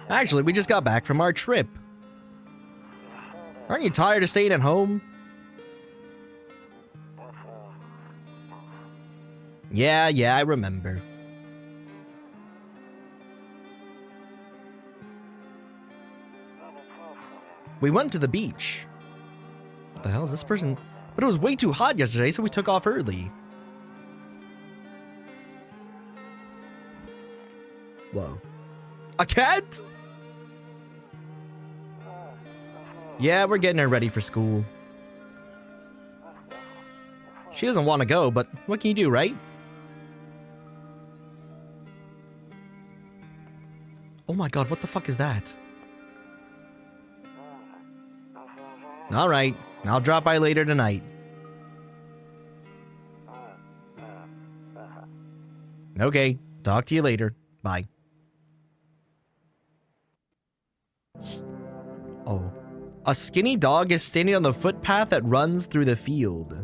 Actually, we just got back from our trip. Aren't you tired of staying at home? Yeah, I remember. We went to the beach. What the hell is this person? But it was way too hot yesterday, so we took off early. Whoa. A cat? Yeah, we're getting her ready for school. She doesn't want to go, but what can you do, right? Oh my god, what the fuck is that? Alright, I'll drop by later tonight. Okay, talk to you later. Bye. Oh. A skinny dog is standing on the footpath that runs through the field.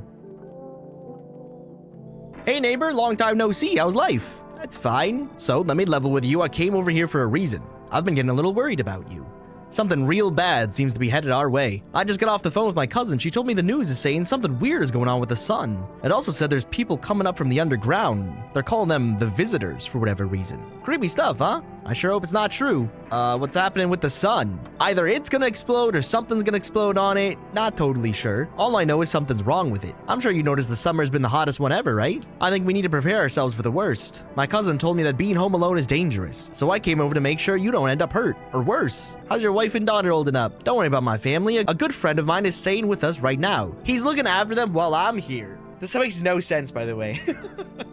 Hey neighbor, long time no see, how's life? That's fine. So, let me level with you, I came over here for a reason. I've been getting a little worried about you. Something real bad seems to be headed our way. I just got off the phone with my cousin. She told me the news is saying something weird is going on with the sun. It also said there's people coming up from the underground. They're calling them the visitors for whatever reason. Creepy stuff, huh? I sure hope it's not true. What's happening with the sun? Either it's gonna explode or something's gonna explode on it. Not totally sure. All I know is something's wrong with it. I'm sure you noticed the summer's been the hottest one ever, right? I think we need to prepare ourselves for the worst. My cousin told me that being home alone is dangerous, so I came over to make sure you don't end up hurt, or worse. How's your wife and daughter holding up? Don't worry about my family. A good friend of mine is staying with us right now. He's looking after them while I'm here. This makes no sense, by the way.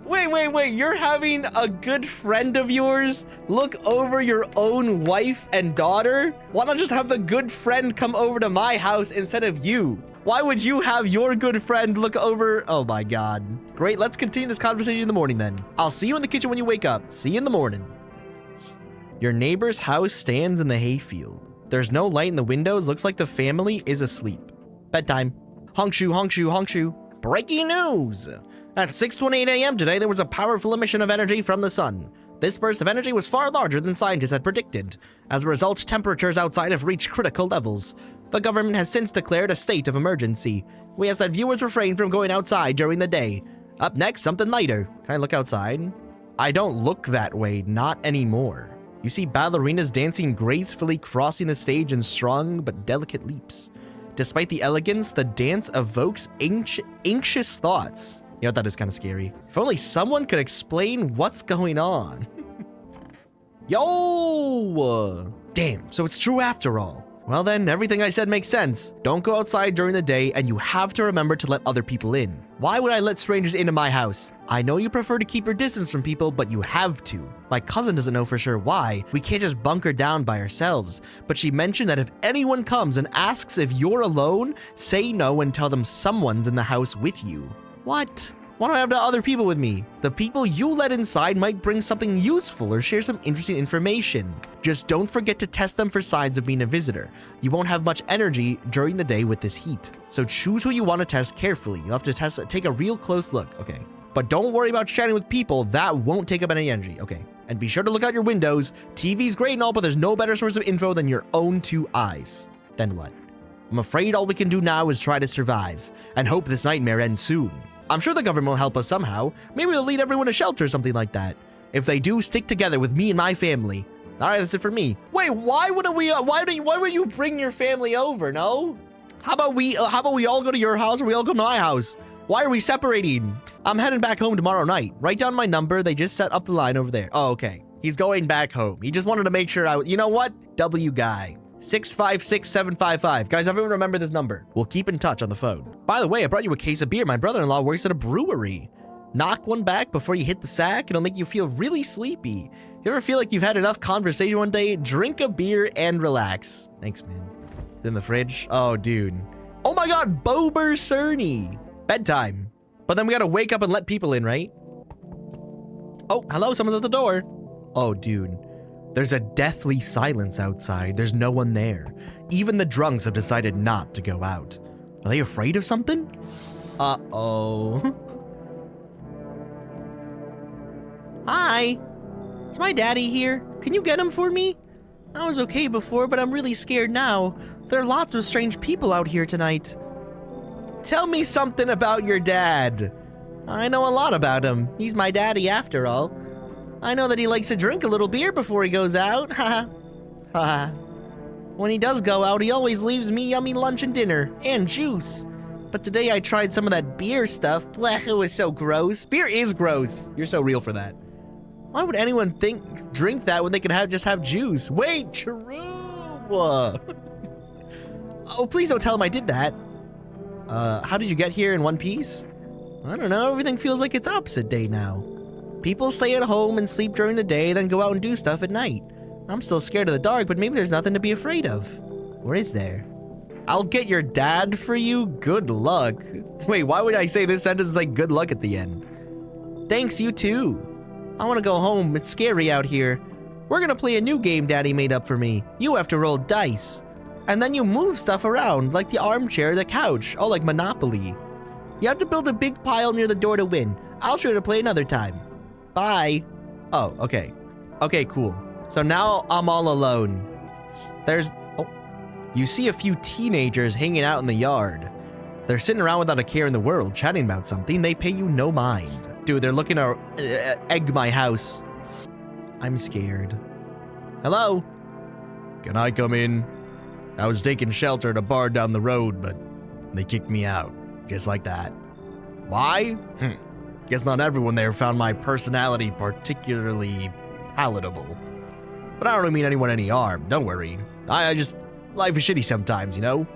Wait, you're having a good friend of yours look over your own wife and daughter? Why not just have the good friend come over to my house instead of you? Why would you have your good friend look over? Oh my god. Great, let's continue this conversation in the morning then. I'll see you in the kitchen when you wake up. See you in the morning. Your neighbor's house stands in the hayfield. There's no light in the windows. Looks like the family is asleep. Bedtime. Honk shoo, honk shoo, honk shoo. Breaking news! At 6:28 a.m. today, there was a powerful emission of energy from the sun. This burst of energy was far larger than scientists had predicted. As a result, temperatures outside have reached critical levels. The government has since declared a state of emergency. We ask that viewers refrain from going outside during the day. Up next, something lighter. Can I look outside? I don't look that way, not anymore. You see ballerinas dancing gracefully, crossing the stage in strong but delicate leaps. Despite the elegance, the dance evokes anxious thoughts. You know, that is kind of scary. If only someone could explain what's going on. Yo! Damn, so it's true after all. Well then, everything I said makes sense. Don't go outside during the day, and you have to remember to let other people in. Why would I let strangers into my house? I know you prefer to keep your distance from people, but you have to. My cousin doesn't know for sure why. We can't just bunker down by ourselves. But she mentioned that if anyone comes and asks if you're alone, say no and tell them someone's in the house with you. What? Why don't I have the other people with me? The people you let inside might bring something useful or share some interesting information. Just don't forget to test them for signs of being a visitor. You won't have much energy during the day with this heat. So choose who you want to test carefully. You'll have to take a real close look, okay? But don't worry about chatting with people. That won't take up any energy, okay? And be sure to look out your windows. TV's great and all, but there's no better source of info than your own two eyes. Then what? I'm afraid all we can do now is try to survive and hope this nightmare ends soon. I'm sure the government will help us somehow. Maybe they'll lead everyone to shelter or something like that. If they do, stick together with me and my family. All right, that's it for me. Wait, why wouldn't we? Why would you bring your family over? No. How about we all go to your house or we all go to my house? Why are we separating? I'm heading back home tomorrow night. Write down my number. They just set up the line over there. Oh, okay. He's going back home. He just wanted to make sure you know what? W guy. 656-755. Guys, everyone remember this number. We'll keep in touch on the phone. By the way, I brought you a case of beer. My brother-in-law works at a brewery. Knock one back before you hit the sack. It'll make you feel really sleepy. You ever feel like you've had enough conversation one day? Drink a beer and relax. Thanks, man. It's in the fridge. Oh, dude. Oh my god, Bober Cerny. Bedtime. But then we gotta wake up and let people in, right? Oh, hello, someone's at the door. Oh, dude. There's a deathly silence outside. There's no one there. Even the drunks have decided not to go out. Are they afraid of something? Uh-oh. Hi. Is my daddy here? Can you get him for me? I was okay before, but I'm really scared now. There are lots of strange people out here tonight. Tell me something about your dad. I know a lot about him. He's my daddy after all. I know that he likes to drink a little beer before he goes out. Haha. Haha. When he does go out, he always leaves me yummy lunch and dinner, and juice. But today I tried some of that beer stuff. Blech, it was so gross. Beer is gross. You're so real for that. Why would anyone drink that when they could just have juice? Wait, true. Oh, please don't tell him I did that. How did you get here in one piece? I don't know, everything feels like it's opposite day now. People stay at home and sleep during the day, then go out and do stuff at night. I'm still scared of the dark, but maybe there's nothing to be afraid of. Or is there? I'll get your dad for you? Good luck. Wait, why would I say this sentence like good luck at the end? Thanks, you too. I want to go home, it's scary out here. We're gonna play a new game Daddy made up for me. You have to roll dice. And then you move stuff around, like the armchair, the couch, oh, like Monopoly. You have to build a big pile near the door to win. I'll show you to play another time. Bye. Oh, okay. Okay, cool. So now I'm all alone. You see a few teenagers hanging out in the yard. They're sitting around without a care in the world, chatting about something. They pay you no mind. Dude, they're looking to egg my house. I'm scared. Hello? Can I come in? I was taking shelter at a bar down the road, but they kicked me out. Just like that. Why? Guess not everyone there found my personality particularly palatable. But I don't mean anyone any harm, don't worry. I just... Life is shitty sometimes, you know?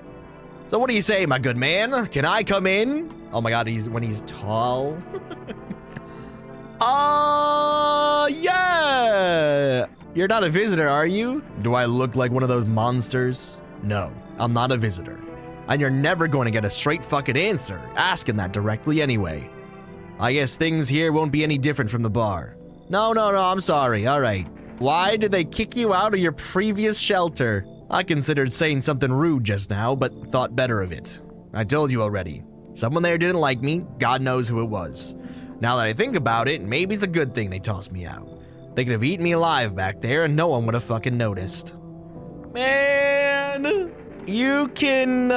So what do you say, my good man? Can I come in? Oh my god, when he's tall. Yeah! You're not a visitor, are you? Do I look like one of those monsters? No, I'm not a visitor. And you're never going to get a straight fucking answer, asking that directly anyway. I guess things here won't be any different from the bar. No, I'm sorry, alright. Why did they kick you out of your previous shelter? I considered saying something rude just now, but thought better of it. I told you already. Someone there didn't like me, God knows who it was. Now that I think about it, maybe it's a good thing they tossed me out. They could have eaten me alive back there and no one would have fucking noticed. Man, you can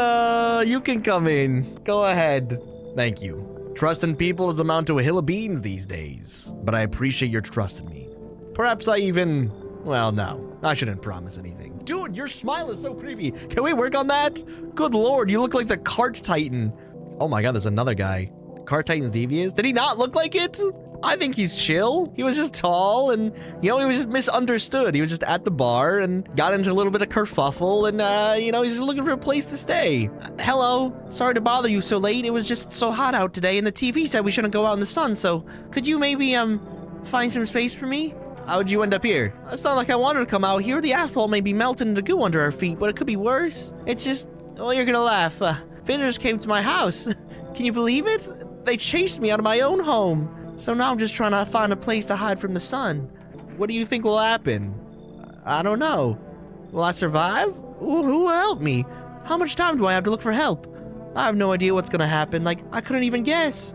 come in. Go ahead. Thank you. Trusting people is amount to a hill of beans these days, but I appreciate your trust in me. Perhaps I even, well, no, I shouldn't promise anything. Dude, your smile is so creepy. Can we work on that? Good lord, you look like the Cart Titan. Oh my god, there's another guy. Cart Titan's devious? Did he not look like it? I think he's chill. He was just tall and, you know, he was just misunderstood. He was just at the bar and got into a little bit of kerfuffle and, you know, he's just looking for a place to stay. Hello. Sorry to bother you so late. It was just so hot out today and the TV said we shouldn't go out in the sun, so could you maybe, find some space for me? How'd you end up here? It's not like I wanted to come out here. The asphalt may be melting into goo under our feet, but it could be worse. It's just, oh, you're gonna laugh. Visitors came to my house. Can you believe it? They chased me out of my own home. So now I'm just trying to find a place to hide from the sun. What do you think will happen? I don't know. Will I survive? Who will help me? How much time do I have to look for help? I have no idea what's gonna happen. Like, I couldn't even guess.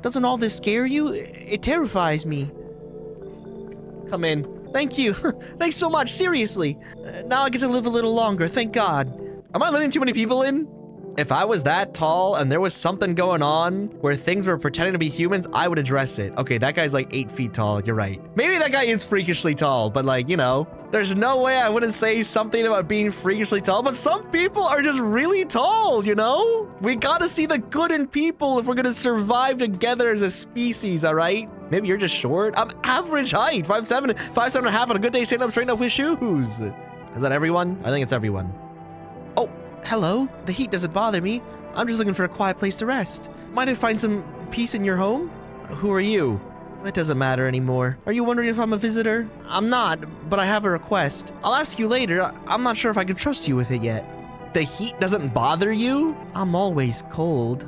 Doesn't all this scare you? It terrifies me. Come in. Thank you. Thanks so much, seriously. Now I get to live a little longer, thank God. Am I letting too many people in? If I was that tall and there was something going on where things were pretending to be humans, I would address it. Okay, that guy's like 8 feet tall, you're right. Maybe that guy is freakishly tall, but like, you know, there's no way I wouldn't say something about being freakishly tall, but some people are just really tall, you know? We gotta see the good in people if we're gonna survive together as a species, all right? Maybe you're just short. I'm average height, 5'7", 5'7" and a half on a good day standing up straight up with shoes. Is that everyone? I think it's everyone. Oh, hello. The heat doesn't bother me. I'm just looking for a quiet place to rest. Might I find some peace in your home? Who are you? It doesn't matter anymore. Are you wondering if I'm a visitor? I'm not, but I have a request. I'll ask you later. I'm not sure if I can trust you with it yet. The heat doesn't bother you? I'm always cold.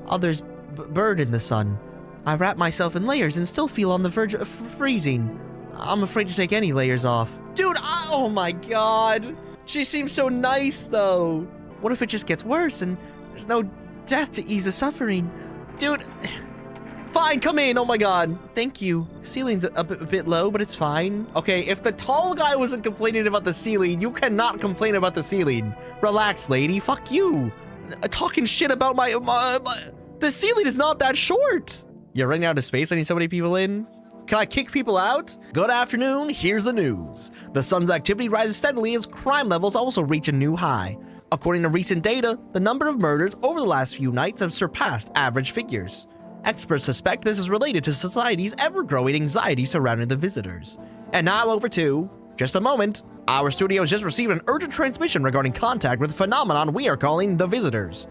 Others burn in the sun. I wrap myself in layers and still feel on the verge of freezing. I'm afraid to take any layers off. Dude, oh my god. She seems so nice though. What if it just gets worse and there's no death to ease the suffering? Dude, Fine, come in. Oh my god. Thank you. Ceiling's a bit low, but it's fine. Okay, if the tall guy wasn't complaining about the ceiling, you cannot complain about the ceiling. Relax, lady. Fuck you. Talking shit about my... The ceiling is not that short. You're running out of space. I need so many people in. Can I kick people out? Good afternoon. Here's the news. The sun's activity rises steadily as crime levels also reach a new high. According to recent data, the number of murders over the last few nights have surpassed average figures. Experts suspect this is related to society's ever-growing anxiety surrounding the visitors. And now over to... just a moment. Our studio has just received an urgent transmission regarding contact with a phenomenon we are calling the visitors.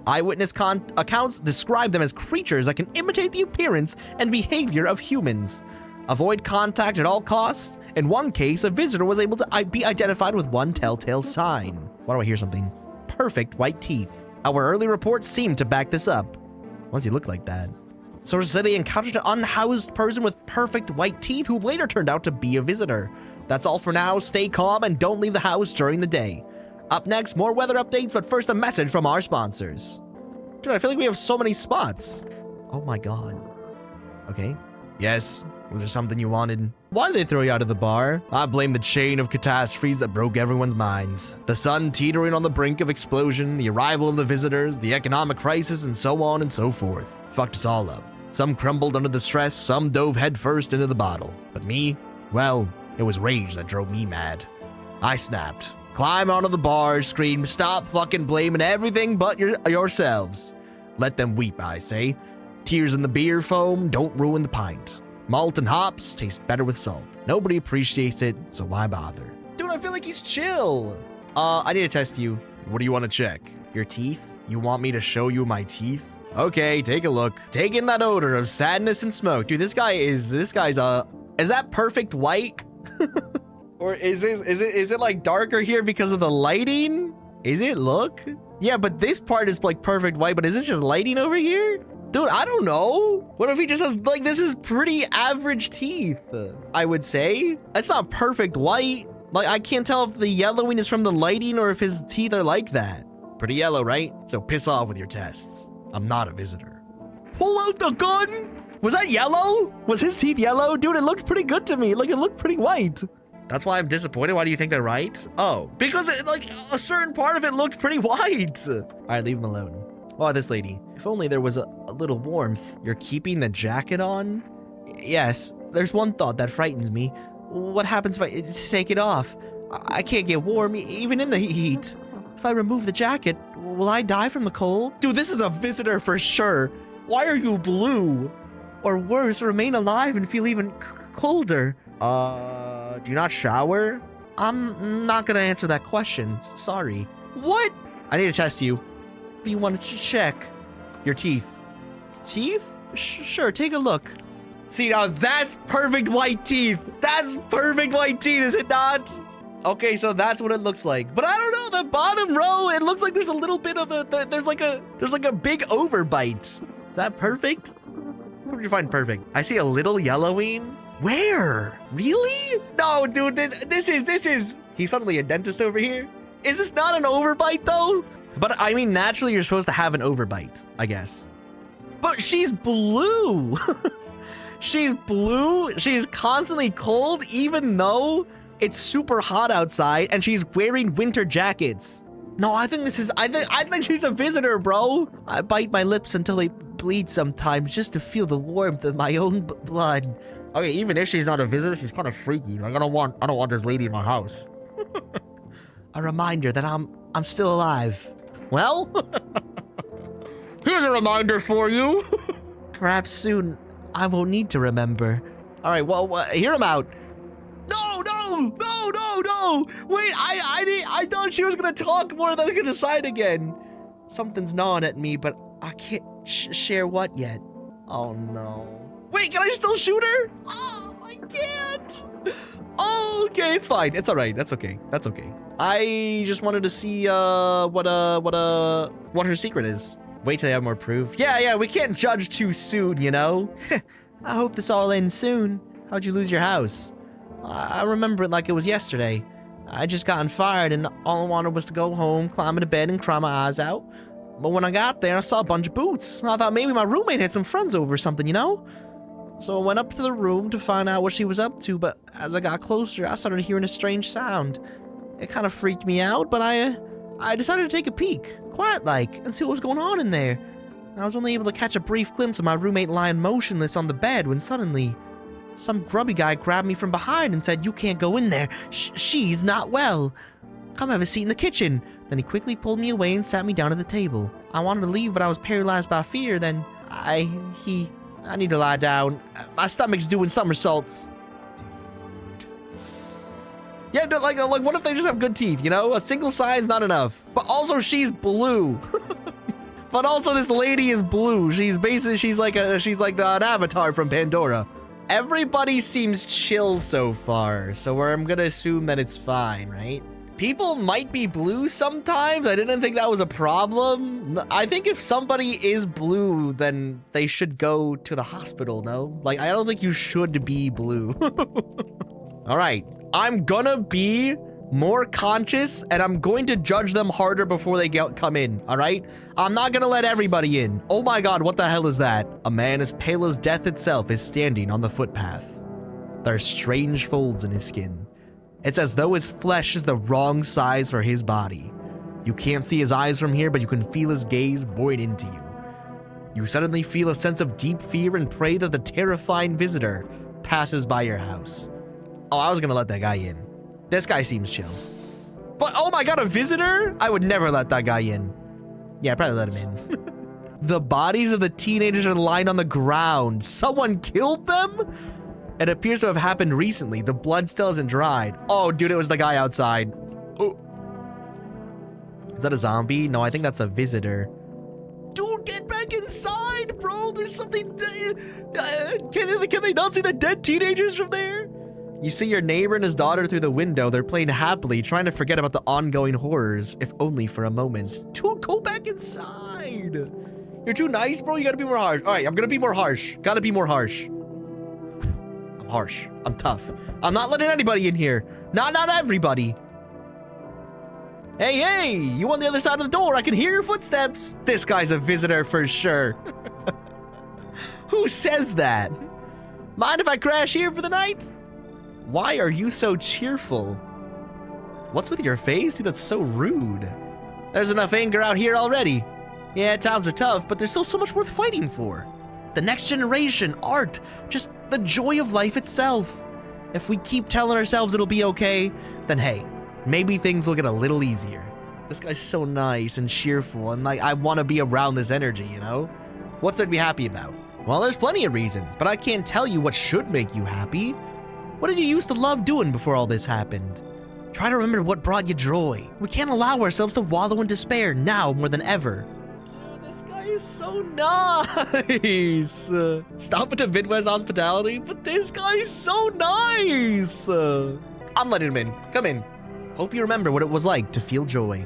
Eyewitness accounts describe them as creatures that can imitate the appearance and behavior of humans. Avoid contact at all costs. In one case, a visitor was able to be identified with one telltale sign. Why do I hear something? Perfect white teeth. Our early reports seem to back this up. Why does he look like that? Sources say they encountered an unhoused person with perfect white teeth who later turned out to be a visitor. That's all for now. Stay calm and don't leave the house during the day. Up next, more weather updates, but first a message from our sponsors. Dude, I feel like we have so many spots. Oh my god. Okay. Yes. Was there something you wanted? Why did they throw you out of the bar? I blame the chain of catastrophes that broke everyone's minds. The sun teetering on the brink of explosion, the arrival of the visitors, the economic crisis, and so on and so forth. Fucked us all up. Some crumbled under the stress, some dove headfirst into the bottle. But me? Well, it was rage that drove me mad. I snapped. Climbed onto the bar, screamed, stop fucking blaming everything but yourselves. Let them weep, I say. Tears in the beer foam don't ruin the pint. Malt and hops taste better with salt. Nobody appreciates it, so why bother? Dude, I feel like he's chill. I need to test you. What do you want to check? Your teeth? You want me to show you my teeth? Okay, take a look. Take in that odor of sadness and smoke. Dude, this guy's is that perfect white? Or is it like darker here because of the lighting? Is it? Look. Yeah, but this part is like perfect white, but is this just lighting over here? Dude, I don't know. What if he just has, like, this is pretty average teeth, I would say. It's not perfect white. Like, I can't tell if the yellowing is from the lighting or if his teeth are like that. Pretty yellow, right? So piss off with your tests. I'm not a visitor. Pull out the gun! Was that yellow? Was his teeth yellow? Dude, it looked pretty good to me. Like, it looked pretty white. That's why I'm disappointed. Why do you think they're right? Oh, because like a certain part of it looked pretty white. All right, leave him alone. Oh, this lady. If only there was a little warmth. You're keeping the jacket on? Yes, there's one thought that frightens me. What happens if I take it off? I can't get warm even in the heat. If I remove the jacket, will I die from the cold? Dude, this is a visitor for sure. Why are you blue? Or worse, remain alive and feel even colder. Do you not shower? I'm not gonna answer that question. Sorry. What? I need to test you. What do you want to check? Your teeth. Teeth? Sure, take a look. See, now that's perfect white teeth. That's perfect white teeth, is it not? Okay, so that's what it looks like. But I don't know, the bottom row, it looks like there's a little bit of there's like a big overbite. Is that perfect? What would you find perfect? I see a little yellowing. Where? Really? No, dude, this is... He's suddenly a dentist over here? Is this not an overbite, though? But, I mean, naturally, you're supposed to have an overbite, I guess. But she's blue. She's blue. She's constantly cold, even though it's super hot outside, and she's wearing winter jackets. No, I think she's a visitor, bro. I bite my lips until they bleed sometimes just to feel the warmth of my own blood. Okay, even if she's not a visitor, she's kind of freaky. Like, I don't want this lady in my house. A reminder that I'm still alive. Well, here's a reminder for you. Perhaps soon I won't need to remember. All right, well, hear him out. No. Wait, I thought she was gonna talk more than gonna decide again. Something's gnawing at me, but I can't share what yet. Oh no. Wait, can I still shoot her? Oh, I can't. Oh, okay, it's fine. It's all right. That's okay. That's okay. I just wanted to see what her secret is. Wait till I have more proof. Yeah, we can't judge too soon, you know? I hope this all ends soon. How'd you lose your house? I remember it like it was yesterday. I just gotten fired and all I wanted was to go home, climb into bed and cry my eyes out. But when I got there, I saw a bunch of boots. I thought maybe my roommate had some friends over or something, you know? So I went up to the room to find out what she was up to, but as I got closer, I started hearing a strange sound. It kind of freaked me out, but I decided to take a peek, quiet-like, and see what was going on in there. I was only able to catch a brief glimpse of my roommate lying motionless on the bed when suddenly, some grubby guy grabbed me from behind and said, "You can't go in there. She's not well. Come have a seat in the kitchen." Then he quickly pulled me away and sat me down at the table. I wanted to leave, but I was paralyzed by fear. Then I need to lie down. My stomach's doing somersaults. Yeah, like what if they just have good teeth, you know? A single side's not enough. But also she's blue. But also this lady is blue. She's like an avatar from Pandora. Everybody seems chill so far, so I'm gonna assume that it's fine, right? People might be blue sometimes. I didn't think that was a problem. I think if somebody is blue, then they should go to the hospital, no? Like, I don't think you should be blue. All right, I'm gonna be more conscious, and I'm going to judge them harder before they come in, all right? I'm not gonna let everybody in. Oh my God, what the hell is that? A man as pale as death itself is standing on the footpath. There are strange folds in his skin. It's as though his flesh is the wrong size for his body. You can't see his eyes from here, but you can feel his gaze bored into you. You suddenly feel a sense of deep fear and pray that the terrifying visitor passes by your house. Oh, I was gonna let that guy in. This guy seems chill. But oh my God, a visitor? I would never let that guy in. Yeah, I'd probably let him in. The bodies of the teenagers are lying on the ground. Someone killed them? It appears to have happened recently. The blood still hasn't dried. Oh, dude, it was the guy outside. Oh. Is that a zombie? No, I think that's a visitor. Dude, get back inside, bro. There's something... Can they not see the dead teenagers from there? You see your neighbor and his daughter through the window. They're playing happily, trying to forget about the ongoing horrors, if only for a moment. Dude, go back inside. You're too nice, bro. You gotta be more harsh. All right, I'm gonna be more harsh. Gotta be more harsh. I'm harsh. I'm tough. I'm not letting anybody in here. Not everybody. Hey, you on the other side of the door. I can hear your footsteps. This guy's a visitor for sure. Who says that? Mind if I crash here for the night? Why are you so cheerful? What's with your face? Dude, that's so rude. There's enough anger out here already. Yeah, times are tough, but there's still so much worth fighting for. The next generation, art, just the joy of life itself. If we keep telling ourselves it'll be okay, then hey, maybe things will get a little easier. This guy's so nice and cheerful, and like, I want to be around this energy, you know? What's there to be happy about? Well, there's plenty of reasons, but I can't tell you what should make you happy. What did you used to love doing before all this happened? Try to remember what brought you joy. We can't allow ourselves to wallow in despair now more than ever. This guy is so nice. Stop at the Midwest hospitality, but this guy is so nice. I'm letting him in. Come in. Hope you remember what it was like to feel joy.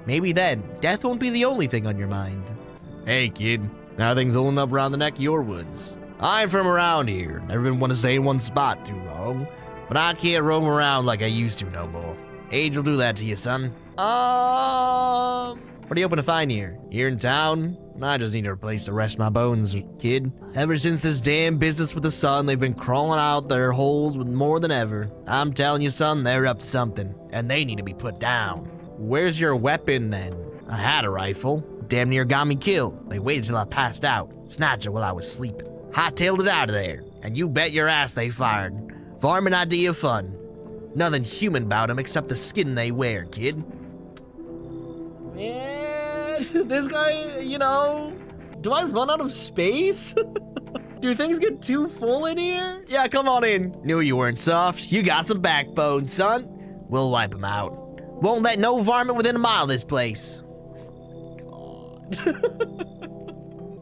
Maybe then, death won't be the only thing on your mind. Hey, kid. How are things holding up around the neck of your woods? I'm from around here. Never been one to stay in one spot too long. But I can't roam around like I used to no more. Age will do that to you, son. What are you hoping to find here? Here in town? I just need a place to rest my bones, kid. Ever since this damn business with the sun, they've been crawling out their holes with more than ever. I'm telling you, son, they're up to something, and they need to be put down. Where's your weapon, then? I had a rifle. Damn near got me killed. They waited till I passed out. Snatched it while I was sleeping. Hightailed it out of there. And you bet your ass they fired. Farming idea fun. Nothing human about them except the skin they wear, kid. Man, this guy, you know, do I run out of space? Do things get too full in here? Yeah, come on in. Knew you weren't soft. You got some backbone, son. We'll wipe them out. Won't let no varmint within a mile of this place. God.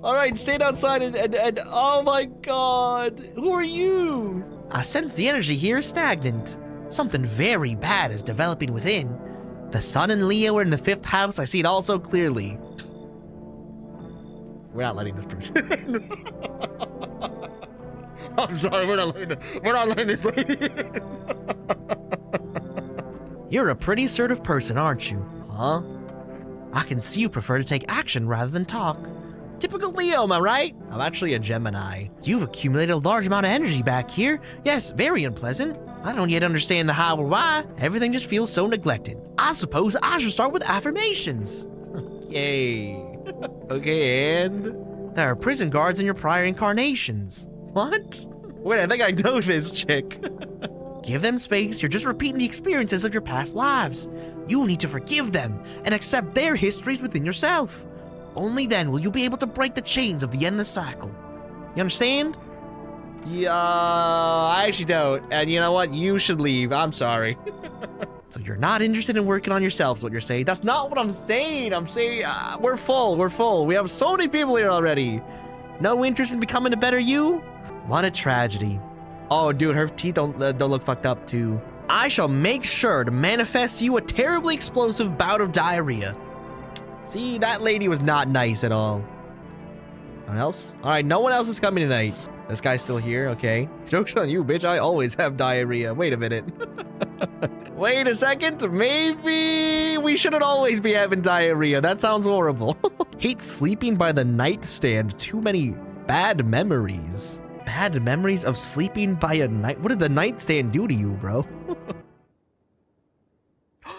All right, stand outside and oh my God, who are you? I sense the energy here is stagnant. Something very bad is developing within. The sun and Leo are in the 5th house. I see it all so clearly. We're not letting this person in. I'm sorry, we're not letting this lady in. You're a pretty assertive person, aren't you? Huh? I can see you prefer to take action rather than talk. Typical Leo, am I right? I'm actually a Gemini. You've accumulated a large amount of energy back here. Yes, very unpleasant. I don't yet understand the how or why. Everything just feels so neglected. I suppose I should start with affirmations. Okay. Okay, and? There are prison guards in your prior incarnations. What? Wait, I think I know this chick. Give them space. You're just repeating the experiences of your past lives. You need to forgive them and accept their histories within yourself. Only then will you be able to break the chains of the endless cycle. You understand? Yeah, I actually don't. And you know what? You should leave. I'm sorry. So you're not interested in working on yourself is what you're saying. That's not what I'm saying. I'm saying we're full. We're full. We have so many people here already. No interest in becoming a better you? What a tragedy. Oh, dude, her teeth don't look fucked up too. I shall make sure to manifest you a terribly explosive bout of diarrhea. See, that lady was not nice at all. No one else? All right, no one else is coming tonight. This guy's still here, okay. Joke's on you, bitch. I always have diarrhea. Wait a minute. Wait a second. Maybe we shouldn't always be having diarrhea. That sounds horrible. Hate sleeping by the nightstand. Too many bad memories. Bad memories of sleeping by a night. What did the nightstand do to you, bro?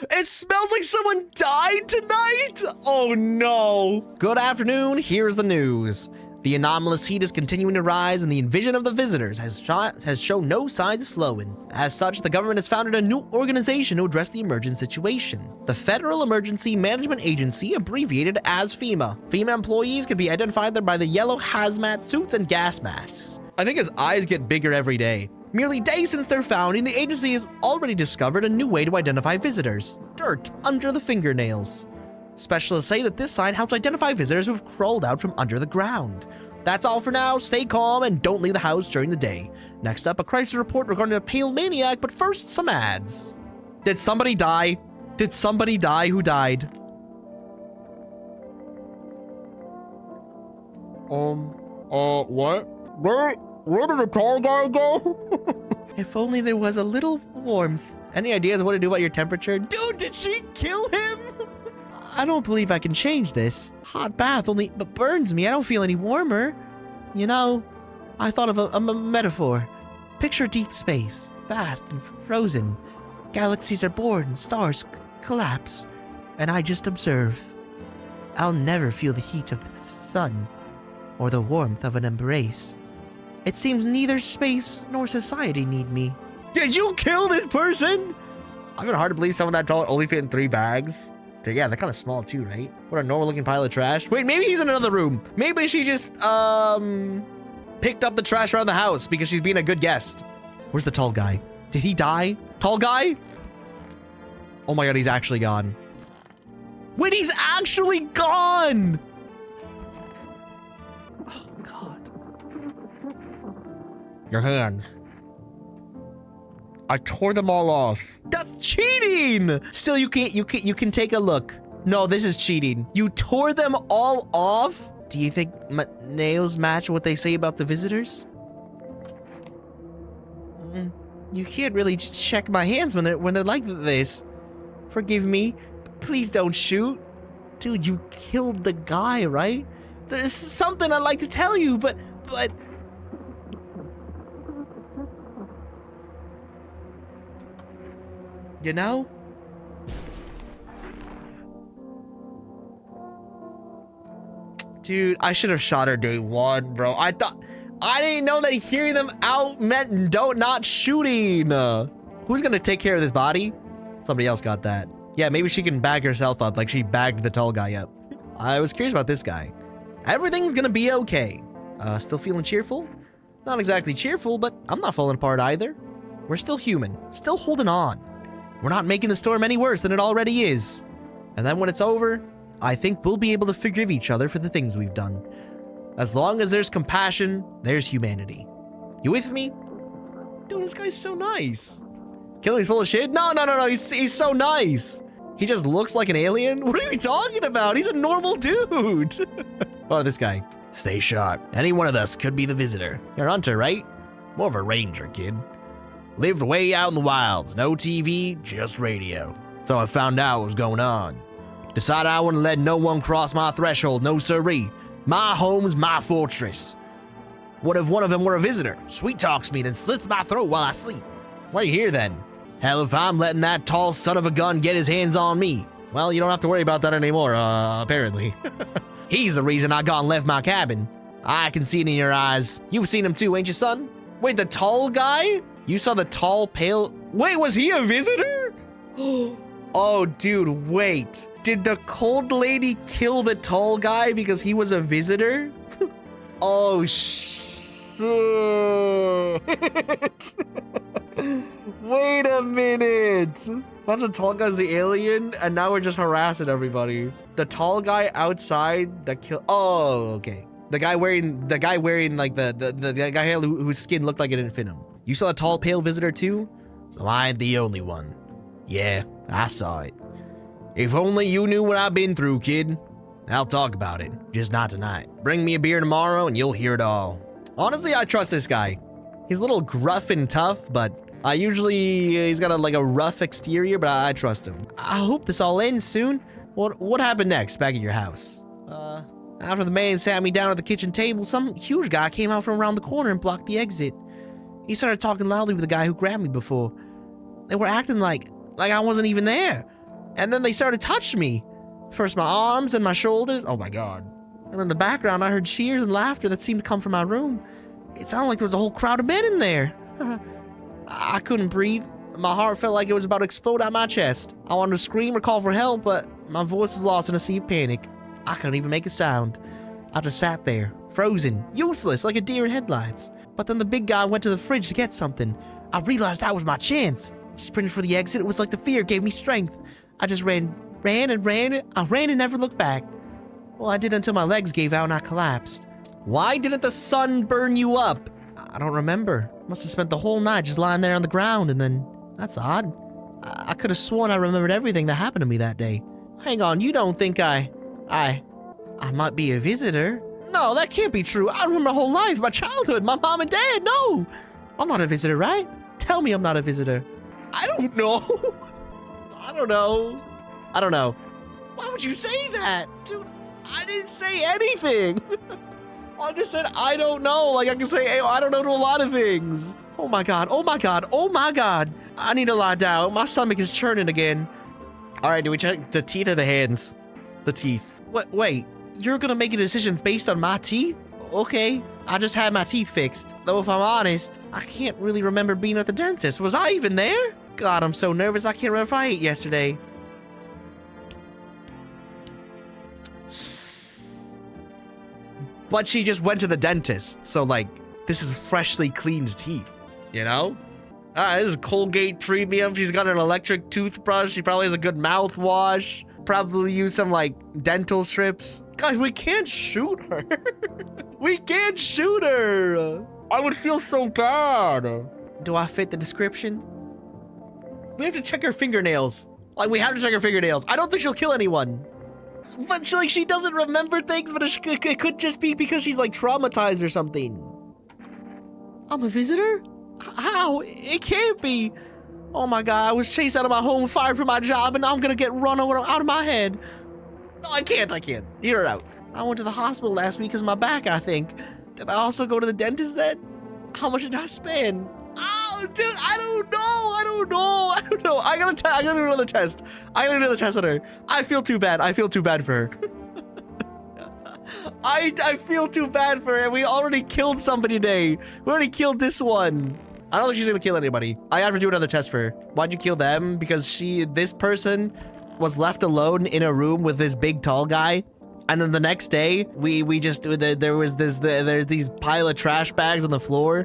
It smells like someone died tonight! Oh no! Good afternoon, here's the news. The anomalous heat is continuing to rise and the invasion of the visitors has shown no signs of slowing. As such, the government has founded a new organization to address the emergent situation. The Federal Emergency Management Agency, abbreviated as FEMA. FEMA employees can be identified by the yellow hazmat suits and gas masks. I think his eyes get bigger every day. Merely days since their founding, the agency has already discovered a new way to identify visitors. Dirt under the fingernails. Specialists say that this sign helps identify visitors who have crawled out from under the ground. That's all for now. Stay calm and don't leave the house during the day. Next up, a crisis report regarding a pale maniac, but first, some ads. Did somebody die? Did somebody die? Who died? What? Where did the tall guy go? If only there was a little warmth. Any ideas what to do about your temperature? Dude, did she kill him? I don't believe I can change this. Hot bath only burns me. I don't feel any warmer. You know, I thought of a metaphor. Picture deep space, vast and frozen. Galaxies are born, stars collapse, and I just observe. I'll never feel the heat of the sun or the warmth of an embrace. It seems neither space nor society need me. Did you kill this person? I find it hard to believe someone that tall only fit in 3 bags. Yeah, they're kind of small too, right? What a normal looking pile of trash. Wait, maybe he's in another room. Maybe she just, picked up the trash around the house because she's being a good guest. Where's the tall guy? Did he die? Tall guy? Oh my God, he's actually gone. Wait, he's actually gone! Oh God. Your hands. I tore them all off. That's cheating! Still, you can take a look. No, this is cheating. You tore them all off? Do you think my nails match what they say about the visitors? You can't really check my hands when they're like this. Forgive me. Please don't shoot. Dude, you killed the guy, right? There's something I'd like to tell you, but... You know? Dude, I should have shot her day 1, bro. I didn't know that hearing them out meant not shooting. Who's gonna take care of this body? Somebody else got that. Yeah, maybe she can bag herself up like she bagged the tall guy up. I was curious about this guy. Everything's gonna be okay. Still feeling cheerful? Not exactly cheerful, but I'm not falling apart either. We're still human, still holding on. We're not making the storm any worse than it already is. And then when it's over, I think we'll be able to forgive each other for the things we've done. As long as there's compassion, there's humanity. You with me? Dude, this guy's so nice. Killing's full of shit? No, he's so nice. He just looks like an alien? What are you talking about? He's a normal dude. Oh, this guy. Stay sharp. Any one of us could be the visitor. You're a hunter, right? More of a ranger, kid. Lived way out in the wilds. No TV, just radio. So I found out what was going on. Decided I wouldn't let no one cross my threshold, no siree. My home's my fortress. What if one of them were a visitor? Sweet talks me, then slits my throat while I sleep. Why are you here then? Hell, if I'm letting that tall son of a gun get his hands on me. Well, you don't have to worry about that anymore, apparently. He's the reason I gone left my cabin. I can see it in your eyes. You've seen him too, ain't you, son? Wait, the tall guy? You saw the tall, pale... Wait, was he a visitor? Oh, dude, wait. Did the cold lady kill the tall guy because he was a visitor? Oh, shit. Wait a minute. Bunch of tall guy's the alien, and now we're just harassing everybody. The tall guy outside that killed... Oh, okay. The guy wearing like the guy whose skin looked like it didn't fit him. You saw a tall, pale visitor too? So I ain't the only one. Yeah, I saw it. If only you knew what I've been through, kid. I'll talk about it, just not tonight. Bring me a beer tomorrow and you'll hear it all. Honestly, I trust this guy. He's a little gruff and tough, but he's got a rough exterior, but I trust him. I hope this all ends soon. What happened next back at your house? After the man sat me down at the kitchen table, some huge guy came out from around the corner and blocked the exit. He started talking loudly with the guy who grabbed me before. They were acting like I wasn't even there. And then they started touching me. First my arms, then my shoulders. Oh my God. And in the background, I heard cheers and laughter that seemed to come from my room. It sounded like there was a whole crowd of men in there. I couldn't breathe. My heart felt like it was about to explode out my chest. I wanted to scream or call for help, but my voice was lost in a sea of panic. I couldn't even make a sound. I just sat there, frozen, useless, like a deer in headlights. But then the big guy went to the fridge to get something. I realized that was my chance. Sprinted for the exit. It was like the fear gave me strength. I just ran and ran. I ran and never looked back. Well, I did until my legs gave out and I collapsed. Why didn't the sun burn you up? I don't remember. Must have spent the whole night just lying there on the ground and then... That's odd. I could have sworn I remembered everything that happened to me that day. Hang on, you don't think I might be a visitor? No, that can't be true. I remember my whole life, my childhood, my mom and dad. No, I'm not a visitor, right? Tell me I'm not a visitor. I don't know. I don't know. Why would you say that? Dude, I didn't say anything. I just said, I don't know. Like I can say, hey, I don't know to a lot of things. Oh my God. I need to lie down. My stomach is churning again. All right, do we check the teeth or the hands? The teeth. Wait, you're gonna make a decision based on my teeth? Okay, I just had my teeth fixed. Though if I'm honest, I can't really remember being at the dentist. Was I even there? God, I'm so nervous I can't remember if I ate yesterday. But she just went to the dentist, so like, this is freshly cleaned teeth, you know? This is Colgate Premium. She's got an electric toothbrush. She probably has a good mouthwash. Probably use some like dental strips. Guys, we can't shoot her. We can't shoot her. I would feel so bad. Do I fit the description? We have to check her fingernails. Like, we have to check her fingernails. I don't think she'll kill anyone. But she doesn't remember things, but it could just be because she's like traumatized or something. I'm a visitor? How? It can't be. Oh my God, I was chased out of my home, fired from my job, and now I'm gonna get run over out of my head. No, I can't. Hear her out. I went to the hospital last week because of my back, I think. Did I also go to the dentist then? How much did I spend? Oh, dude, I don't know. I gotta do another test. I gotta do another test on her. I feel too bad for her. I feel too bad for her. We already killed somebody today. We already killed this one. I don't think she's gonna kill anybody. I have to do another test for her. Why'd you kill them? Because this person was left alone in a room with this big tall guy. And then the next day, there's these pile of trash bags on the floor.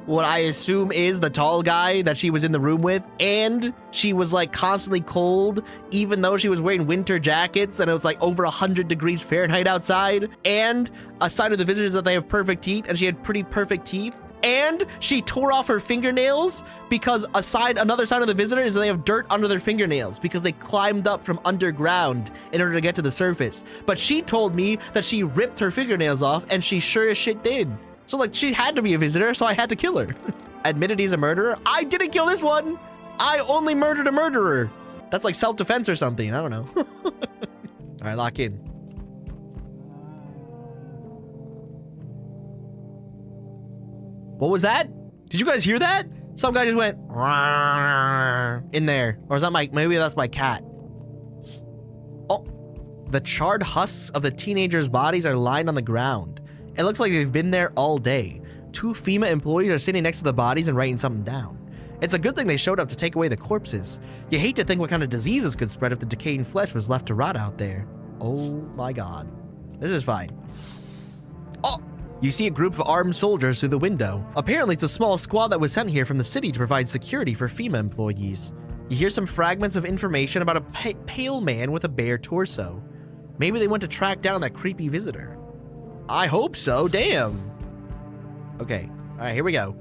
What I assume is the tall guy that she was in the room with. And she was like constantly cold, even though she was wearing winter jackets and it was like over 100 degrees Fahrenheit outside. And a sign of the visitors that they have perfect teeth, and she had pretty perfect teeth. And she tore off her fingernails because another sign of the visitor is that they have dirt under their fingernails because they climbed up from underground in order to get to the surface. But she told me that she ripped her fingernails off, and she sure as shit did. So like, she had to be a visitor, so I had to kill her. Admitted he's a murderer. I didn't kill this one. I only murdered a murderer. That's like self-defense or something. I don't know. All right, lock in. What was that? Did you guys hear that? Some guy just went in there. Or is that maybe that's my cat. Oh, the charred husks of the teenagers' bodies are lying on the ground. It looks like they've been there all day. 2 FEMA employees are sitting next to the bodies and writing something down. It's a good thing they showed up to take away the corpses. You hate to think what kind of diseases could spread if the decaying flesh was left to rot out there. Oh my god. This is fine. Oh! You see a group of armed soldiers through the window. Apparently it's a small squad that was sent here from the city to provide security for FEMA employees. You hear some fragments of information about a pale man with a bare torso. Maybe they want to track down that creepy visitor. I hope so, damn. Okay, all right, here we go.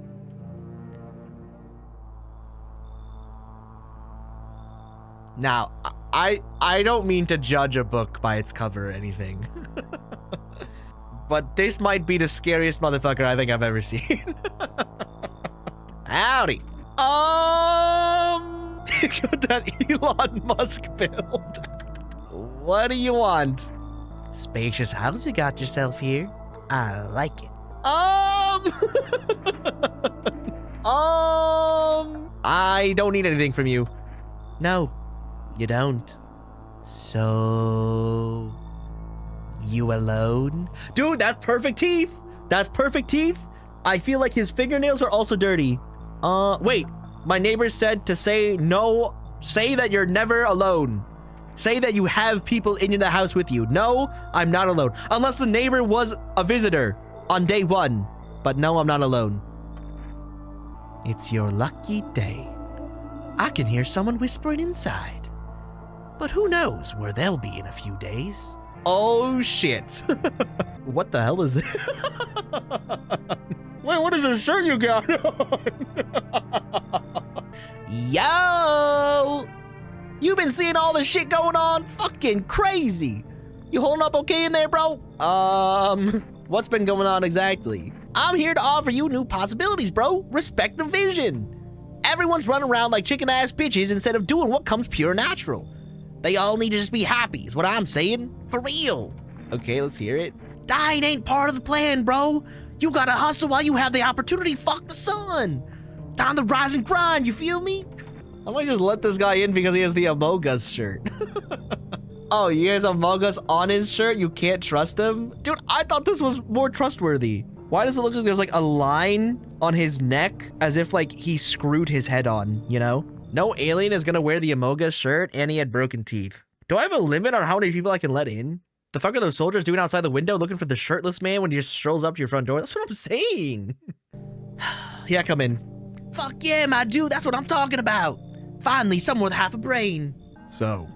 Now, I don't mean to judge a book by its cover or anything. But this might be the scariest motherfucker I think I've ever seen. Howdy. Got that Elon Musk build. What do you want? Spacious house you got yourself here. I like it. I don't need anything from you. No, you don't. So... you alone? Dude, that's perfect teeth. That's perfect teeth. I feel like his fingernails are also dirty. Wait. My neighbor said to say no. Say that you're never alone. Say that you have people in the house with you. No, I'm not alone. Unless the neighbor was a visitor on day 1. But no, I'm not alone. It's your lucky day. I can hear someone whispering inside. But who knows where they'll be in a few days. Oh, shit. What the hell is this? Wait, what is this shirt you got on? Yo! You been seeing all this shit going on? Fucking crazy. You holding up okay in there, bro? What's been going on exactly? I'm here to offer you new possibilities, bro. Respect the vision. Everyone's running around like chicken-ass bitches instead of doing what comes pure natural. They all need to just be happy, is what I'm saying. For real. Okay, let's hear it. Dying ain't part of the plan, bro. You gotta hustle while you have the opportunity. Fuck the sun. Time to rise and grind, you feel me? I might just let this guy in because he has the Among Us shirt. Oh, he has Among Us on his shirt? You can't trust him? Dude, I thought this was more trustworthy. Why does it look like there's like a line on his neck as if like he screwed his head on, you know? No alien is gonna wear the Among Us shirt and he had broken teeth. Do I have a limit on how many people I can let in? The fuck are those soldiers doing outside the window looking for the shirtless man when he just strolls up to your front door? That's what I'm saying. Yeah, come in. Fuck yeah, my dude, that's what I'm talking about. Finally, someone with half a brain. So,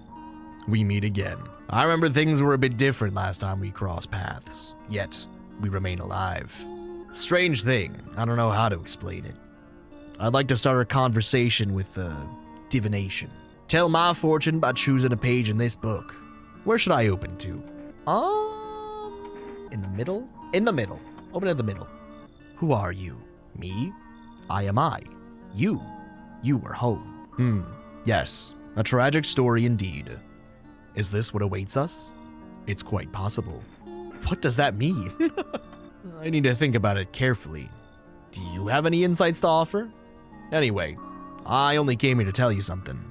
we meet again. I remember things were a bit different last time we crossed paths, yet we remain alive. Strange thing, I don't know how to explain it. I'd like to start a conversation with, divination. Tell my fortune by choosing a page in this book. Where should I open to? In the middle? In the middle. Open at the middle. Who are you? Me? I am I. You are home. Yes, a tragic story indeed. Is this what awaits us? It's quite possible. What does that mean? I need to think about it carefully. Do you have any insights to offer? Anyway, I only came here to tell you something.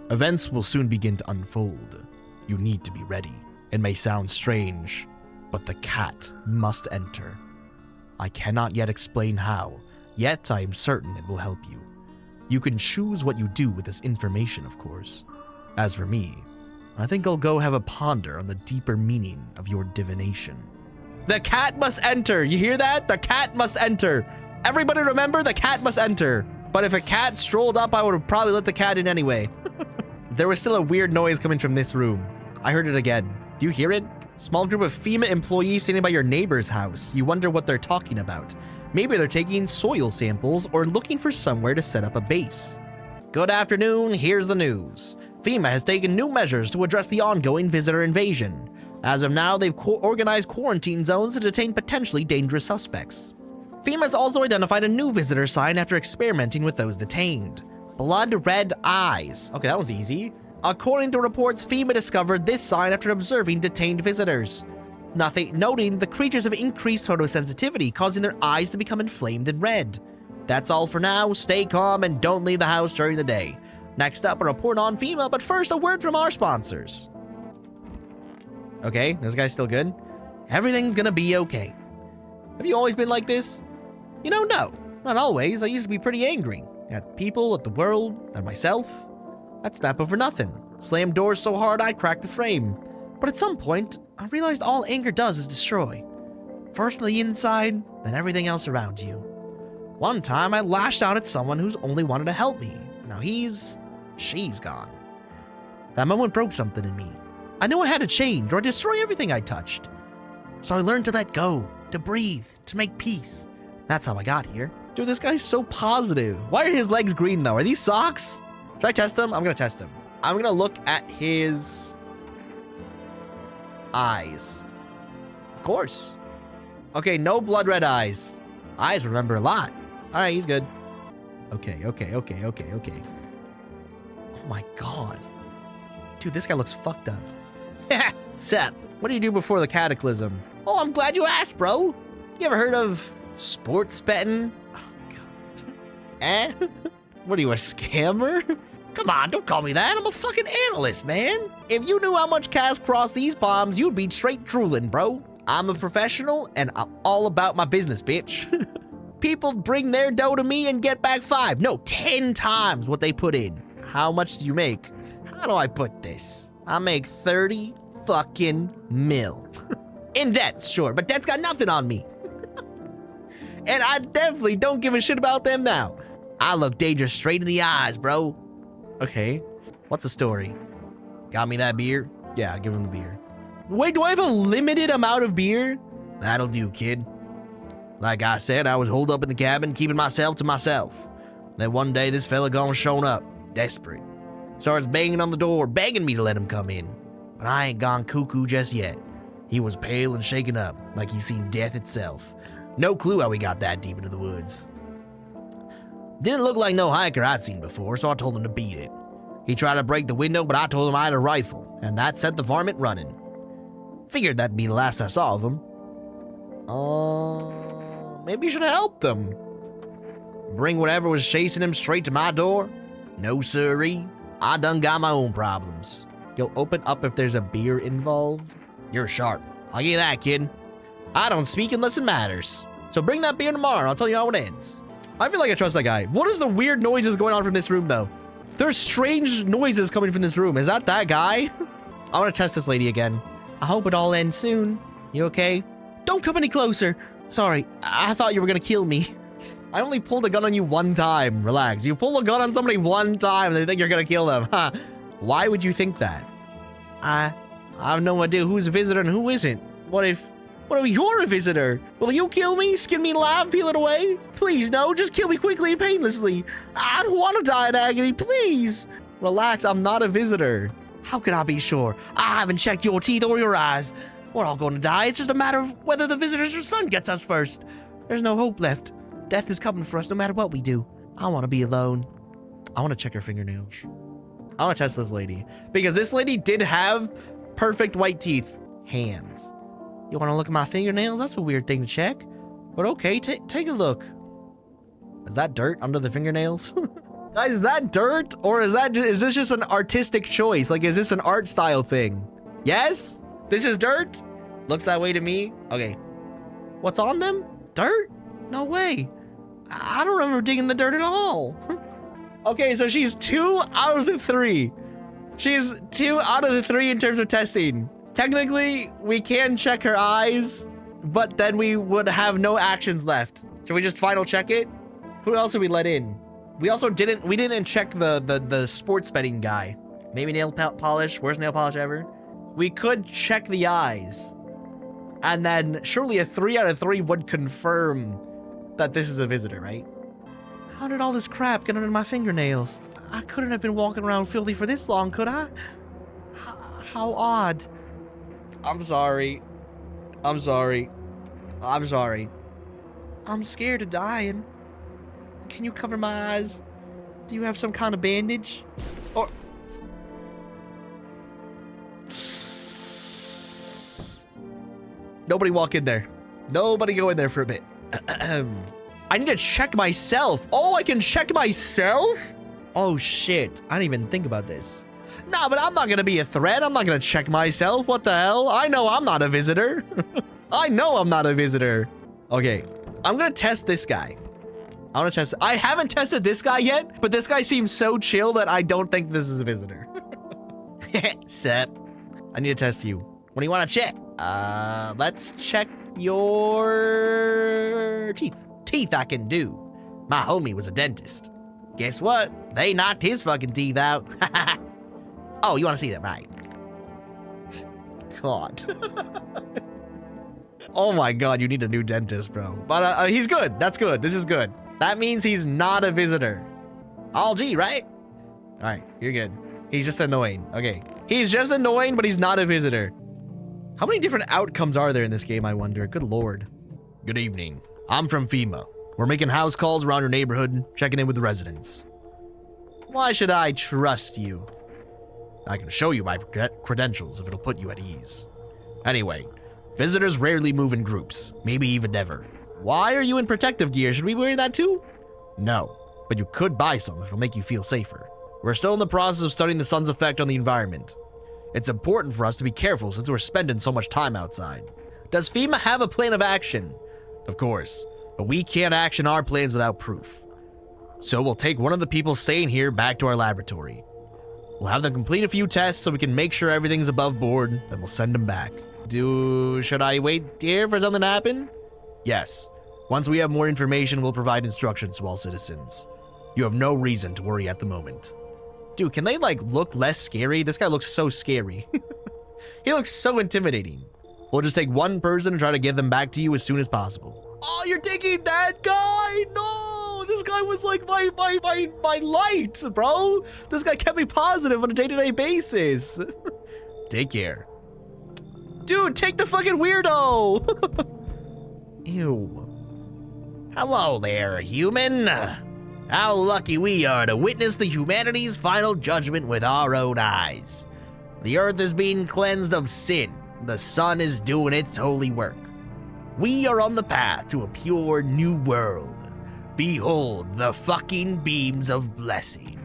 Events will soon begin to unfold. You need to be ready. It may sound strange, but the cat must enter. I cannot yet explain how, yet I am certain it will help you. You can choose what you do with this information, of course. As for me, I think I'll go have a ponder on the deeper meaning of your divination. The cat must enter! You hear that? The cat must enter! Everybody remember, the cat must enter! But if a cat strolled up, I would probably let the cat in anyway. There was still a weird noise coming from this room. I heard it again. Do you hear it? Small group of FEMA employees sitting by your neighbor's house. You wonder what they're talking about. Maybe they're taking soil samples or looking for somewhere to set up a base. Good afternoon, here's the news. FEMA has taken new measures to address the ongoing visitor invasion. As of now, they've organized quarantine zones to detain potentially dangerous suspects. FEMA's also identified a new visitor sign after experimenting with those detained. Blood red eyes. Okay, that one's easy. According to reports, FEMA discovered this sign after observing detained visitors. Noting the creatures have increased photosensitivity, causing their eyes to become inflamed and red. That's all for now. Stay calm and don't leave the house during the day. Next up, a report on FEMA, but first, a word from our sponsors. Okay, this guy's still good. Everything's gonna be okay. Have you always been like this? You know, no, not always. I used to be pretty angry at people, at the world, at myself. I'd snap over nothing. Slam doors so hard I'd crack the frame. But at some point, I realized all anger does is destroy. First on the inside, then everything else around you. One time, I lashed out at someone who's only wanted to help me. Now she's gone. That moment broke something in me. I knew I had to change or destroy everything I touched. So I learned to let go, to breathe, to make peace. That's how I got here. Dude, this guy's so positive. Why are his legs green though? Are these socks? Should I test him? I'm gonna test him. I'm gonna look at his eyes. Of course. Okay, no blood red eyes. Eyes remember a lot. All right, he's good. Okay. Oh my God. Dude, this guy looks fucked up. Seth, what do you do before the cataclysm? Oh, I'm glad you asked, bro. You ever heard of sports betting? Oh, God. Eh? What are you, a scammer? Come on, don't call me that. I'm a fucking analyst, man. If you knew how much cash crossed these palms, you'd be straight drooling, bro. I'm a professional, and I'm all about my business, bitch. People bring their dough to me and get back 5, no, 10 times what they put in. How much do you make? How do I put this? I make 30 fucking mil. In debt, sure, but debt's got nothing on me. And I definitely don't give a shit about them now. I look danger straight in the eyes, bro. Okay, what's the story? Got me that beer? Yeah, give him the beer. Wait, do I have a limited amount of beer? That'll do, kid. Like I said, I was holed up in the cabin, keeping myself to myself. Then one day, this fella gone shown up, desperate. Starts banging on the door, begging me to let him come in. But I ain't gone cuckoo just yet. He was pale and shaken up, like he'd seen death itself. No clue how he got that deep into the woods. Didn't look like no hiker I'd seen before, so I told him to beat it. He tried to break the window, but I told him I had a rifle, and that set the varmint running. Figured that'd be the last I saw of him. Maybe you should have helped him. Bring whatever was chasing him straight to my door? No siree. I done got my own problems. You'll open up if there's a beer involved? You're sharp. I'll give you that, kid. I don't speak unless it matters. So bring that beer tomorrow, I'll tell you how it ends. I feel like I trust that guy. What is the weird noises going on from this room, though? There's strange noises coming from this room. Is that guy? I want to test this lady again. I hope it all ends soon. You okay? Don't come any closer. Sorry, I thought you were gonna kill me. I only pulled a gun on you one time. Relax. You pull a gun on somebody one time and they think you're gonna kill them. Huh? Why would you think that? I have no idea who's a visitor and who isn't. What if you're a visitor? Will you kill me, skin me alive, peel it away? Please, no, just kill me quickly and painlessly. I don't want to die in agony, please. Relax, I'm not a visitor. How can I be sure? I haven't checked your teeth or your eyes. We're all going to die. It's just a matter of whether the visitor's son gets us first. There's no hope left. Death is coming for us no matter what we do. I want to be alone. I want to check her fingernails. I want to test this lady. Because this lady did have perfect white teeth. Hands. You want to look at my fingernails? That's a weird thing to check. But okay, take a look. Is that dirt under the fingernails? Guys, is that dirt? Or is this just an artistic choice? Like, is this an art style thing? Yes? This is dirt? Looks that way to me. Okay. What's on them? Dirt? No way. I don't remember digging the dirt at all. Okay, so she's 2 out of the 3. She's 2 out of the 3 in terms of testing. Technically, we can check her eyes, but then we would have no actions left. Should we just final check it? Who else did we let in? We didn't check the sports betting guy. Maybe nail polish, worst nail polish ever. We could check the eyes. And then surely a 3 out of 3 would confirm that this is a visitor, right? How did all this crap get under my fingernails? I couldn't have been walking around filthy for this long, could I? How odd. I'm sorry. I'm sorry. I'm sorry. I'm scared of dying. Can you cover my eyes? Do you have some kind of bandage? Or... Nobody walk in there. Nobody go in there for a bit. I need to check myself. Oh, I can check myself? Oh, shit. I didn't even think about this. Nah, but I'm not going to be a threat. I'm not going to check myself. What the hell? I know I'm not a visitor. I know I'm not a visitor. Okay, I'm going to test this guy. I want to test. I haven't tested this guy yet, but this guy seems so chill that I don't think this is a visitor. Sup? I need to test you. What do you want to check? Let's check your teeth. Teeth I can do. My homie was a dentist. Guess what? They knocked his fucking teeth out. Oh, you want to see that, right? God. Oh my God, you need a new dentist, bro. But he's good. That's good. This is good. That means he's not a visitor. All G, right? All right, you're good. He's just annoying. Okay. He's just annoying, but he's not a visitor. How many different outcomes are there in this game, I wonder? Good Lord. Good evening. I'm from FEMA. We're making house calls around your neighborhood, checking in with the residents. Why should I trust you? I can show you my credentials if it'll put you at ease. Anyway, visitors rarely move in groups, maybe even never. Why are you in protective gear? Should we be wearing that too? No, but you could buy some if it'll make you feel safer. We're still in the process of studying the sun's effect on the environment. It's important for us to be careful since we're spending so much time outside. Does FEMA have a plan of action? Of course, but we can't action our plans without proof. So we'll take one of the people staying here back to our laboratory. We'll have them complete a few tests so we can make sure everything's above board, then we'll send them back. Should I wait here for something to happen? Yes. Once we have more information, we'll provide instructions to all citizens. You have no reason to worry at the moment. Dude, can they, like, look less scary? This guy looks so scary. He looks so intimidating. We'll just take one person and try to get them back to you as soon as possible. Oh, you're taking that guy? No! This guy was, like, my light, bro. This guy kept me positive on a day-to-day basis. Take care. Dude, take the fucking weirdo! Ew. Hello there, human. How lucky we are to witness the humanity's final judgment with our own eyes. The earth is being cleansed of sin. The sun is doing its holy work. We are on the path to a pure new world. Behold the fucking beams of blessing.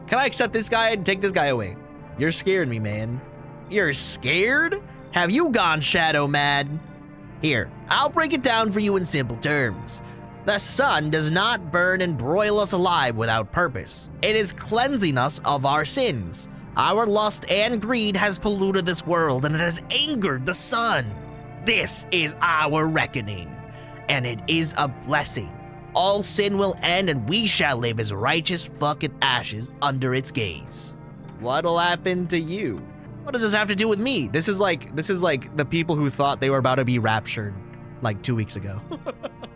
Can I accept this guy and take this guy away? You're scaring me, man. You're scared? Have you gone shadow mad? Here, I'll break it down for you in simple terms. The sun does not burn and broil us alive without purpose. It is cleansing us of our sins. Our lust and greed has polluted this world and it has angered the sun. This is our reckoning, and it is a blessing. All sin will end and we shall live as righteous fucking ashes under its gaze. What'll happen to you? What does this have to do with me? This is like the people who thought they were about to be raptured like 2 weeks ago.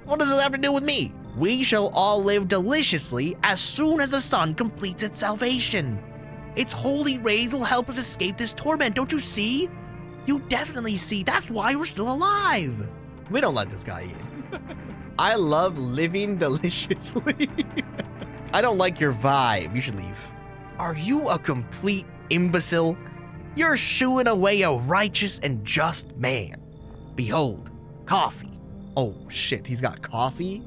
What does this have to do with me? We shall all live deliciously as soon as the sun completes its salvation. Its holy rays will help us escape this torment, don't you see? You definitely see, that's why we're still alive. We don't let this guy in. I love living deliciously. I don't like your vibe, you should leave. Are you a complete imbecile? You're shooing away a righteous and just man. Behold, coffee. Oh shit, he's got coffee?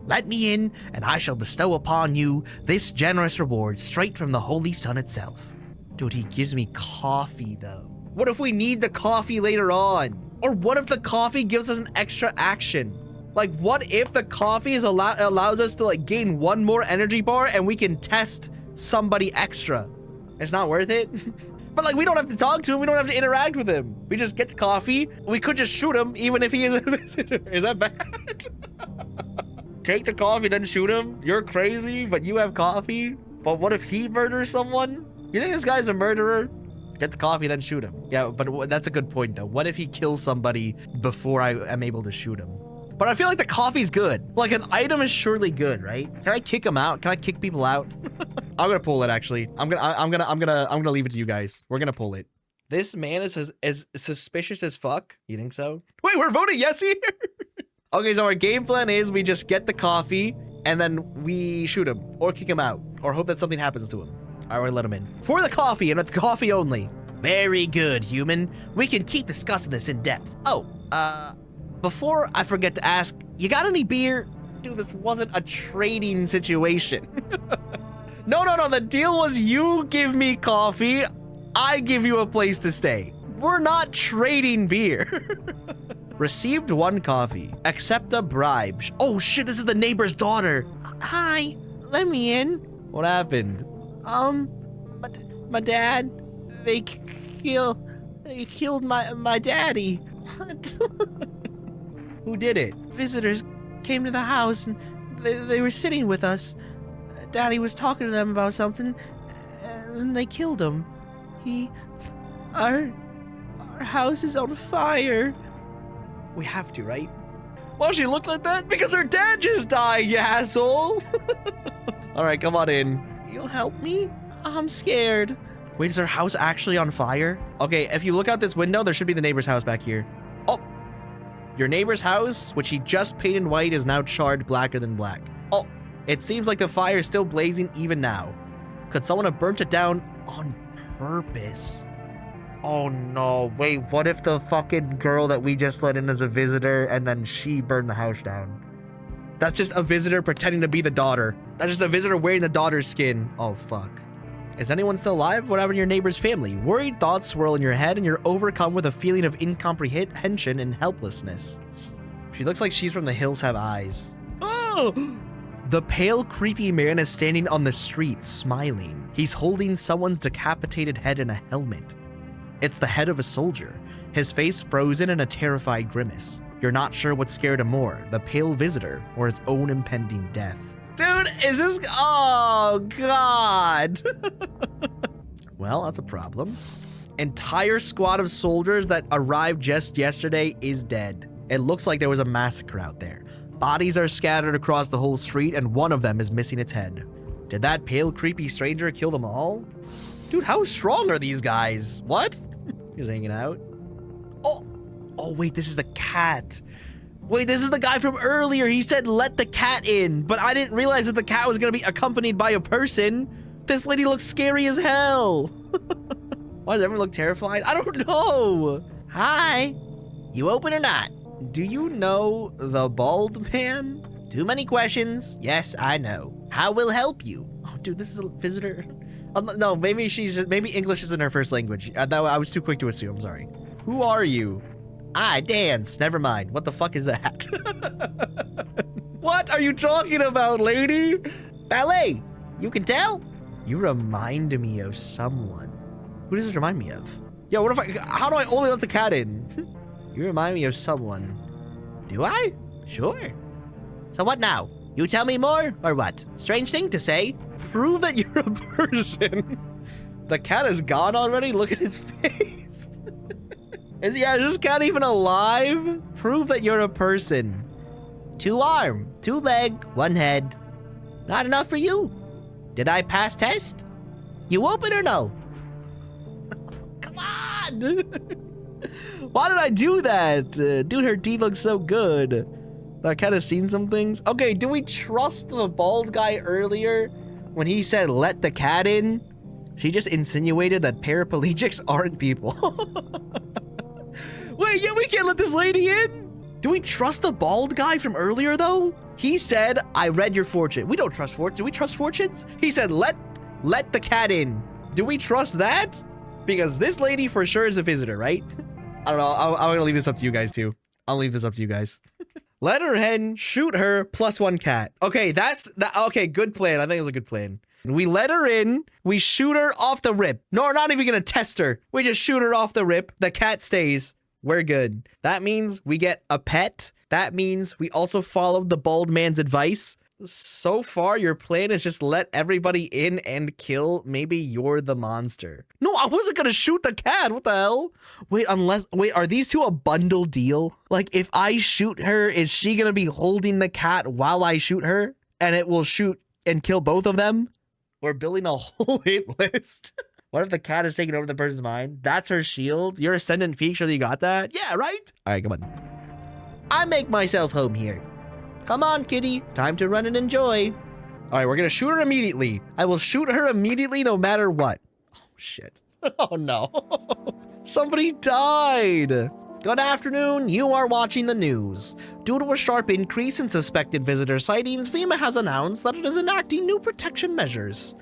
Let me in, and I shall bestow upon you this generous reward straight from the holy sun itself. Dude, he gives me coffee though. What if we need the coffee later on? Or what if the coffee gives us an extra action? Like, what if the coffee allows us to like gain one more energy bar and we can test somebody extra? It's not worth it. But like, we don't have to talk to him. We don't have to interact with him. We just get the coffee. We could just shoot him even if he is a visitor. Is that bad? Take the coffee, then shoot him? You're crazy, but you have coffee? But what if he murders someone? You think this guy's a murderer? Get the coffee, then shoot him. Yeah, but that's a good point though. What if he kills somebody before I am able to shoot him? But I feel like the coffee's good. Like, an item is surely good, right? Can I kick him out? Can I kick people out? I'm gonna pull it, actually. I'm gonna leave it to you guys. We're gonna pull it. This man is as suspicious as fuck. You think so? Wait, we're voting yes here? Okay, so our game plan is we just get the coffee and then we shoot him or kick him out or hope that something happens to him. All right, we're gonna let him in. For the coffee and with the coffee only. Very good, human. We can keep discussing this in depth. Oh, before I forget to ask, you got any beer? Dude, this wasn't a trading situation. No, the deal was you give me coffee, I give you a place to stay. We're not trading beer. Received 1 coffee. Accept a bribe. Oh shit, this is the neighbor's daughter. Hi, let me in. What happened? My dad, they killed my daddy. What? Who did it? Visitors came to the house and they were sitting with us. Daddy was talking to them about something and they killed him. Our house is on fire. We have to, right? Why does she look like that? Because her dad just died, you asshole. All right, come on in. You'll help me? I'm scared. Wait, is her house actually on fire? Okay, if you look out this window, there should be the neighbor's house back here. Oh, your neighbor's house, which he just painted white, is now charred blacker than black. Oh, it seems like the fire is still blazing even now. Could someone have burnt it down on purpose? Oh no, wait, what if the fucking girl that we just let in as a visitor and then she burned the house down? That's just a visitor pretending to be the daughter. That's just a visitor wearing the daughter's skin. Oh fuck. Is anyone still alive? What happened to your neighbor's family? Worried thoughts swirl in your head and you're overcome with a feeling of incomprehension and helplessness. She looks like she's from The Hills Have Eyes. Oh! The pale, creepy man is standing on the street, smiling. He's holding someone's decapitated head in a helmet. It's the head of a soldier, his face frozen in a terrified grimace. You're not sure what scared him more, the pale visitor or his own impending death. Dude, is this... Oh, God. Well, that's a problem. Entire squad of soldiers that arrived just yesterday is dead. It looks like there was a massacre out there. Bodies are scattered across the whole street and one of them is missing its head. Did that pale, creepy stranger kill them all? Dude, how strong are these guys? What? He's hanging out. Oh, wait, this is the cat. Wait, this is the guy from earlier. He said, let the cat in, but I didn't realize that the cat was gonna be accompanied by a person. This lady looks scary as hell. Why does everyone look terrified? I don't know. Hi. You open or not? Do you know the bald man? Too many questions. Yes, I know. How will help you? Oh, dude, this is a visitor. No, maybe English isn't her first language. I was too quick to assume. I'm sorry. Who are you? I dance. Never mind. What the fuck is that? What are you talking about, lady? Ballet. You can tell? You remind me of someone. Who does it remind me of? Yo, what if how do I only let the cat in? You remind me of someone. Do I? Sure. So what now? You tell me more, or what? Strange thing to say. Prove that you're a person. The cat is gone already? Look at his face. Is this cat even alive? Prove that you're a person. 2 arm, 2 leg, 1 head. Not enough for you? Did I pass test? You open or no? Come on! Why did I do that? Dude, her teeth look so good. I kind of seen some things. Okay, do we trust the bald guy earlier when he said, let the cat in? She just insinuated that paraplegics aren't people. Wait, yeah, we can't let this lady in? Do we trust the bald guy from earlier, though? He said, I read your fortune. We don't trust fortune. Do we trust fortunes? He said, let the cat in. Do we trust that? Because this lady for sure is a visitor, right? I don't know. I'm gonna leave this up to you guys, too. I'll leave this up to you guys. Let her in, shoot her, +1 cat. Okay, okay, good plan. I think it's a good plan. We let her in, we shoot her off the rip. No, we're not even gonna test her. We just shoot her off the rip. The cat stays. We're good. That means we get a pet. That means we also followed the bald man's advice. So far, your plan is just let everybody in and kill. Maybe you're the monster. No, I wasn't gonna shoot the cat. What the hell? Wait, are these two a bundle deal? Like, if I shoot her, is she gonna be holding the cat while I shoot her? And it will shoot and kill both of them? We're building a whole hit list. What if the cat is taking over the person's mind? That's her shield? Your ascendant peak, sure that you got that? Yeah, right? All right, come on. I make myself home here. Come on, kitty. Time to run and enjoy. All right, we're going to shoot her immediately. I will shoot her immediately no matter what. Oh, shit. Oh, no. Somebody died. Good afternoon, you are watching the news. Due to a sharp increase in suspected visitor sightings, FEMA has announced that it is enacting new protection measures.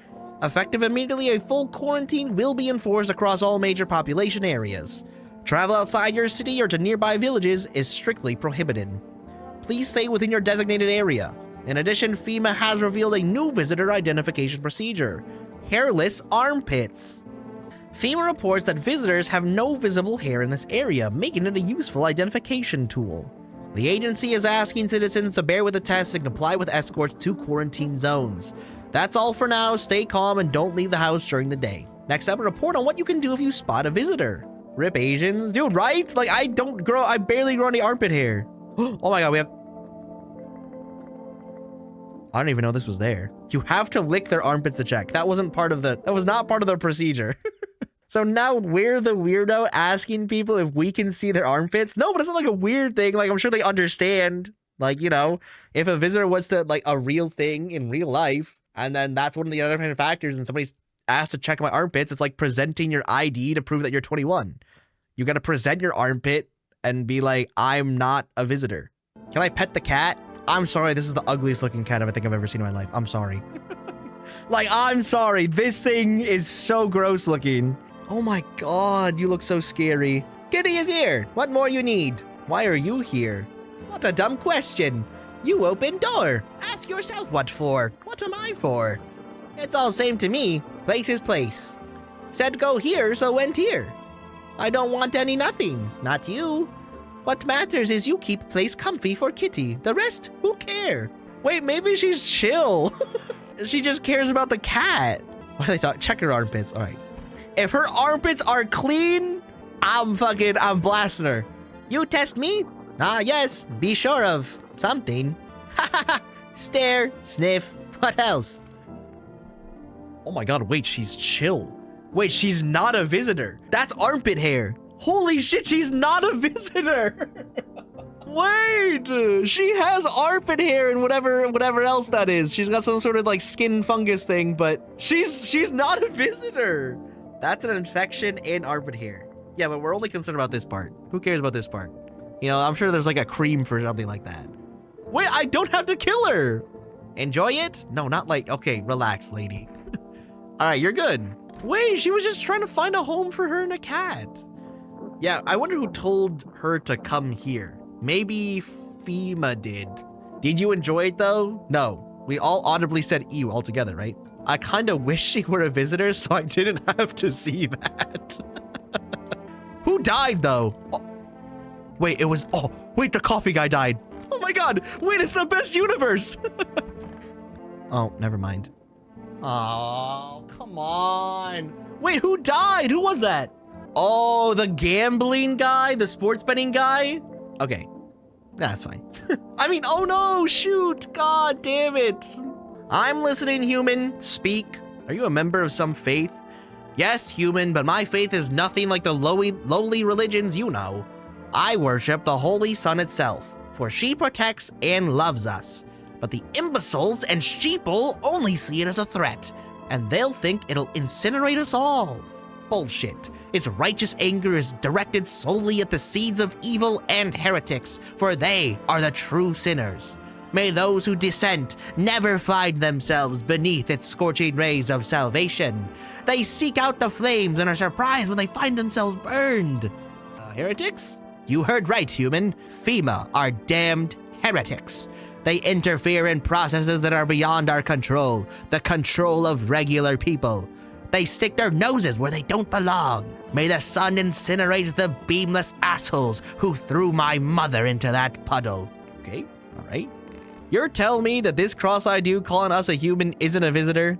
Effective immediately, a full quarantine will be enforced across all major population areas. Travel outside your city or to nearby villages is strictly prohibited. Please stay within your designated area. In addition, FEMA has revealed a new visitor identification procedure: hairless armpits. FEMA reports that visitors have no visible hair in this area, making it a useful identification tool. The agency is asking citizens to bear with the test and comply with escorts to quarantine zones. That's all for now. Stay calm and don't leave the house during the day. Next up, a report on what you can do if you spot a visitor. Rip Asians. Dude, right? Like, I barely grow any armpit hair. Oh my god, I don't even know this was there. You have to lick their armpits to check. That was not part of the procedure. So now we're the weirdo asking people if we can see their armpits? No, but it's not like a weird thing. Like, I'm sure they understand. Like, you know, if a visitor was to, like, a real thing in real life, and then that's one of the identifying factors, and somebody's asked to check my armpits, it's like presenting your ID to prove that you're 21. You got to present your armpit and be like, I'm not a visitor. Can I pet the cat? I'm sorry, this is the ugliest looking cat I think I've ever seen in my life. I'm sorry. Like, I'm sorry. This thing is so gross looking. Oh my god, you look so scary. Kitty is here. What more you need? Why are you here? What a dumb question. You open door. Ask yourself what for. What am I for? It's all same to me. Place is place. Said go here, so went here. I don't want any nothing. Not you. What matters is you keep place comfy for Kitty. The rest, who care? Wait, maybe she's chill. She just cares about the cat. What do they thought? Check her armpits. All right. If her armpits are clean, I'm blasting her. You test me? Ah, yes. Be sure of something. Ha ha ha. Stare, sniff. What else? Oh my god, wait, she's chill. Wait, she's not a visitor. That's armpit hair. Holy shit, she's not a visitor. Wait, she has armpit hair and whatever else that is. She's got some sort of like skin fungus thing, but she's not a visitor. That's an infection in armpit hair. Yeah, but we're only concerned about this part. Who cares about this part? You know, I'm sure there's like a cream for something like that. Wait, I don't have to kill her. Enjoy it? No, not like, okay, relax, lady. All right, you're good. Wait, she was just trying to find a home for her and a cat. Yeah, I wonder who told her to come here. Maybe FEMA did. Did you enjoy it though? No, we all audibly said ew all together, right? I kind of wish she were a visitor so I didn't have to see that. Who died though? Oh, wait, wait, the coffee guy died. Oh my god, wait, it's the best universe. Oh, never mind. Oh, come on. Wait, who died? Who was that? Oh, the gambling guy, the sports betting guy? Okay, that's fine. I mean, oh no, shoot, god damn it. I'm listening, human. Speak. Are you a member of some faith? Yes, human, but my faith is nothing like the lowly religions you know. I worship the Holy Sun itself, for she protects and loves us. But the imbeciles and sheeple only see it as a threat, and they'll think it'll incinerate us all. Bullshit. Its righteous anger is directed solely at the seeds of evil and heretics, for they are the true sinners. May those who dissent never find themselves beneath its scorching rays of salvation. They seek out the flames and are surprised when they find themselves burned. Heretics? You heard right, human. FEMA are damned heretics. They interfere in processes that are beyond our control, the control of regular people. They stick their noses where they don't belong. May the sun incinerate the beamless assholes who threw my mother into that puddle. Okay, all right. You're telling me that this cross-eyed dude calling us a human isn't a visitor?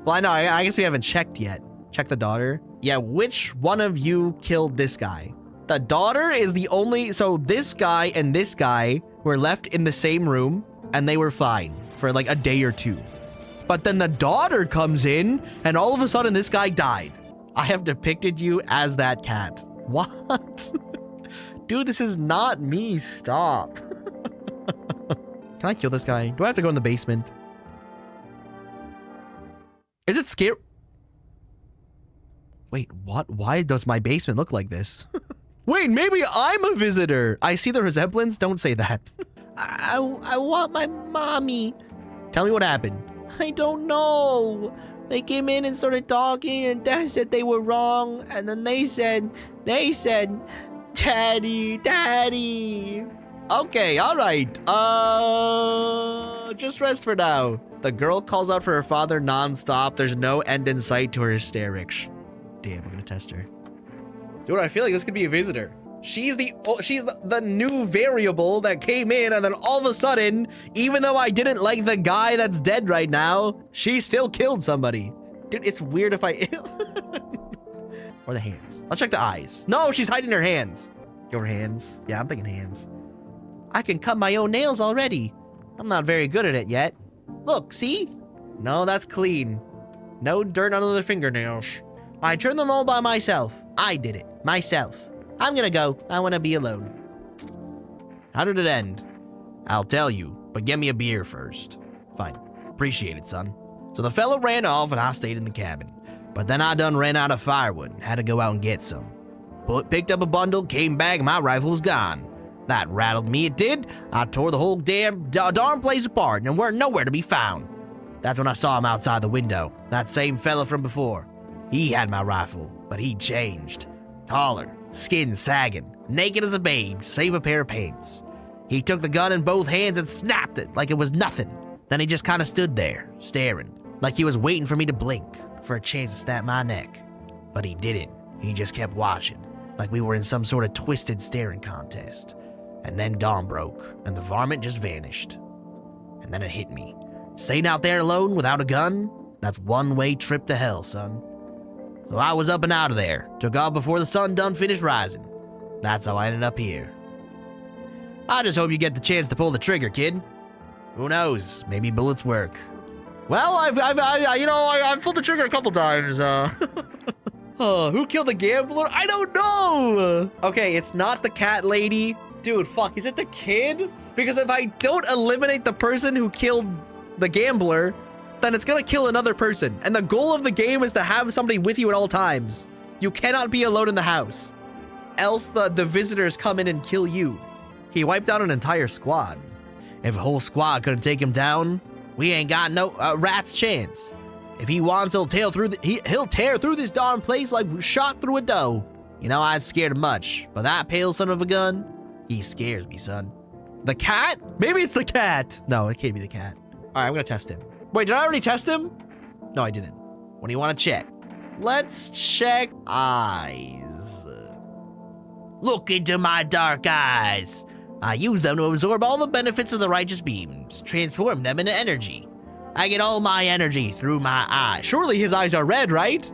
Well, I know, I guess we haven't checked yet. Check the daughter. Yeah, which one of you killed this guy? The daughter is the only, so this guy and this guy were left in the same room and they were fine for like a day or two. But then the daughter comes in and all of a sudden this guy died. I have depicted you as that cat. What? Dude, this is not me. Stop. Can I kill this guy? Do I have to go in the basement? Is it scary? Wait, what? Why does my basement look like this? Wait, maybe I'm a visitor. I see the resemblance. Don't say that. I want my mommy. Tell me what happened. I don't know. They came in and started talking, and Dad said they were wrong. And then they said, Daddy, Daddy. Okay, all right. Just rest for now. The girl calls out for her father nonstop. There's no end in sight to her hysterics. Damn, I'm gonna test her. Dude, I feel like this could be a visitor. She's the new variable that came in, and then all of a sudden, even though I didn't like the guy that's dead right now, she still killed somebody. Dude, it's weird if I... Or the hands. Let's check the eyes. No, she's hiding her hands. Your hands. Yeah, I'm thinking hands. I can cut my own nails already. I'm not very good at it yet. Look, see? No, that's clean. No dirt under the fingernails. I trimmed them all by myself. I did it. Myself. I'm gonna go. I wanna be alone. How did it end? I'll tell you, but get me a beer first. Fine. Appreciate it, son. So the fella ran off and I stayed in the cabin. But then I done ran out of firewood and had to go out and get some. Picked up a bundle, came back, and my rifle was gone. That rattled me, it did. I tore the whole darn place apart and weren't nowhere to be found. That's when I saw him outside the window. That same fella from before. He had my rifle, but he changed. Taller, skin sagging, naked as a babe, save a pair of pants. He took the gun in both hands and snapped it like it was nothing. Then he just kind of stood there, staring, like he was waiting for me to blink, for a chance to snap my neck. But he didn't. He just kept watching, like we were in some sort of twisted staring contest. And then dawn broke, and the varmint just vanished. And then it hit me. Staying out there alone without a gun, that's one-way trip to hell, son. So I was up and out of there, took off before the sun done finished rising. That's how I ended up here. I just hope you get the chance to pull the trigger, kid. Who knows? Maybe bullets work. Well, I've pulled the trigger a couple times. Who killed the gambler? I don't know. Okay, it's not the cat lady. Dude, fuck, is it the kid? Because if I don't eliminate the person who killed the gambler, then it's gonna kill another person. And the goal of the game is to have somebody with you at all times. You cannot be alone in the house. Else the visitors come in and kill you. He wiped out an entire squad. If a whole squad couldn't take him down, we ain't got no rat's chance. If he wants, he'll tear through this darn place like shot through a dough. You know, I ain't scared of much, but that pale son of a gun, he scares me, son. The cat? Maybe it's the cat. No, it can't be the cat. All right, I'm gonna test him. Wait, did I already test him? No, I didn't. What do you want to check? Let's check eyes. Look into my dark eyes. I use them to absorb all the benefits of the righteous beams, transform them into energy. I get all my energy through my eyes. Surely his eyes are red, right?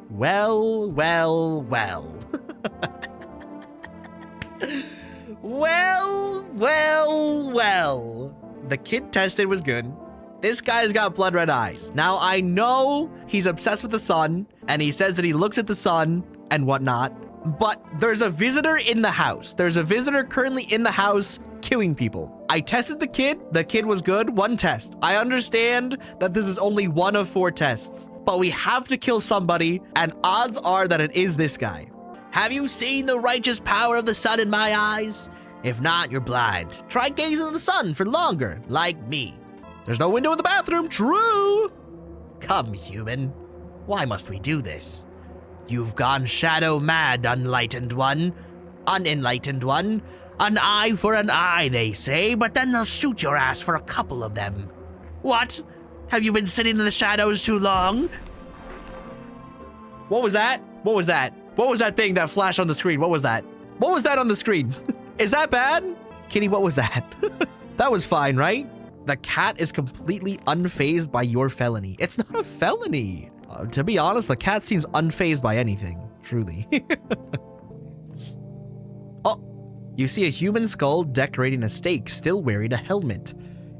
Well. Well. The kid tested was good. This guy's got blood red eyes. Now, I know he's obsessed with the sun, and he says that he looks at the sun and whatnot, but there's a visitor in the house. There's a visitor currently in the house killing people. I tested the kid. The kid was good. One test. I understand that this is only one of 4 tests, but we have to kill somebody, and odds are that it is this guy. Have you seen the righteous power of the sun in my eyes? If not, you're blind. Try gazing at the sun for longer, like me. There's no window in the bathroom, true. Come, human. Why must we do this? You've gone shadow mad, unenlightened one. An eye for an eye, they say, but then they'll shoot your ass for a couple of them. What? Have you been sitting in the shadows too long? What was that? What was that? What was that thing that flashed on the screen? What was that? What was that on the screen? Is that bad? Kitty, what was that? That was fine, right? The cat is completely unfazed by your felony. It's not a felony. To be honest, the cat seems unfazed by anything, truly. Oh, you see a human skull decorating a stake, still wearing a helmet.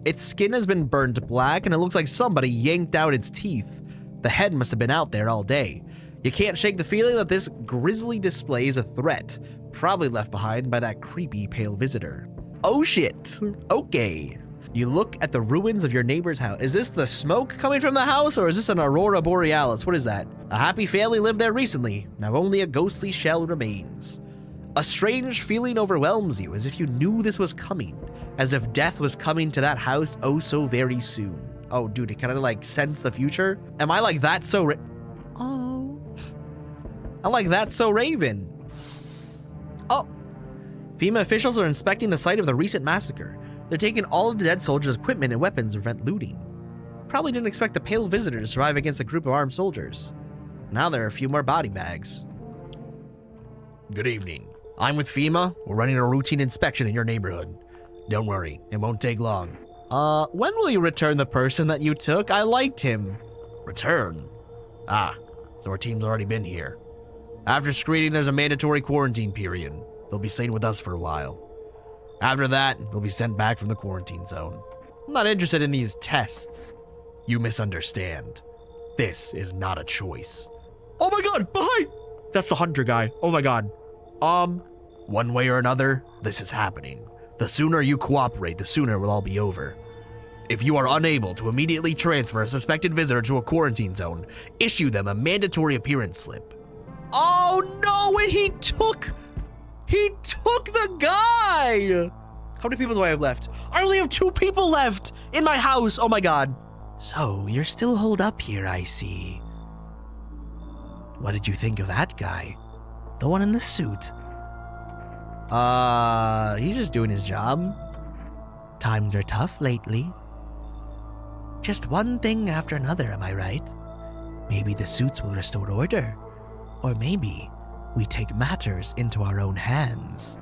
Its skin has been burned black, and it looks like somebody yanked out its teeth. The head must have been out there all day. You can't shake the feeling that this grisly display is a threat, probably left behind by that creepy pale visitor. Oh shit. Okay. You look at the ruins of your neighbor's house. Is this the smoke coming from the house, or is this an aurora borealis? What is that? A happy family lived there recently. Now only a ghostly shell remains. A strange feeling overwhelms you, as if you knew this was coming. As if death was coming to that house oh so very soon. Oh, dude, can I like sense the future? Am I like that so Oh. I'm like that so Raven. Oh. FEMA officials are inspecting the site of the recent massacre. They're taking all of the dead soldiers' equipment and weapons to prevent looting. Probably didn't expect the pale visitor to survive against a group of armed soldiers. Now there are a few more body bags. Good evening. I'm with FEMA. We're running a routine inspection in your neighborhood. Don't worry, it won't take long. When will you return the person that you took? I liked him. Return? Ah, so our team's already been here. After screening, there's a mandatory quarantine period. They'll be staying with us for a while. After that, they'll be sent back from the quarantine zone. I'm not interested in these tests. You misunderstand. This is not a choice. Oh my god, behind! That's the hunter guy. Oh my god. One way or another, this is happening. The sooner you cooperate, the sooner it will all be over. If you are unable to immediately transfer a suspected visitor to a quarantine zone, issue them a mandatory appearance slip. Oh no, and he took the guy! How many people do I have left? I only have 2 people left in my house. Oh my god. So, you're still holed up here, I see. What did you think of that guy? The one in the suit? He's just doing his job. Times are tough lately. Just one thing after another, am I right? Maybe the suits will restore order. Or maybe we take matters into our own hands.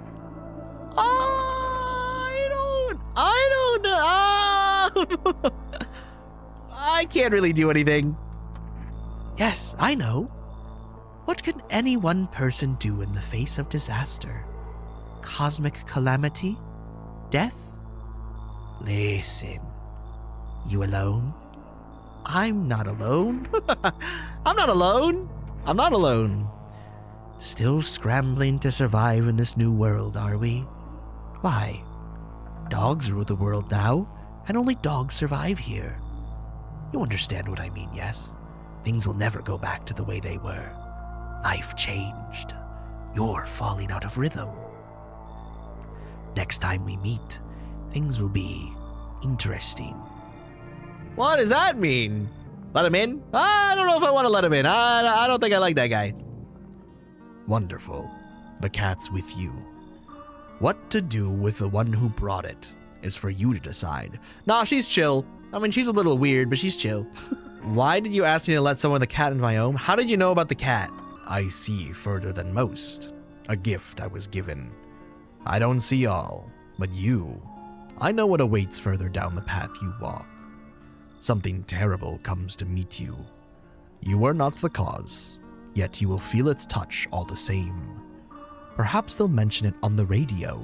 I don't know. I can't really do anything. Yes, I know. What can any one person do in the face of disaster? Cosmic calamity? Death? Listen. You alone? I'm not alone. I'm not alone. I'm not alone. Still scrambling to survive in this new world, are we? Why? Dogs rule the world now, and only dogs survive here. You understand what I mean, yes? Things will never go back to the way they were. Life changed. You're falling out of rhythm. Next time we meet, things will be interesting. What does that mean? Let him in? I don't know if I want to let him in. I don't think I like that guy. Wonderful. The cat's with you. What to do with the one who brought it is for you to decide. Nah, she's chill. I mean, she's a little weird, but she's chill. Why did you ask me to let someone with a cat into my home? How did you know about the cat? I see further than most. A gift I was given. I don't see all, but you. I know what awaits further down the path you walk. Something terrible comes to meet you. You are not the cause, yet you will feel its touch all the same. Perhaps they'll mention it on the radio.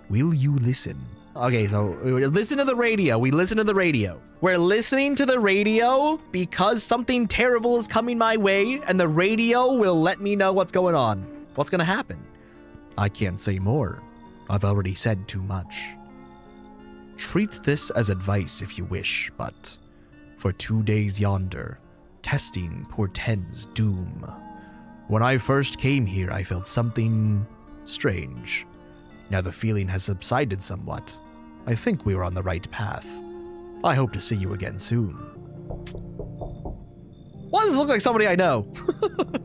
Will you listen? Okay, so listen to the radio. We listen to the radio. We're listening to the radio because something terrible is coming my way, and the radio will let me know what's going on. What's gonna happen? I can't say more. I've already said too much. Treat this as advice if you wish, but for 2 days yonder, testing portends doom. When I first came here, I felt something strange. Now the feeling has subsided somewhat. I think we were on the right path. I hope to see you again soon. Why does this look like somebody I know?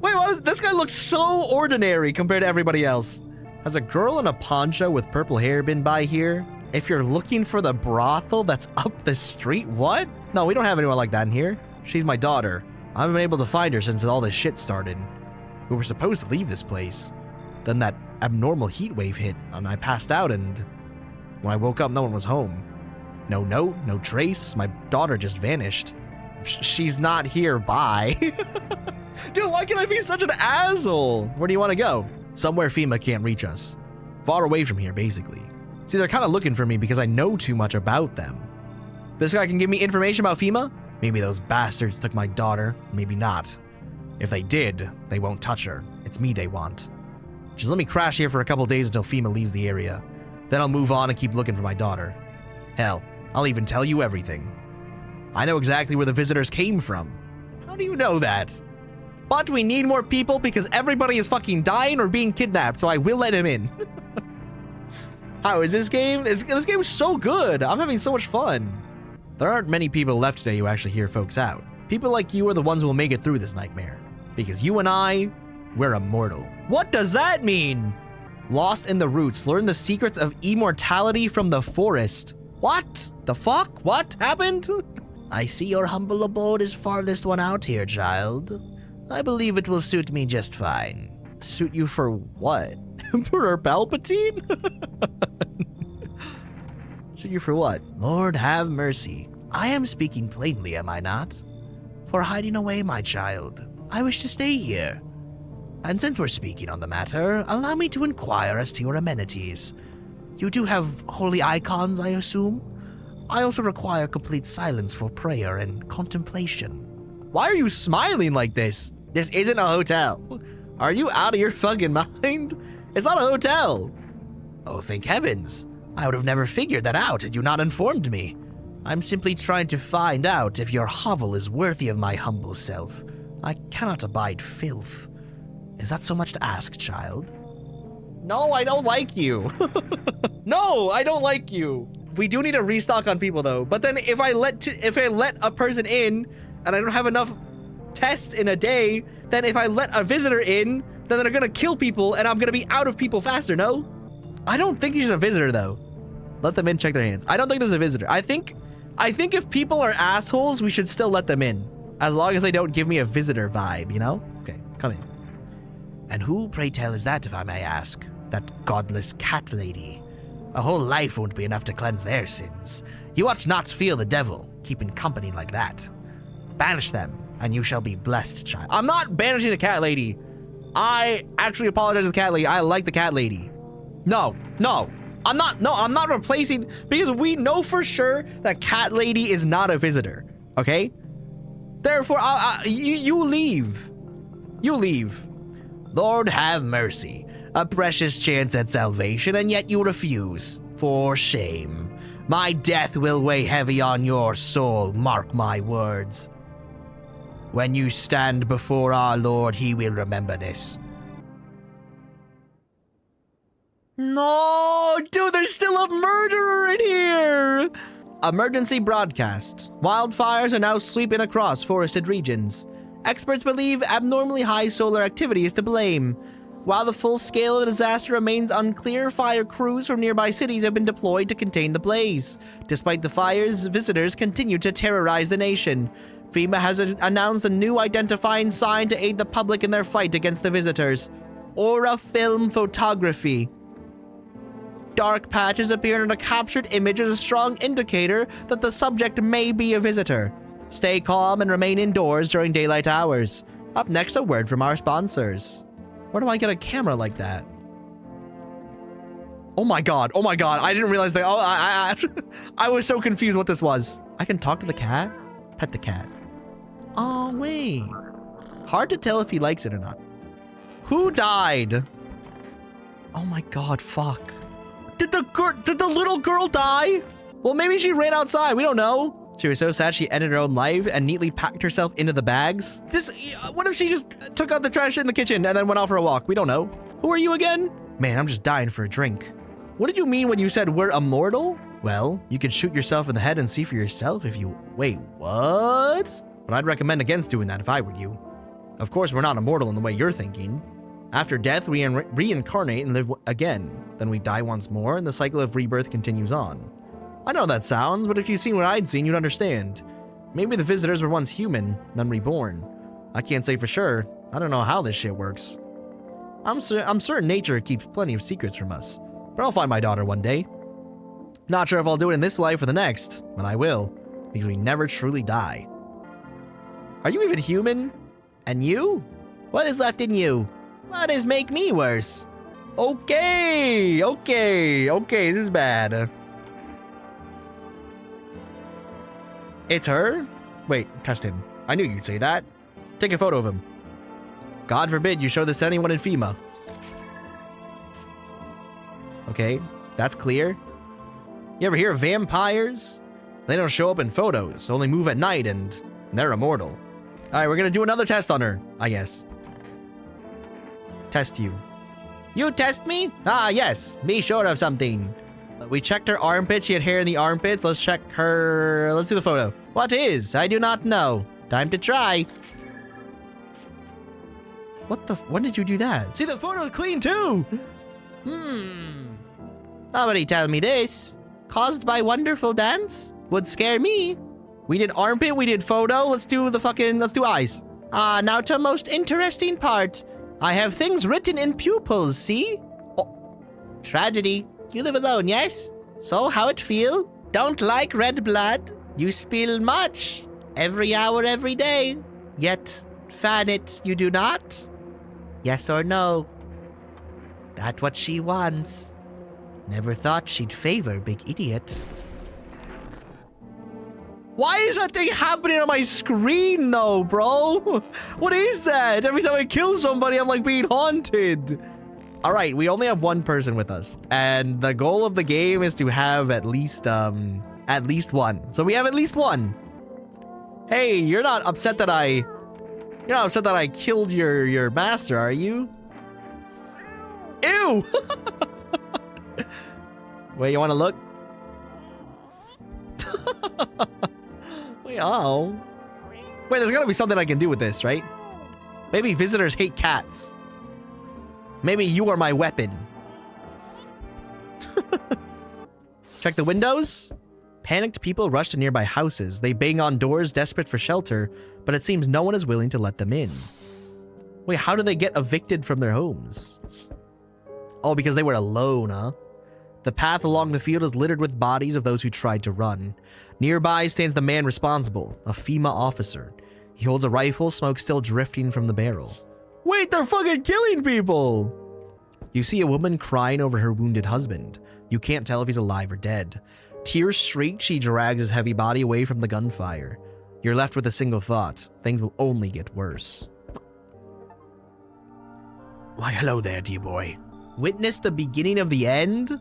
Wait, this guy looks so ordinary compared to everybody else. Has a girl in a poncho with purple hair been by here? If you're looking for the brothel that's up the street, what? No, we don't have anyone like that in here. She's my daughter. I haven't been able to find her since all this shit started. We were supposed to leave this place. Then that abnormal heat wave hit, and I passed out, and when I woke up, no one was home. No note, no trace. My daughter just vanished. She's not here, bye. Dude, why can I be such an asshole? Where do you want to go? Somewhere FEMA can't reach us. Far away from here, basically. See, they're kind of looking for me because I know too much about them. This guy can give me information about FEMA? Maybe those bastards took my daughter, maybe not. If they did, they won't touch her. It's me they want. Just let me crash here for a couple days until FEMA leaves the area. Then I'll move on and keep looking for my daughter. Hell, I'll even tell you everything. I know exactly where the visitors came from. How do you know that? But we need more people because everybody is fucking dying or being kidnapped, so I will let him in. How is this game? This game is so good. I'm having so much fun. There aren't many people left today who actually hear folks out. People like you are the ones who will make it through this nightmare. Because you and I, we're immortal. What does that mean? Lost in the roots, learn the secrets of immortality from the forest. What the fuck? What happened? I see your humble abode is farthest one out here, child. I believe it will suit me just fine. Suit you for what? Emperor Palpatine? Suit you for what? Lord have mercy. I am speaking plainly, am I not? For hiding away, my child. I wish to stay here. And since we're speaking on the matter, allow me to inquire as to your amenities. You do have holy icons, I assume? I also require complete silence for prayer and contemplation. Why are you smiling like this? This isn't a hotel. Are you out of your fucking mind? It's not a hotel. Oh, thank heavens. I would have never figured that out had you not informed me. I'm simply trying to find out if your hovel is worthy of my humble self. I cannot abide filth. Is that so much to ask, child? No, I don't like you. No, I don't like you. We do need a restock on people though. But then if I let a person in and I don't have enough tests in a day, then if I let a visitor in, then they're gonna kill people and I'm gonna be out of people faster, no? I don't think he's a visitor though. Let them in, check their hands. I don't think there's a visitor. I think if people are assholes, we should still let them in. As long as they don't give me a visitor vibe, you know? Okay, come in. And who, pray tell, is that, if I may ask? That godless cat lady. A whole life won't be enough to cleanse their sins. You ought not fear the devil, keeping company like that. Banish them, and you shall be blessed, child. I'm not banishing the cat lady. I actually apologize to the cat lady. I like the cat lady. No. I'm not replacing, because we know for sure that cat lady is not a visitor, okay? Therefore, you leave. You leave. Lord have mercy. A precious chance at salvation, and yet you refuse. For shame. My death will weigh heavy on your soul, mark my words. When you stand before our Lord, he will remember this. No, dude, there's still a murderer in here! Emergency broadcast. Wildfires are now sweeping across forested regions. Experts believe abnormally high solar activity is to blame. While the full scale of the disaster remains unclear, fire crews from nearby cities have been deployed to contain the blaze. Despite the fires, visitors continue to terrorize the nation. FEMA has announced a new identifying sign to aid the public in their fight against the visitors. Aura film photography. Dark patches appear in a captured image as a strong indicator that the subject may be a visitor. Stay calm and remain indoors during daylight hours. Up next, a word from our sponsors. Where do I get a camera like that? Oh my god, I didn't realize that. Oh, I was so confused what this was. I can talk to the cat? Pet the cat. Oh, wait. Hard to tell if he likes it or not. Who died? Oh my god, fuck. Did the little girl die? Well, maybe she ran outside. We don't know. She was so sad she ended her own life and neatly packed herself into the bags. What if she just took out the trash in the kitchen and then went out for a walk? We don't know. Who are you again? Man, I'm just dying for a drink. What did you mean when you said we're immortal? Well, you could shoot yourself in the head and see for yourself if you... Wait, what? But I'd recommend against doing that if I were you. Of course, we're not immortal in the way you're thinking. After death, we reincarnate and live again. Then we die once more, and the cycle of rebirth continues on. I know that sounds, but if you'd seen what I'd seen, you'd understand. Maybe the visitors were once human, then reborn. I can't say for sure. I don't know how this shit works. I'm certain nature keeps plenty of secrets from us, but I'll find my daughter one day. Not sure if I'll do it in this life or the next, but I will, because we never truly die. Are you even human? And you? What is left in you? What does make me worse? Okay, this is bad. It's her? Wait, test him. I knew you'd say that. Take a photo of him. God forbid you show this to anyone in FEMA. Okay, that's clear. You ever hear of vampires? They don't show up in photos, only move at night, and they're immortal. All right, we're gonna do another test on her, I guess. Test you. You test me? Ah, yes. Be sure of something. We checked her armpits. She had hair in the armpits. Let's check her. Let's do the photo. What is? I do not know. Time to try. What the? When did you do that? See, the photo's clean too. Somebody tell me this. Caused by wonderful dance? Would scare me. We did armpit, we did photo. Let's do eyes. Now to most interesting part. I have things written in pupils, see? Oh, tragedy. You live alone, yes? So how it feel? Don't like red blood? You spill much. Every hour, every day. Yet, fan it, you do not? Yes or no? That what she wants. Never thought she'd favor big idiot. Why is that thing happening on my screen though, bro? What is that? Every time I kill somebody, I'm like being haunted. All right, we only have one person with us. And the goal of the game is to have at least one. So we have at least one. Hey, you're not upset that I killed your master, are you? Ew! Wait, you want to look? Oh. Wait, there's gotta be something I can do with this, right? Maybe visitors hate cats. Maybe you are my weapon. Check the windows. Panicked people rush to nearby houses. They bang on doors, desperate for shelter, but it seems no one is willing to let them in. Wait, how do they get evicted from their homes? Oh, because they were alone, huh? The path along the field is littered with bodies of those who tried to run. Nearby stands the man responsible, a FEMA officer. He holds a rifle, smoke still drifting from the barrel. Wait, they're fucking killing people! You see a woman crying over her wounded husband. You can't tell if he's alive or dead. Tears streaked, she drags his heavy body away from the gunfire. You're left with a single thought. Things will only get worse. Why, hello there, dear boy. Witness the beginning of the end?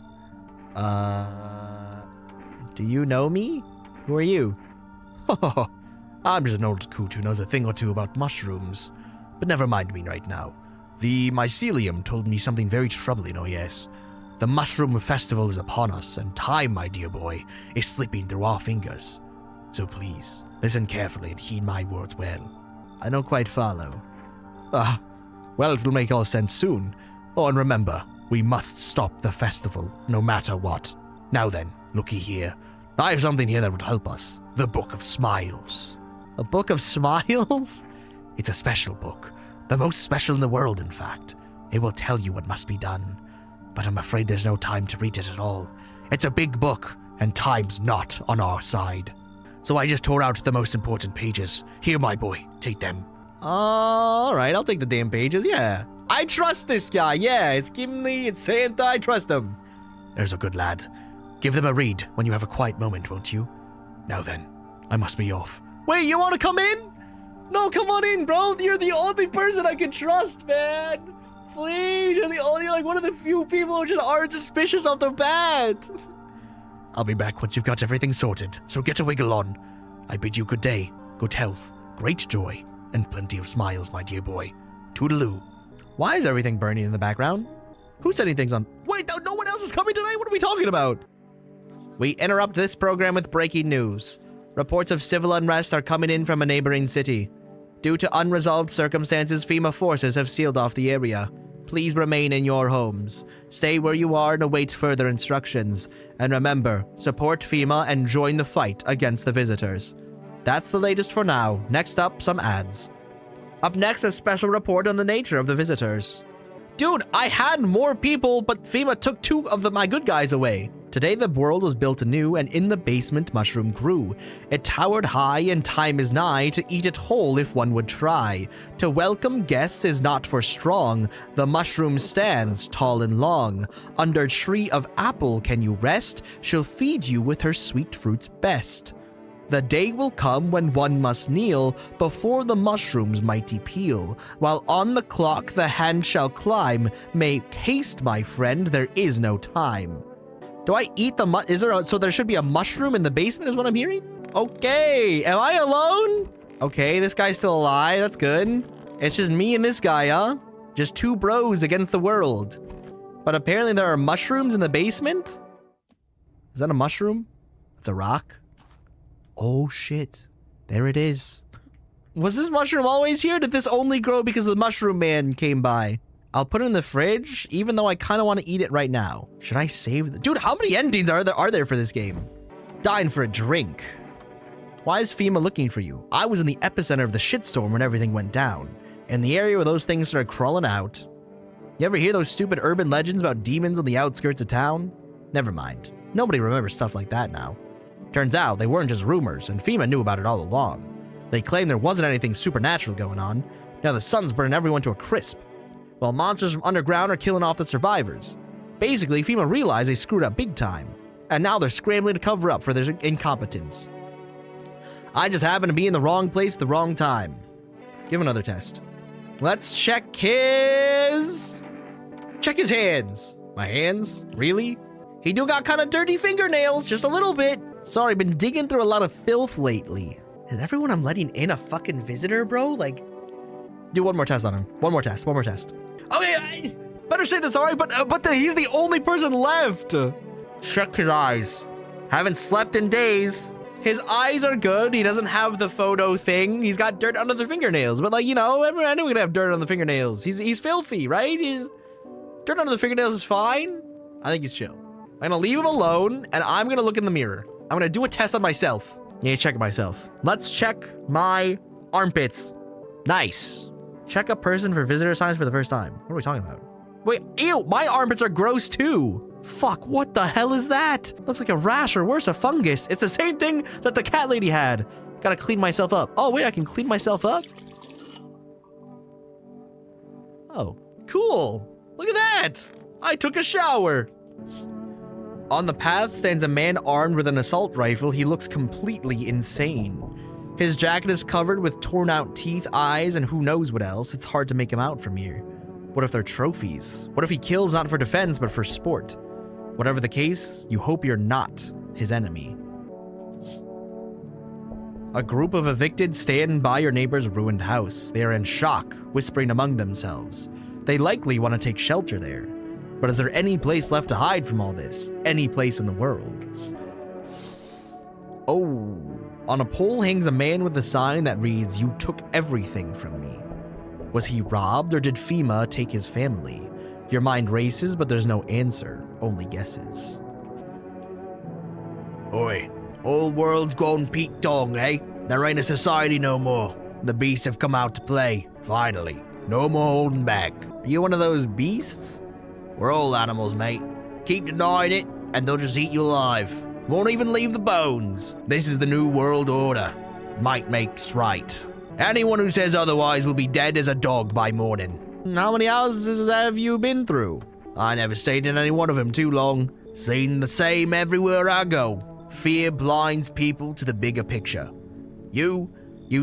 Do you know me? Who are you? I'm just an old coot who knows a thing or two about mushrooms. But never mind me right now. The mycelium told me something very troubling, oh yes. The mushroom festival is upon us, and time, my dear boy, is slipping through our fingers. So please, listen carefully and heed my words well. I don't quite follow. Well, it will make all sense soon. Oh, and remember, we must stop the festival, no matter what. Now then, looky here. I have something here that would help us. The Book of Smiles. A Book of Smiles? It's a special book. The most special in the world, in fact. It will tell you what must be done. But I'm afraid there's no time to read it at all. It's a big book, and time's not on our side. So I just tore out the most important pages. Here, my boy, take them. All right, I'll take the damn pages, yeah. I trust this guy, yeah. It's Gimli, it's Santa, I trust him. There's a good lad. Give them a read when you have a quiet moment, won't you? Now then, I must be off. Wait, you want to come in? No, come on in, bro. You're the only person I can trust, man. Please, you're like one of the few people who just aren't suspicious off the bat. I'll be back once you've got everything sorted, so get a wiggle on. I bid you good day, good health, great joy, and plenty of smiles, my dear boy. Toodaloo. Why is everything burning in the background? Who's setting things on? Wait, no one else is coming tonight? What are we talking about? We interrupt this program with breaking news. Reports of civil unrest are coming in from a neighboring city. Due to unresolved circumstances, FEMA forces have sealed off the area. Please remain in your homes. Stay where you are and await further instructions. And remember, support FEMA and join the fight against the visitors. That's the latest for now. Next up, some ads. Up next, a special report on the nature of the visitors. Dude, I had more people, but FEMA took 2 of my good guys away. Today, the world was built anew, and in the basement, mushroom grew. It towered high, and time is nigh to eat it whole if one would try. To welcome guests is not for strong. The mushroom stands tall and long. Under tree of apple can you rest? She'll feed you with her sweet fruits best. The day will come when one must kneel before the mushroom's mighty peel. While on the clock the hand shall climb. Make haste, my friend, there is no time. Do I eat the so there should be a mushroom in the basement is what I'm hearing? Okay, am I alone? Okay, this guy's still alive, that's good. It's just me and this guy, huh? Just two bros against the world. But apparently there are mushrooms in the basement? Is that a mushroom? It's a rock. Oh shit, there it is. Was this mushroom always here? Did this only grow because the mushroom man came by? I'll put it in the fridge, even though I kind of want to eat it right now. Should I save the... Dude, how many endings are there for this game? Dying for a drink. Why is FEMA looking for you? I was in the epicenter of the shitstorm when everything went down. In the area where those things started crawling out. You ever hear those stupid urban legends about demons on the outskirts of town? Never mind. Nobody remembers stuff like that now. Turns out they weren't just rumors, and FEMA knew about it all along. They claimed there wasn't anything supernatural going on. Now the sun's burning everyone to a crisp, while monsters from underground are killing off the survivors. Basically, FEMA realized they screwed up big time, and now they're scrambling to cover up for their incompetence. I just happened to be in the wrong place at the wrong time. Give him another test. Let's check his hands. My hands? Really? He do got kind of dirty fingernails, just a little bit. Sorry, been digging through a lot of filth lately. Is everyone I'm letting in a fucking visitor, bro? Like, do one more test on him. One more test. Okay, I better say this, all right? But he's the only person left. Check his eyes. Haven't slept in days. His eyes are good. He doesn't have the photo thing. He's got dirt under the fingernails. But like, you know, everyone would have dirt on the fingernails. He's filthy, right? Dirt under the fingernails is fine. I think he's chill. I'm gonna leave him alone, and I'm gonna look in the mirror. I'm gonna do a test on myself. Yeah, check myself. Let's check my armpits. Nice. Check a person for visitor signs for the first time. What are we talking about? Wait, ew, my armpits are gross too. Fuck, what the hell is that? Looks like a rash or worse, a fungus. It's the same thing that the cat lady had. Gotta clean myself up. Oh, wait, I can clean myself up? Oh, cool. Look at that. I took a shower. On the path stands a man armed with an assault rifle. He looks completely insane. His jacket is covered with torn out teeth, eyes, and who knows what else. It's hard to make him out from here. What if they're trophies? What if he kills not for defense, but for sport? Whatever the case, you hope you're not his enemy. A group of evicted stand by your neighbor's ruined house. They are in shock, whispering among themselves. They likely want to take shelter there. But is there any place left to hide from all this? Any place in the world? Oh, on a pole hangs a man with a sign that reads, "You took everything from me." Was he robbed, or did FEMA take his family? Your mind races, but there's no answer, only guesses. Oi, old world's gone Pete Dong, eh? There ain't a society no more. The beasts have come out to play, finally. No more holding back. Are you one of those beasts? We're all animals, mate. Keep denying it, and they'll just eat you alive. Won't even leave the bones. This is the new world order. Might makes right. Anyone who says otherwise will be dead as a dog by morning. How many houses have you been through? I never stayed in any one of them too long. Seen the same everywhere I go. Fear blinds people to the bigger picture. You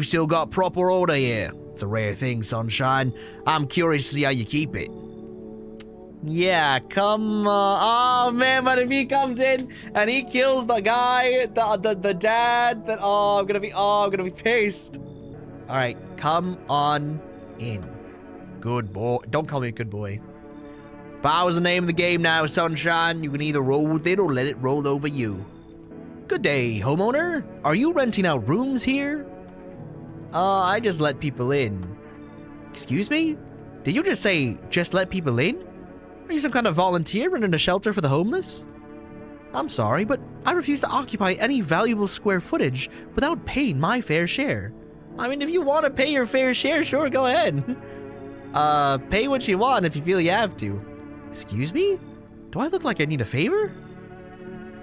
still got proper order here. It's a rare thing, sunshine. I'm curious to see how you keep it. Yeah, come on. Oh man, but if he comes in and he kills the guy, the dad, then I'm gonna be pissed. All right, come on in. Good boy. Don't call me a good boy. Power's the name of the game now, sunshine. You can either roll with it or let it roll over you. Good day, homeowner. Are you renting out rooms here? I just let people in. Excuse me? Did you just say, just let people in? Are you some kind of volunteer running a shelter for the homeless? I'm sorry, but I refuse to occupy any valuable square footage without paying my fair share. I mean, if you want to pay your fair share, sure, go ahead. Pay what you want if you feel you have to. Excuse me? Do I look like I need a favor?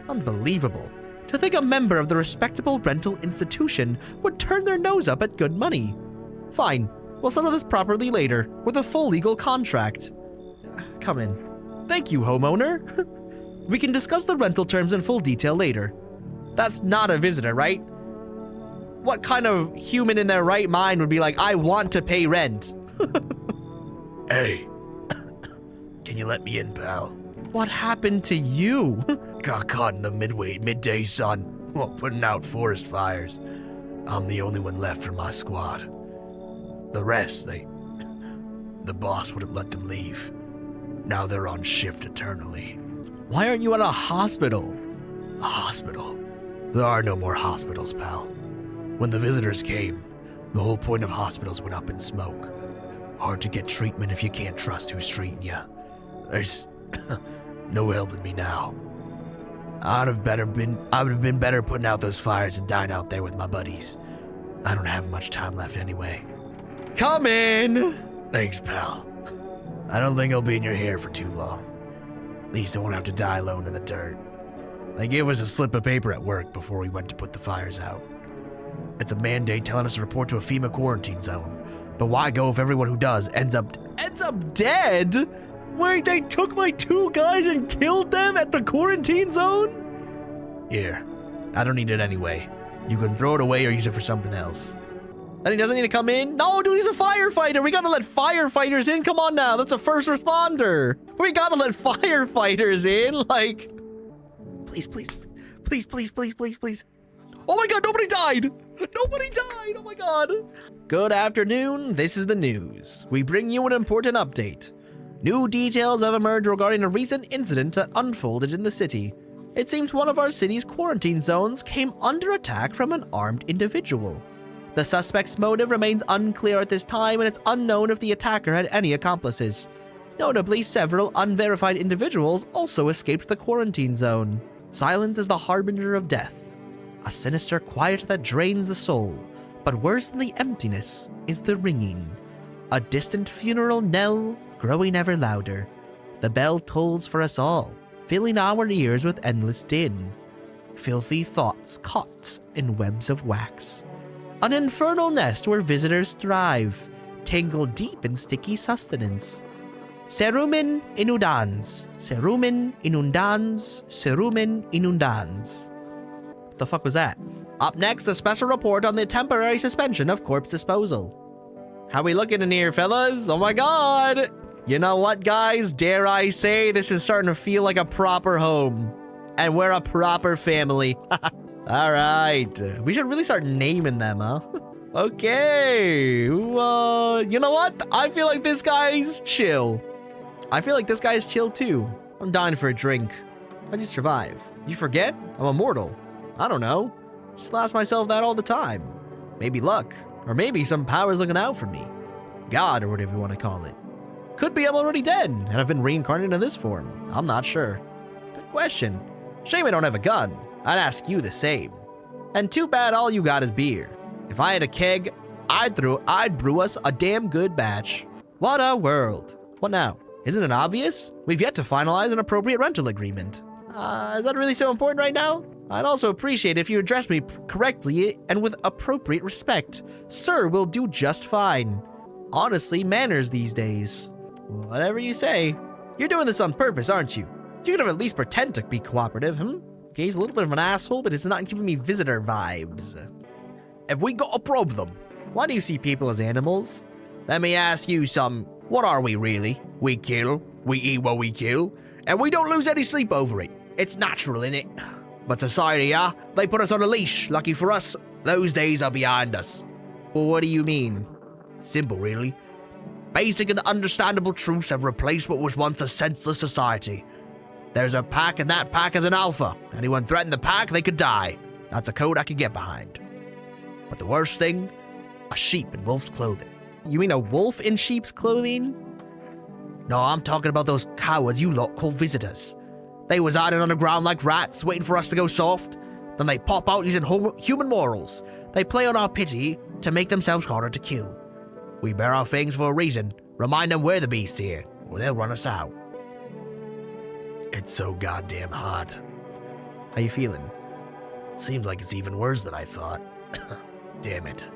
Unbelievable. To think a member of the respectable rental institution would turn their nose up at good money. Fine, we'll settle this properly later, with a full legal contract. Come in. Thank you, homeowner. We can discuss the rental terms in full detail later. That's not a visitor, right? What kind of human in their right mind would be like, I want to pay rent? Hey, can you let me in, pal? What happened to you? Got caught in the midday sun while putting out forest fires. I'm the only one left from my squad. The rest, the boss wouldn't let them leave. Now they're on shift eternally. Why aren't you at a hospital? A hospital? There are no more hospitals, pal. When the visitors came, the whole point of hospitals went up in smoke. Hard to get treatment if you can't trust who's treating you. There's no helping me now. I would have been better putting out those fires and dying out there with my buddies. I don't have much time left anyway. Come in! Thanks, pal. I don't think I'll be in your hair for too long. At least I won't have to die alone in the dirt. They gave us a slip of paper at work before we went to put the fires out. It's a mandate telling us to report to a FEMA quarantine zone. But why go if everyone who does ends up dead? Wait, they took my 2 guys and killed them at the quarantine zone? Here, I don't need it anyway. You can throw it away or use it for something else. And he doesn't need to come in? No, dude, he's a firefighter. We gotta let firefighters in. Come on now, that's a first responder. We gotta let firefighters in, like... Please, please, please, please, please, please, please. Oh my god, nobody died! Nobody died, oh my god. Good afternoon, this is the news. We bring you an important update. New details have emerged regarding a recent incident that unfolded in the city. It seems one of our city's quarantine zones came under attack from an armed individual. The suspect's motive remains unclear at this time, and it's unknown if the attacker had any accomplices. Notably, several unverified individuals also escaped the quarantine zone. Silence is the harbinger of death, a sinister quiet that drains the soul, but worse than the emptiness is the ringing. A distant funeral knell growing ever louder. The bell tolls for us all, filling our ears with endless din. Filthy thoughts caught in webs of wax. An infernal nest where visitors thrive, tangled deep in sticky sustenance. Cerumen inundans, cerumen inundans, cerumen inundans. What the fuck was that? Up next, a special report on the temporary suspension of corpse disposal. How we looking in here, fellas? Oh my god! You know what, guys? Dare I say, this is starting to feel like a proper home. And we're a proper family. Alright. We should really start naming them, huh? Okay. You know what? I feel like this guy's chill. I feel like this guy's chill too. I'm dying for a drink. How'd you survive? You forget? I'm immortal. I don't know. Just ask myself that all the time. Maybe luck. Or maybe some power's looking out for me. God, or whatever you want to call it. Could be I'm already dead and I've been reincarnated in this form. I'm not sure. Good question. Shame I don't have a gun. I'd ask you the same. And too bad all you got is beer. If I had a keg, I'd brew us a damn good batch. What a world. What now? Isn't it obvious? We've yet to finalize an appropriate rental agreement. Is that really so important right now? I'd also appreciate if you address me correctly and with appropriate respect. Sir will do just fine. Honestly, manners these days. Whatever you say. You're doing this on purpose, aren't you? You could have at least pretend to be cooperative, Okay, he's a little bit of an asshole, but it's not giving me visitor vibes. Have we got a problem? Why do you see people as animals? Let me ask you some. What are we really? We kill, we eat what we kill, and we don't lose any sleep over it. It's natural, innit? But society, they put us on a leash. Lucky for us, those days are behind us. Well, what do you mean? Simple, really. Basic and understandable truths have replaced what was once a senseless society. There's a pack, and that pack is an alpha. Anyone threatened the pack, they could die. That's a code I could get behind. But the worst thing, a sheep in wolf's clothing. You mean a wolf in sheep's clothing? No, I'm talking about those cowards you lot call visitors. They was hiding on the ground like rats, waiting for us to go soft. Then they pop out using human morals. They play on our pity to make themselves harder to kill. We bear our fangs for a reason. Remind them we're the beast here, or they'll run us out. It's so goddamn hot. How you feeling? Seems like it's even worse than I thought. Damn it.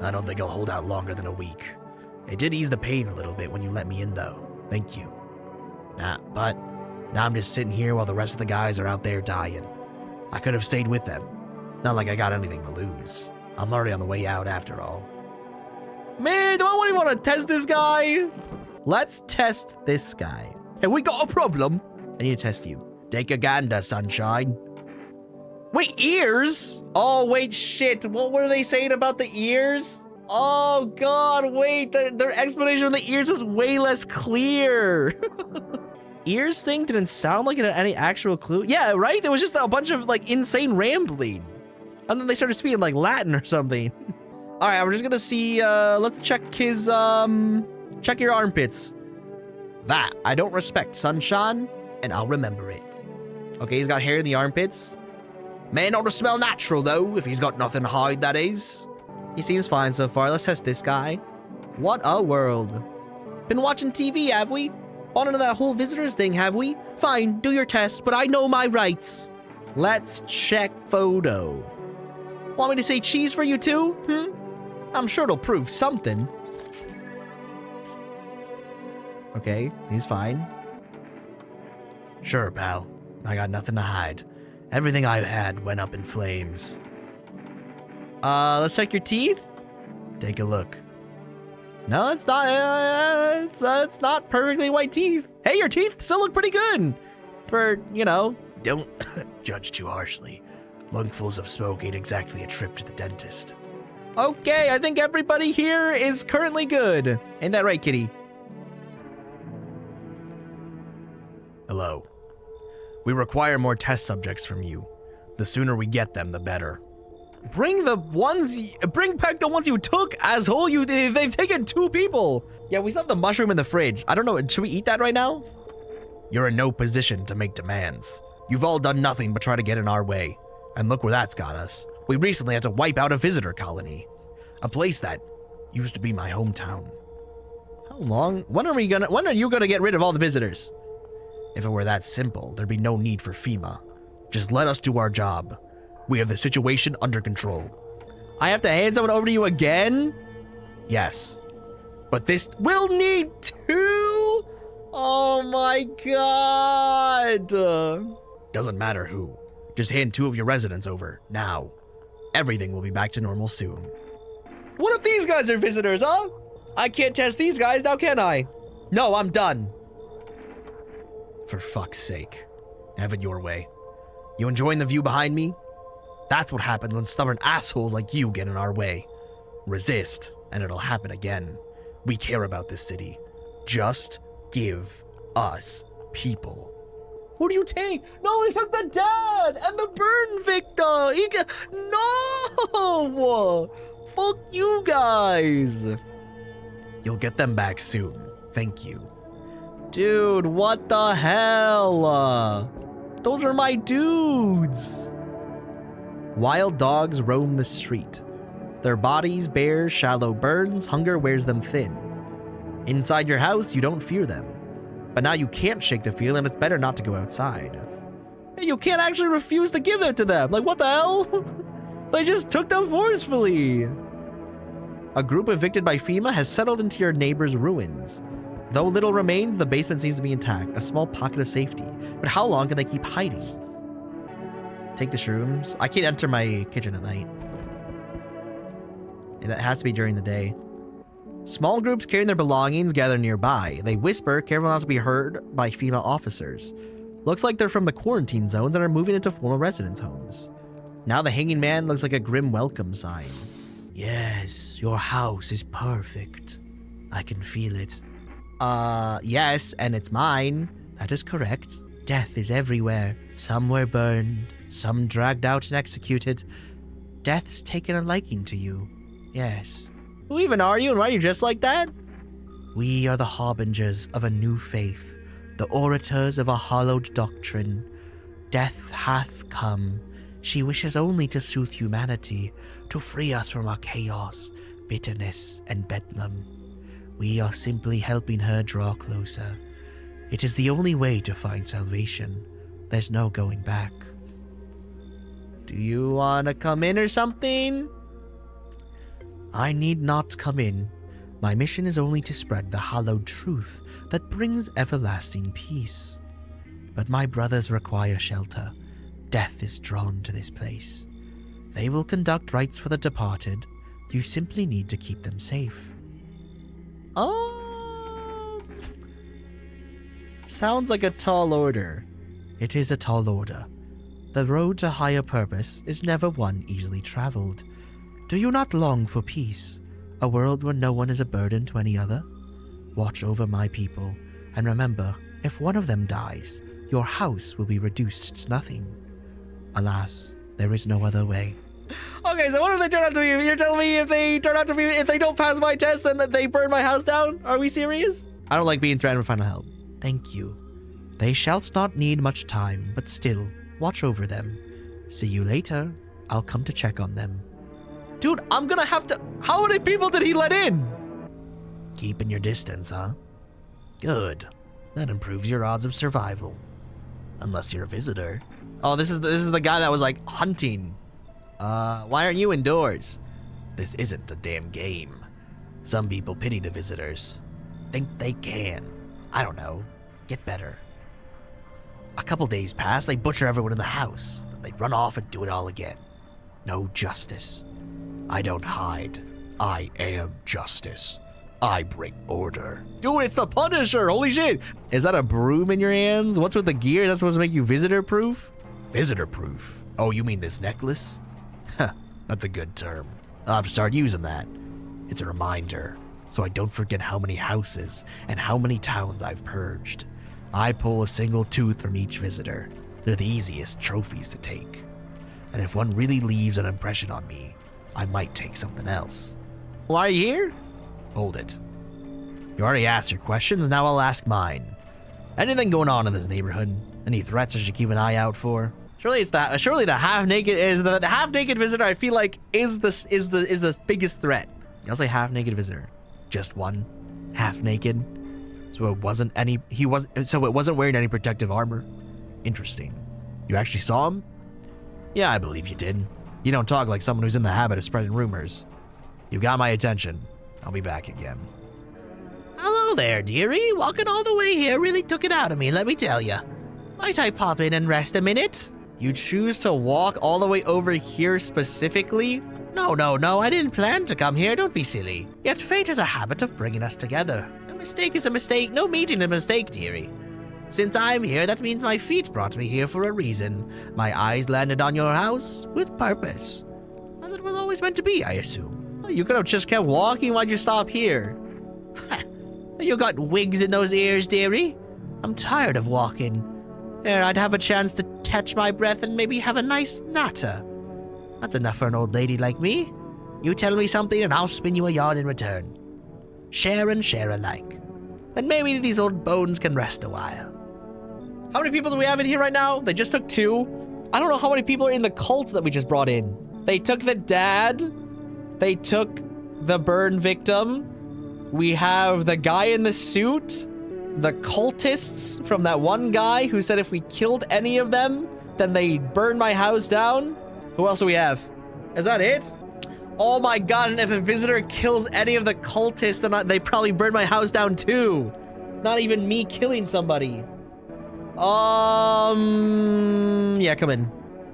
I don't think I'll hold out longer than a week. It did ease the pain a little bit when you let me in, though. Thank you. But now I'm just sitting here while the rest of the guys are out there dying. I could have stayed with them. Not like I got anything to lose. I'm already on the way out after all. Man, do I want to test this guy? Let's test this guy. Have we got a problem? I need to test you. Take a gander, sunshine. Wait, ears? Oh, wait, shit. What were they saying about the ears? Oh, God, wait. Their explanation of the ears was way less clear. Ears thing didn't sound like it had any actual clue. Yeah, right? It was just a bunch of, like, insane rambling. And then they started speaking, like, Latin or something. All right, we're just gonna see, let's check his, check your armpits. That I don't respect, sunshine, and I'll remember it. Okay, he's got hair in the armpits. May not smell natural, though, if he's got nothing to hide, that is. He seems fine so far. Let's test this guy. What a world. Been watching TV, have we? On into that whole visitors thing, have we? Fine, do your test, but I know my rights. Let's check photo. Want me to say cheese for you too? I'm sure it'll prove something. Okay, he's fine. Sure, pal. I got nothing to hide. Everything I had went up in flames. Let's check your teeth. Take a look. No, it's not. It's not perfectly white teeth. Hey, your teeth still look pretty good. For, you know. Don't judge too harshly. Lungfuls of smoke ain't exactly a trip to the dentist. Okay, I think everybody here is currently good. Ain't that right, kitty? Hello. We require more test subjects from you. The sooner we get them, the better. Bring back the ones you took, asshole. They've taken 2 people. Yeah, we still have the mushroom in the fridge. I don't know, should we eat that right now? You're in no position to make demands. You've all done nothing but try to get in our way. And look where that's got us. We recently had to wipe out a visitor colony. A place that used to be my hometown. How long? When are you gonna get rid of all the visitors? If it were that simple, there'd be no need for FEMA. Just let us do our job. We have the situation under control. I have to hand someone over to you again? Yes. But this will need 2? Oh my god. Doesn't matter who. Just hand 2 of your residents over, now. Everything will be back to normal soon. What if these guys are visitors, huh? I can't test these guys now, can I? No, I'm done. For fuck's sake. Have it your way. You enjoying the view behind me? That's what happens when stubborn assholes like you get in our way. Resist, and it'll happen again. We care about this city. Just give us people. Who do you take? No, he took the dad and the burn victim. No! Fuck you guys. You'll get them back soon. Thank you. Dude, what the hell? Those are my dudes. Wild dogs roam the street. Their bodies bear shallow burns, hunger wears them thin. Inside your house, you don't fear them. But now you can't shake the feeling it's better not to go outside. You can't actually refuse to give it to them. Like, what the hell? They just took them forcefully. A group evicted by FEMA has settled into your neighbor's ruins. Though little remains, the basement seems to be intact, a small pocket of safety. But how long can they keep hiding? Take the shrooms. I can't enter my kitchen at night. And it has to be during the day. Small groups carrying their belongings gather nearby. They whisper, careful not to be heard by FEMA officers. Looks like they're from the quarantine zones and are moving into formal residence homes. Now the hanging man looks like a grim welcome sign. Yes, your house is perfect. I can feel it. Yes, and it's mine. That is correct. Death is everywhere. Some were burned, some dragged out and executed. Death's taken a liking to you. Yes. Who even are you and why are you dressed like that? We are the harbingers of a new faith, the orators of a hallowed doctrine. Death hath come. She wishes only to soothe humanity, to free us from our chaos, bitterness, and bedlam. We are simply helping her draw closer. It is the only way to find salvation. There's no going back. Do you want to come in or something? I need not come in. My mission is only to spread the hallowed truth that brings everlasting peace. But my brothers require shelter. Death is drawn to this place. They will conduct rites for the departed. You simply need to keep them safe. sounds like a tall order. It is a tall order. The road to higher purpose is never one easily traveled. Do you not long for peace? A world where no one is a burden to any other? Watch over my people, and remember, if one of them dies, your house will be reduced to nothing. Alas, there is no other way. Okay, so what if they turn out to be? You're telling me if they don't pass my test, then they burn my house down? Are we serious? I don't like being threatened with final help. Thank you. They shall not need much time, but still, watch over them. See you later. I'll come to check on them. Dude, I'm gonna have to... How many people did he let in? Keeping your distance, huh? Good. That improves your odds of survival. Unless you're a visitor. Oh, this is the guy that was like hunting. Why aren't you indoors? This isn't a damn game. Some people pity the visitors. Think they can, I don't know, get better. A couple days pass, they butcher everyone in the house. Then they run off and do it all again. No justice. I don't hide. I am justice. I bring order. Dude, it's the Punisher. Holy shit. Is that a broom in your hands? What's with the gear? That's supposed to make you visitor-proof? Visitor-proof? Oh, you mean this necklace? Huh, that's a good term. I'll have to start using that. It's a reminder, so I don't forget how many houses and how many towns I've purged. I pull a single tooth from each visitor. They're the easiest trophies to take. And if one really leaves an impression on me, I might take something else. Why are you here? Hold it. You already asked your questions, now I'll ask mine. Anything going on in this neighborhood? Any threats I should keep an eye out for? Surely it's that. Surely the half-naked visitor. I feel like is the biggest threat. I'll say half-naked visitor. Just one? Half-naked. So it wasn't wearing any protective armor. Interesting. You actually saw him? Yeah, I believe you did. You don't talk like someone who's in the habit of spreading rumors. You got my attention. I'll be back again. Hello there, dearie. Walking all the way here really took it out of me, let me tell ya. Might I pop in and rest a minute? You choose to walk all the way over here specifically? No, I didn't plan to come here, don't be silly. Yet fate has a habit of bringing us together. A mistake is a mistake, no meeting a mistake, dearie. Since I'm here, that means my feet brought me here for a reason. My eyes landed on your house with purpose. As it was always meant to be, I assume. You could have just kept walking. Why'd you stop here? You got wigs in those ears, dearie. I'm tired of walking. There, I'd have a chance to catch my breath and maybe have a nice natter. That's enough for an old lady like me. You tell me something and I'll spin you a yarn in return. Share and share alike. Then maybe these old bones can rest a while. How many people do we have in here right now? They just took 2. I don't know how many people are in the cult that we just brought in. They took the dad. They took the burn victim. We have the guy in the suit. The cultists from that one guy who said if we killed any of them, then they'd burn my house down. Who else do we have? Is that it? Oh my god, and if a visitor kills any of the cultists, then they probably burn my house down too. Not even me killing somebody. Yeah, come in.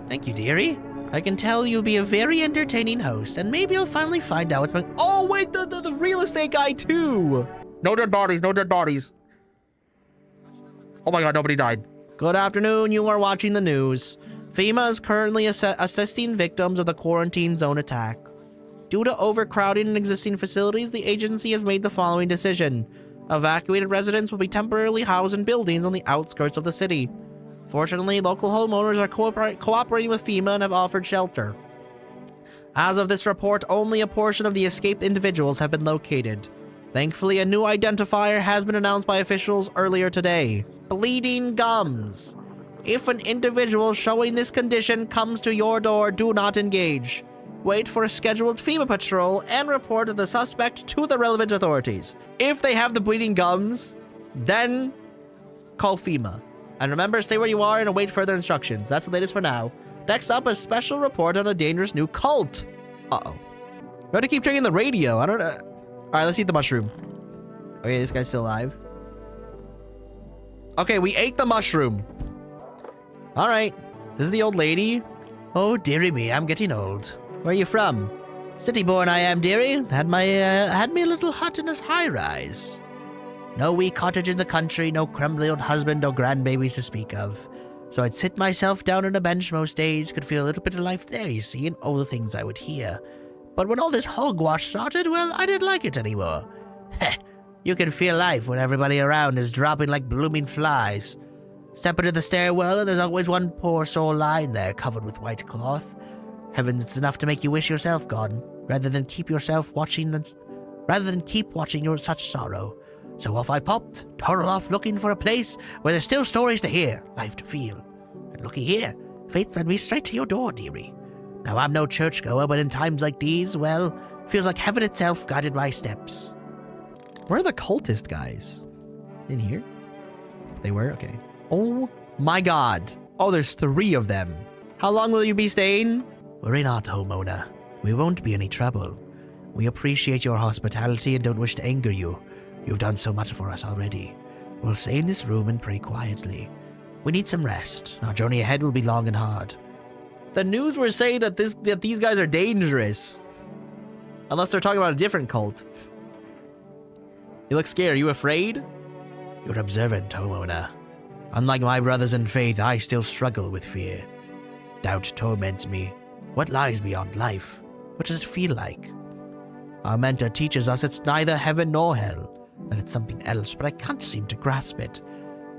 Thank you, dearie. I can tell you'll be a very entertaining host, and maybe I'll finally find out what's going... Oh, wait, the real estate guy too. No dead bodies, no dead bodies. Oh my god, nobody died. Good afternoon, you are watching the news. FEMA is currently assisting victims of the quarantine zone attack. Due to overcrowding in existing facilities, the agency has made the following decision. Evacuated residents will be temporarily housed in buildings on the outskirts of the city. Fortunately, local homeowners are cooperating with FEMA and have offered shelter. As of this report, only a portion of the escaped individuals have been located. Thankfully, a new identifier has been announced by officials earlier today. Bleeding gums. If an individual showing this condition comes to your door, do not engage. Wait for a scheduled FEMA patrol and report the suspect to the relevant authorities. If they have the bleeding gums, then call FEMA. And remember, stay where you are and await further instructions. That's the latest for now. Next up, a special report on a dangerous new cult. Uh-oh. We have to keep checking the radio. I don't know. All right, let's eat the mushroom. Okay, this guy's still alive. Okay, we ate the mushroom. All right. This is the old lady. Oh, dearie me, I'm getting old. Where are you from? City born I am, dearie. Had me a little hut in this high rise. No wee cottage in the country, no crumbly old husband or grandbabies to speak of. So I'd sit myself down on a bench most days, could feel a little bit of life there, you see, and all the things I would hear. But when all this hogwash started, well, I didn't like it anymore. Heh, you can feel life when everybody around is dropping like blooming flies. Step into the stairwell and there's always one poor soul lying there covered with white cloth. Heavens, it's enough to make you wish yourself gone, rather than keep watching your such sorrow. So off I popped, toddled off looking for a place where there's still stories to hear, life to feel. And looky here, fate led me straight to your door, dearie. Now I'm no churchgoer, but in times like these, well, feels like heaven itself guided my steps. Where are the cultist guys? In here? They were? Okay. Oh my god. Oh, there's 3 of them. How long will you be staying? Worry not, homeowner. We won't be any trouble. We appreciate your hospitality and don't wish to anger you. You've done so much for us already. We'll stay in this room and pray quietly. We need some rest. Our journey ahead will be long and hard. The news were saying that these guys are dangerous. Unless they're talking about a different cult. You look scared. Are you afraid? You're observant, homeowner. Unlike my brothers in faith, I still struggle with fear. Doubt torments me. What lies beyond life? What does it feel like? Our mentor teaches us it's neither heaven nor hell, that it's something else, but I can't seem to grasp it.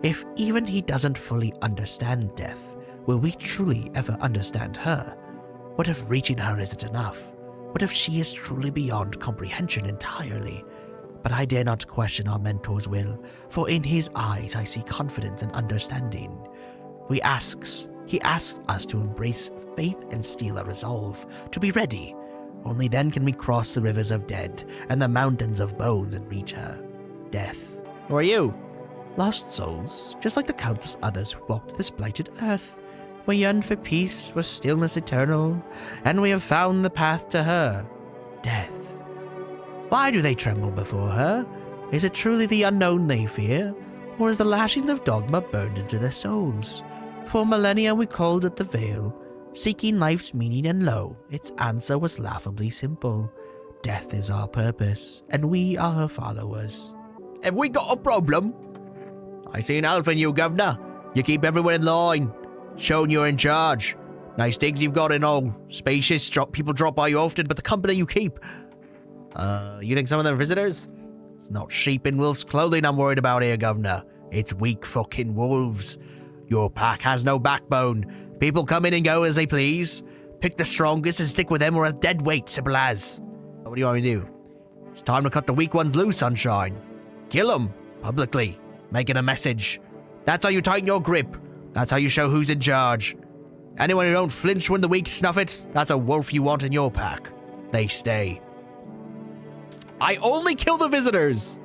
If even he doesn't fully understand death, will we truly ever understand her? What if reaching her isn't enough? What if she is truly beyond comprehension entirely? But I dare not question our mentor's will, for in his eyes I see confidence and understanding. He asks us to embrace faith and steel a resolve, to be ready. Only then can we cross the rivers of dead and the mountains of bones and reach her. Death. Who are you? Lost souls, just like the countless others who walked this blighted earth. We yearn for peace, for stillness eternal, and we have found the path to her. Death. Why do they tremble before her? Is it truly the unknown they fear? Or is the lashings of dogma burned into their souls? For millennia we called at the veil, seeking life's meaning, and lo, its answer was laughably simple. Death is our purpose, and we are her followers. Have we got a problem? I see an alpha in you, Governor. You keep everyone in line, showing you're in charge. Nice digs you've got and all. Spacious, people drop by you often, but the company you keep. You think some of them are visitors? It's not sheep in wolves' clothing I'm worried about here, Governor. It's weak fucking wolves. Your pack has no backbone. People come in and go as they please. Pick the strongest and stick with them or a dead weight, simple as. What do you want me to do? It's time to cut the weak ones loose, sunshine. Kill them, publicly, making a message. That's how you tighten your grip. That's how you show who's in charge. Anyone who don't flinch when the weak snuff it, that's a wolf you want in your pack. They stay. I only kill the visitors.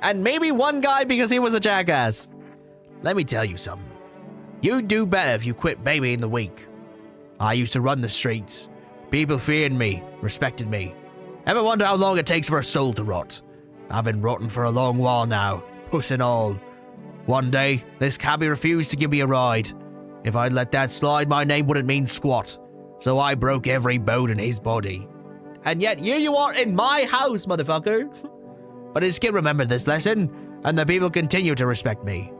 And maybe one guy because he was a jackass. Let me tell you something. You'd do better if you quit babying the weak. I used to run the streets. People feared me, respected me. Ever wonder how long it takes for a soul to rot? I've been rotting for a long while now, puss and all. One day, this cabbie refused to give me a ride. If I'd let that slide, my name wouldn't mean squat. So I broke every bone in his body. And yet here you are in my house, motherfucker. But his kid remembered this lesson, and the people continue to respect me.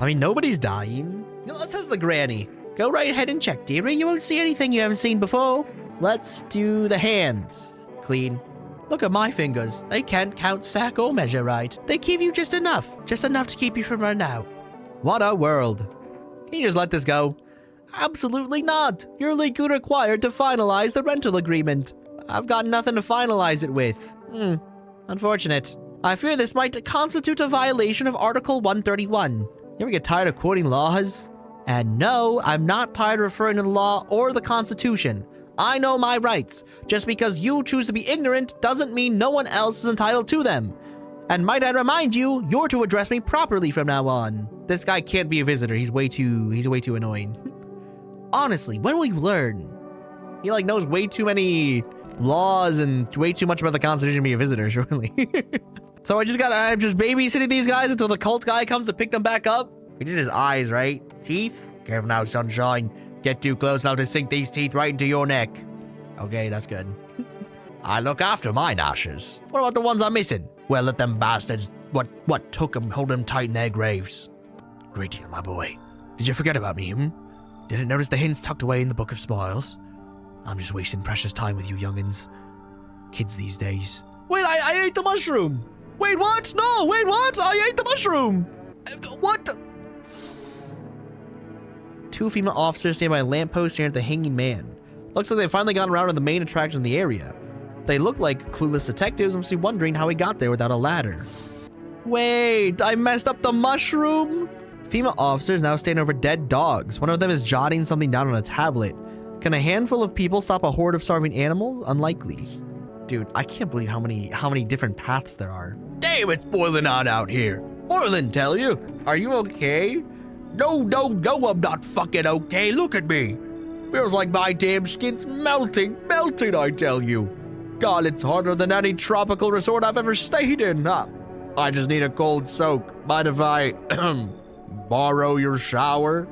I mean, nobody's dying. Says the granny. Go right ahead and check, dearie. You won't see anything you haven't seen before. Let's do the hands. Clean. Look at my fingers. They can't count, sack, or measure right. They give you just enough to keep you from running out. What a world. Can you just let this go? Absolutely not. You're legally required to finalize the rental agreement. I've got nothing to finalize it with. Unfortunate. I fear this might constitute a violation of Article 131. You ever get tired of quoting laws? And no, I'm not tired of referring to the law or the Constitution. I know my rights. Just because you choose to be ignorant doesn't mean no one else is entitled to them. And might I remind you, you're to address me properly from now on. This guy can't be a visitor. He's way too annoying. Honestly, when will you learn? He knows way too many laws and way too much about the Constitution to be a visitor, surely. So I'm just babysitting these guys until the cult guy comes to pick them back up. He did his eyes, right? Teeth? Careful now, sunshine. Get too close now to sink these teeth right into your neck. Okay, that's good. I look after mine ashes. What about the ones I'm missing? Well, let them bastards What took 'em? Hold 'em tight in their graves. Great deal, my boy. Did you forget about me, Didn't notice the hints tucked away in the Book of Smiles? I'm just wasting precious time with you youngins. Kids these days. Wait, I ate the mushroom. Wait, what? No, wait, what? I ate the mushroom. What the? Two female officers stand by a lamppost staring at the hanging man. Looks like they've finally gotten around to the main attraction in the area. They look like clueless detectives and must be wondering how he got there without a ladder. Wait, I messed up the mushroom? Female officers now stand over dead dogs. One of them is jotting something down on a tablet. Can a handful of people stop a horde of starving animals? Unlikely. Dude, I can't believe how many different paths there are. Damn, it's boiling hot out here. Boiling, tell you. Are you okay? No, I'm not fucking okay. Look at me. Feels like my damn skin's melting, I tell you. God, it's harder than any tropical resort I've ever stayed in. I just need a cold soak. Mind if I borrow your shower?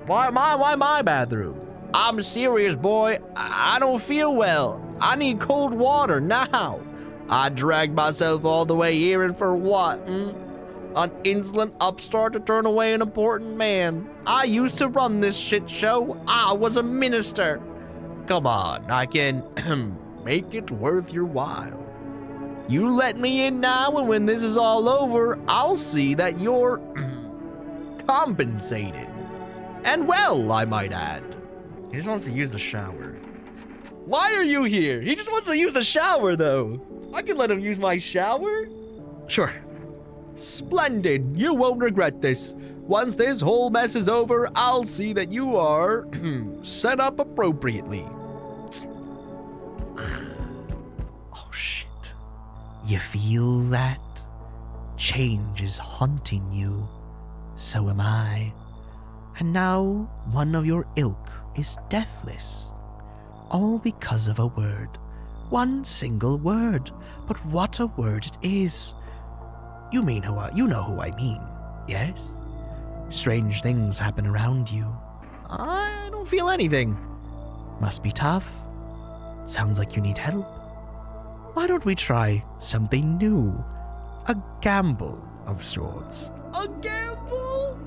Why my bathroom? I'm serious, boy. I don't feel well. I need cold water now. I dragged myself all the way here, and for what? An insolent upstart to turn away an important man. I used to run this shit show. I was a minister. Come on, I can make it worth your while. You let me in now, and when this is all over, I'll see that you're compensated. And well, I might add. He just wants to use the shower. Why are you here? He just wants to use the shower, though. I can let him use my shower? Sure. Splendid. You won't regret this. Once this whole mess is over, I'll see that you are set up appropriately. Oh, shit. You feel that? Change is haunting you. So am I. And now one of your ilk is deathless. All because of a word. One single word. But what a word it is. You know who I mean, yes? Strange things happen around you. I don't feel anything. Must be tough. Sounds like you need help. Why don't we try something new? A gamble of sorts. A gamble?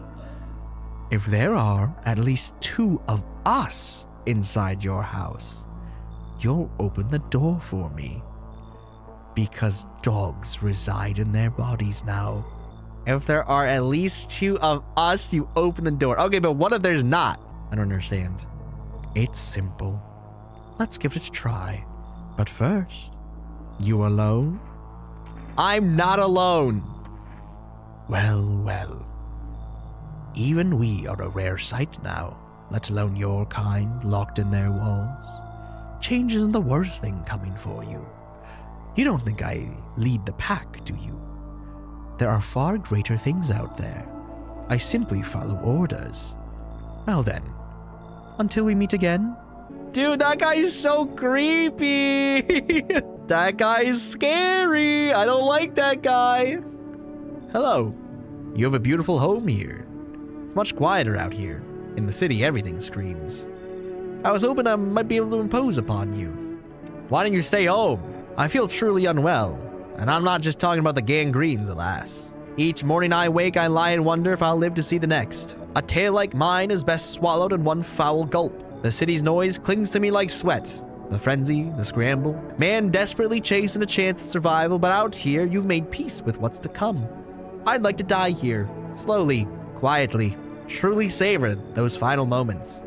If there are at least two of us inside your house, you'll open the door for me. Because dogs reside in their bodies now. If there are at least two of us, you open the door. Okay, but what if there's not? I don't understand. It's simple. Let's give it a try. But first, you alone? I'm not alone. Well. Even we are a rare sight now, let alone your kind locked in their walls. Change isn't the worst thing coming for you. You don't think I lead the pack, do you? There are far greater things out there. I simply follow orders. Well then, until we meet again. Dude, that guy is so creepy. That guy is scary. I don't like that guy. Hello. You have a beautiful home here. It's much quieter out here. In the city, everything screams. I was hoping I might be able to impose upon you. Why don't you stay home? I feel truly unwell, and I'm not just talking about the gangrenes, alas. Each morning I wake, I lie and wonder if I'll live to see the next. A tale like mine is best swallowed in one foul gulp. The city's noise clings to me like sweat. The frenzy, the scramble. Man desperately chasing a chance at survival, but out here you've made peace with what's to come. I'd like to die here, slowly, quietly, truly savor those final moments.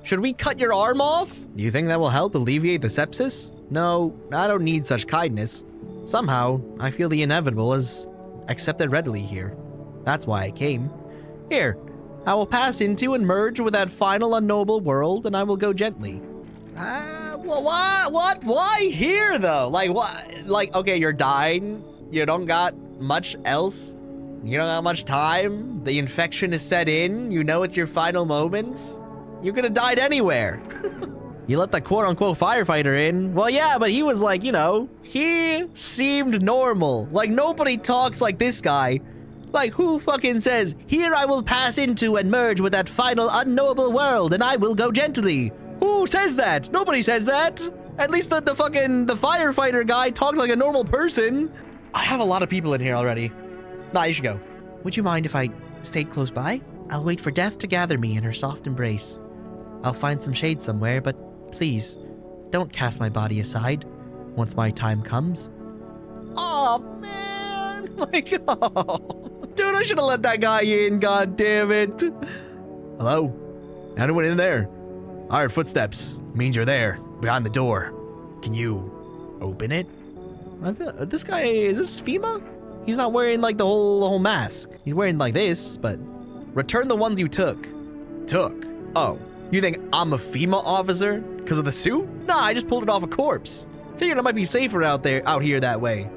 Should we cut your arm off? Do you think that will help alleviate the sepsis? No, I don't need such kindness. Somehow, I feel the inevitable is accepted readily here. That's why I came. Here, I will pass into and merge with that final unknowable world, and I will go gently. What? Why here, though? Like, what? Like, okay, you're dying. You don't got much else. You don't got much time. The infection is set in. You know it's your final moments. You could have died anywhere. You let the quote-unquote firefighter in. Well, yeah, but he was like, he seemed normal. Like, nobody talks like this guy. Like, who fucking says, here I will pass into and merge with that final unknowable world, and I will go gently? Who says that? Nobody says that. At least the firefighter guy talked like a normal person. I have a lot of people in here already. Nah, you should go. Would you mind if I stayed close by? I'll wait for death to gather me in her soft embrace. I'll find some shade somewhere, but please, don't cast my body aside once my time comes. Oh man! Like, oh. Dude, I should have let that guy in, god damn it. Hello? Anyone in there? I heard footsteps. Means you're there, behind the door. Can you open it? This guy, is this FEMA? He's not wearing like the whole mask. He's wearing like this, but return the ones you took. Took? Oh, you think I'm a FEMA officer because of the suit? Nah, I just pulled it off a corpse. Figured it might be safer out here that way.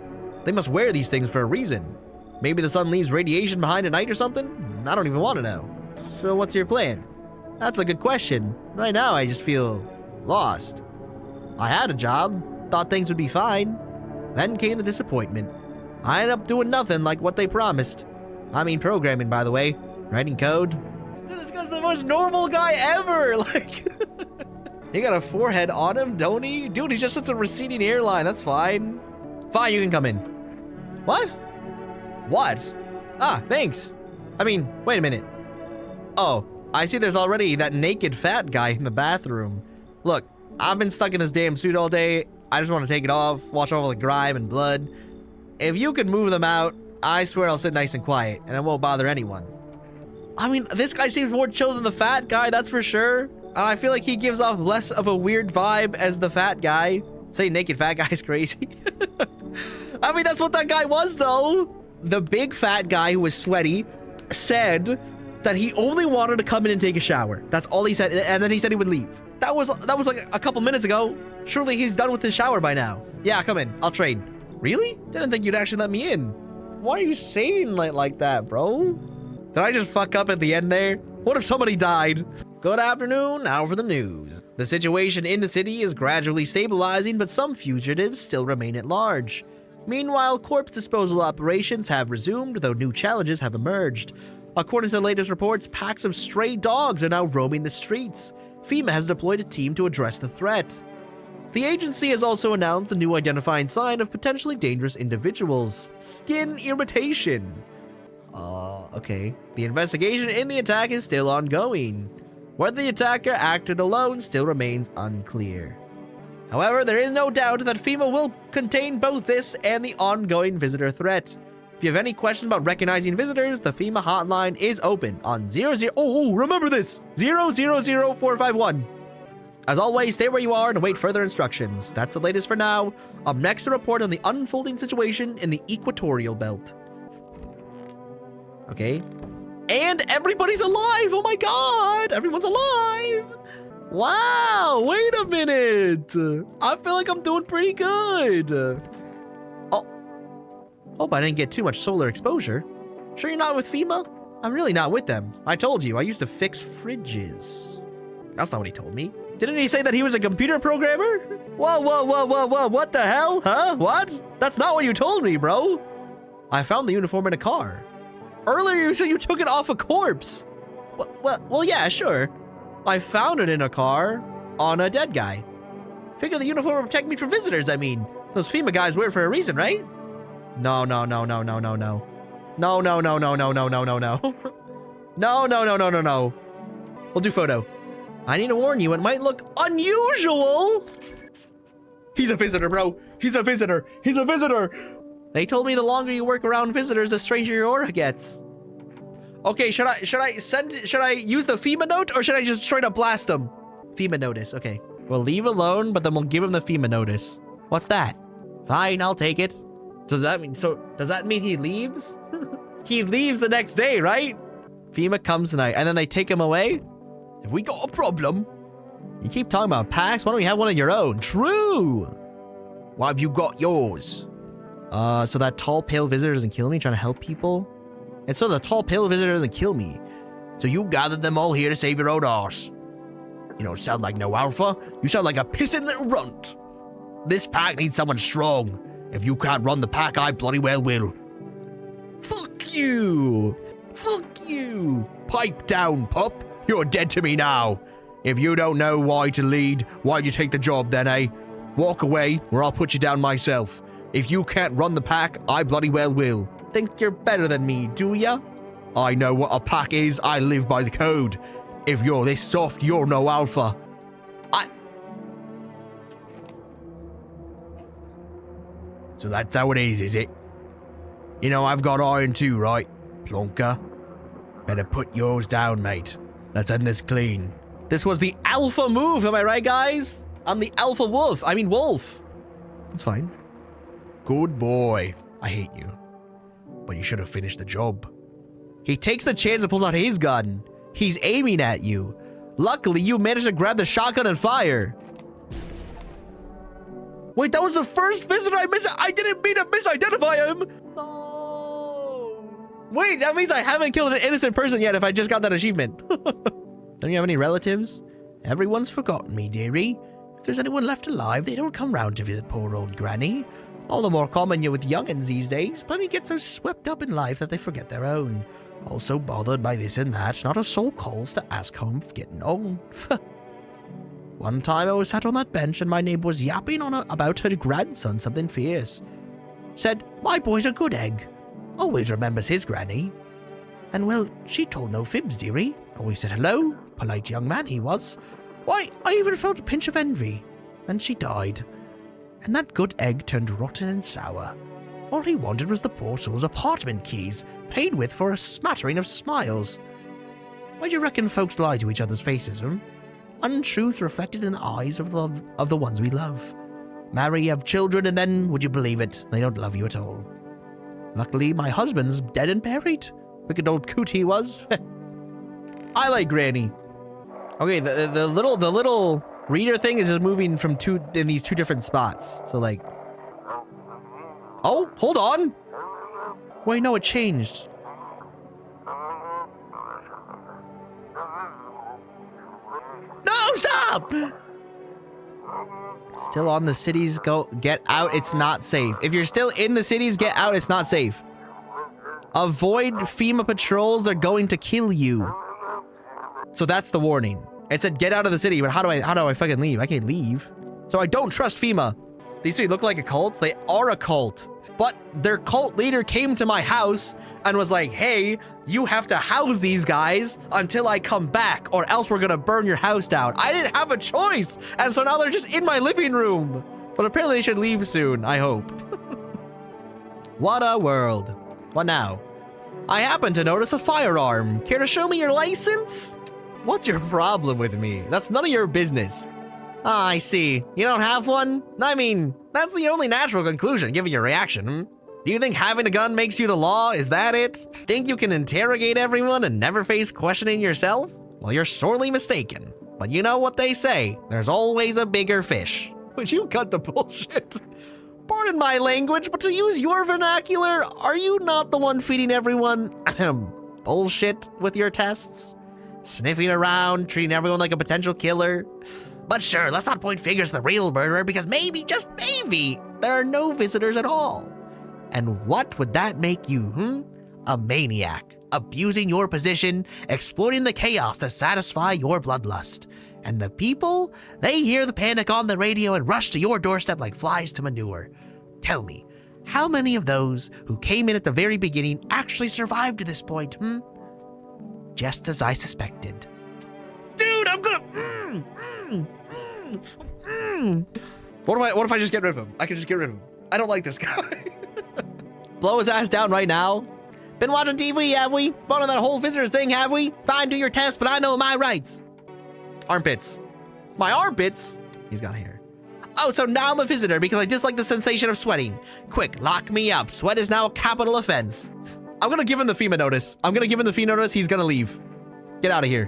They must wear these things for a reason. Maybe the sun leaves radiation behind at night or something? I don't even want to know. So what's your plan? That's a good question. Right now, I just feel lost. I had a job, thought things would be fine. Then came the disappointment. I ended up doing nothing like what they promised. I mean programming, by the way. Writing code. Dude, this guy's the most normal guy ever! Like, he got a forehead on him, don't he? Dude, he just has a receding hairline, that's fine. Fine, you can come in. What? What? Ah, thanks. I mean, wait a minute. Oh, I see there's already that naked fat guy in the bathroom. Look, I've been stuck in this damn suit all day. I just want to take it off, wash off all the grime and blood. If you could move them out, I swear I'll sit nice and quiet, and I won't bother anyone. I mean, this guy seems more chill than the fat guy, that's for sure. And I feel like he gives off less of a weird vibe as the fat guy. Say naked fat guy is crazy. I mean, that's what that guy was, though. The big fat guy who was sweaty said that he only wanted to come in and take a shower. That's all he said, and then he said he would leave. That was like a couple minutes ago. Surely he's done with his shower by now. Yeah, come in. I'll trade. Really? Didn't think you'd actually let me in. Why are you saying like that, bro? Did I just fuck up at the end there? What if somebody died? Good afternoon, now for the news. The situation in the city is gradually stabilizing, but some fugitives still remain at large. Meanwhile, corpse disposal operations have resumed, though new challenges have emerged. According to the latest reports, packs of stray dogs are now roaming the streets. FEMA has deployed a team to address the threat. The agency has also announced a new identifying sign of potentially dangerous individuals: skin irritation. Okay. The investigation in the attack is still ongoing. Whether the attacker acted alone still remains unclear. However, there is no doubt that FEMA will contain both this and the ongoing visitor threat. If you have any questions about recognizing visitors, the FEMA hotline is open on 00... Oh, remember this! 000451. As always, stay where you are and await further instructions. That's the latest for now. Up next, a report on the unfolding situation in the equatorial belt. Okay. And everybody's alive! Oh my god! Everyone's alive! Wow, wait a minute! I feel like I'm doing pretty good. Oh. Hope I didn't get too much solar exposure. Sure you're not with FEMA? I'm really not with them. I told you, I used to fix fridges. That's not what he told me. Didn't he say that he was a computer programmer? Whoa, what the hell? Huh? What? That's not what you told me, bro. I found the uniform in a car. Earlier you said you took it off a corpse. Well, yeah, sure. I found it in a car on a dead guy. Figure the uniform would protect me from visitors, I mean. Those FEMA guys wear it for a reason, right? No. No. We'll do photo. I need to warn you, it might look unusual. He's a visitor, bro. He's a visitor. He's a visitor. They told me the longer you work around visitors, the stranger your aura gets. Okay, should I use the FEMA note or should I just straight up blast them? FEMA notice, okay. We'll leave alone, but then we'll give him the FEMA notice. What's that? Fine, I'll take it. Does that mean he leaves? He leaves the next day, right? FEMA comes tonight and then they take him away? Have we got a problem? You keep talking about packs, why don't you have one of your own? True! Why have you got yours? So that tall, pale visitor doesn't kill me, trying to help people? And so the tall, pale visitor doesn't kill me. So you gathered them all here to save your own arse. You don't sound like no alpha. You sound like a pissing little runt. This pack needs someone strong. If you can't run the pack, I bloody well will. Fuck you! Fuck you! Pipe down, pup. You're dead to me now. If you don't know why to lead, why'd you take the job then, eh? Walk away, or I'll put you down myself. If you can't run the pack, I bloody well will. Think you're better than me, do ya? I know what a pack is. I live by the code. If you're this soft, you're no alpha. So that's how it is it? You know, I've got iron too, right? Plonker. Better put yours down, mate. Let's end this clean. This was the alpha move, am I right, guys? I'm the alpha wolf. I mean wolf. It's fine. Good boy. I hate you. But you should have finished the job. He takes the chance and pulls out his gun. He's aiming at you. Luckily, you managed to grab the shotgun and fire. Wait, that was the first visitor I missed. I didn't mean to misidentify him. No. Wait, that means I haven't killed an innocent person yet if I just got that achievement. Don't you have any relatives? Everyone's forgotten me, dearie. If there's anyone left alive, they don't come round to visit poor old Granny. All the more common with young'uns these days. Plenty get so swept up in life that they forget their own. Also bothered by this and that, not a soul calls to ask how I'm getting on. One time I was sat on that bench and my neighbor was yapping on about her grandson something fierce. Said, my boy's a good egg. Always remembers his granny. And well, she told no fibs, dearie. Always said hello. Polite young man he was. Why, I even felt a pinch of envy. Then she died. And that good egg turned rotten and sour. All he wanted was the poor soul's apartment keys, paid with for a smattering of smiles. Why do you reckon folks lie to each other's faces, Untruth reflected in the eyes of the ones we love. Marry, have children, and then, would you believe it, they don't love you at all. Luckily, my husband's dead and buried. Wicked old coot he was. I like Granny. Okay, the little reader thing is just moving from in these two different spots. So like, oh, hold on. Wait, no, it changed. No, stop! Still on the cities, get out, it's not safe. If you're still in the cities, get out, it's not safe. Avoid FEMA patrols, they're going to kill you. So that's the warning. It said get out of the city, but how do I fucking leave? I can't leave. So I don't trust FEMA. These three look like a cult. They are a cult. But their cult leader came to my house and was like, hey, you have to house these guys until I come back or else we're gonna burn your house down. I didn't have a choice. And so now they're just in my living room. But apparently they should leave soon, I hope. What a world. What now? I happen to notice a firearm. Care to show me your license? What's your problem with me? That's none of your business. Ah, I see. You don't have one? I mean, that's the only natural conclusion given your reaction. Do you think having a gun makes you the law? Is that it? Think you can interrogate everyone and never face questioning yourself? Well, you're sorely mistaken. But you know what they say, there's always a bigger fish. Would you cut the bullshit? Pardon my language, but to use your vernacular, are you not the one feeding everyone bullshit with your tests? Sniffing around, treating everyone like a potential killer? But sure, let's not point fingers at the real murderer because maybe, just maybe, there are no visitors at all. And what would that make you, A maniac, abusing your position, exploiting the chaos to satisfy your bloodlust. And the people, they hear the panic on the radio and rush to your doorstep like flies to manure. Tell me, how many of those who came in at the very beginning actually survived to this point, Just as I suspected. Dude, I'm gonna... What if I just get rid of him? I can just get rid of him. I don't like this guy. Blow his ass down right now. Been watching TV, have we? Bought on that whole visitors thing, have we? Fine, do your test, but I know my rights. Armpits. My armpits? He's got hair. Oh, so now I'm a visitor because I dislike the sensation of sweating. Quick, lock me up. Sweat is now a capital offense. I'm gonna give him the FEMA notice. He's gonna leave. Get out of here.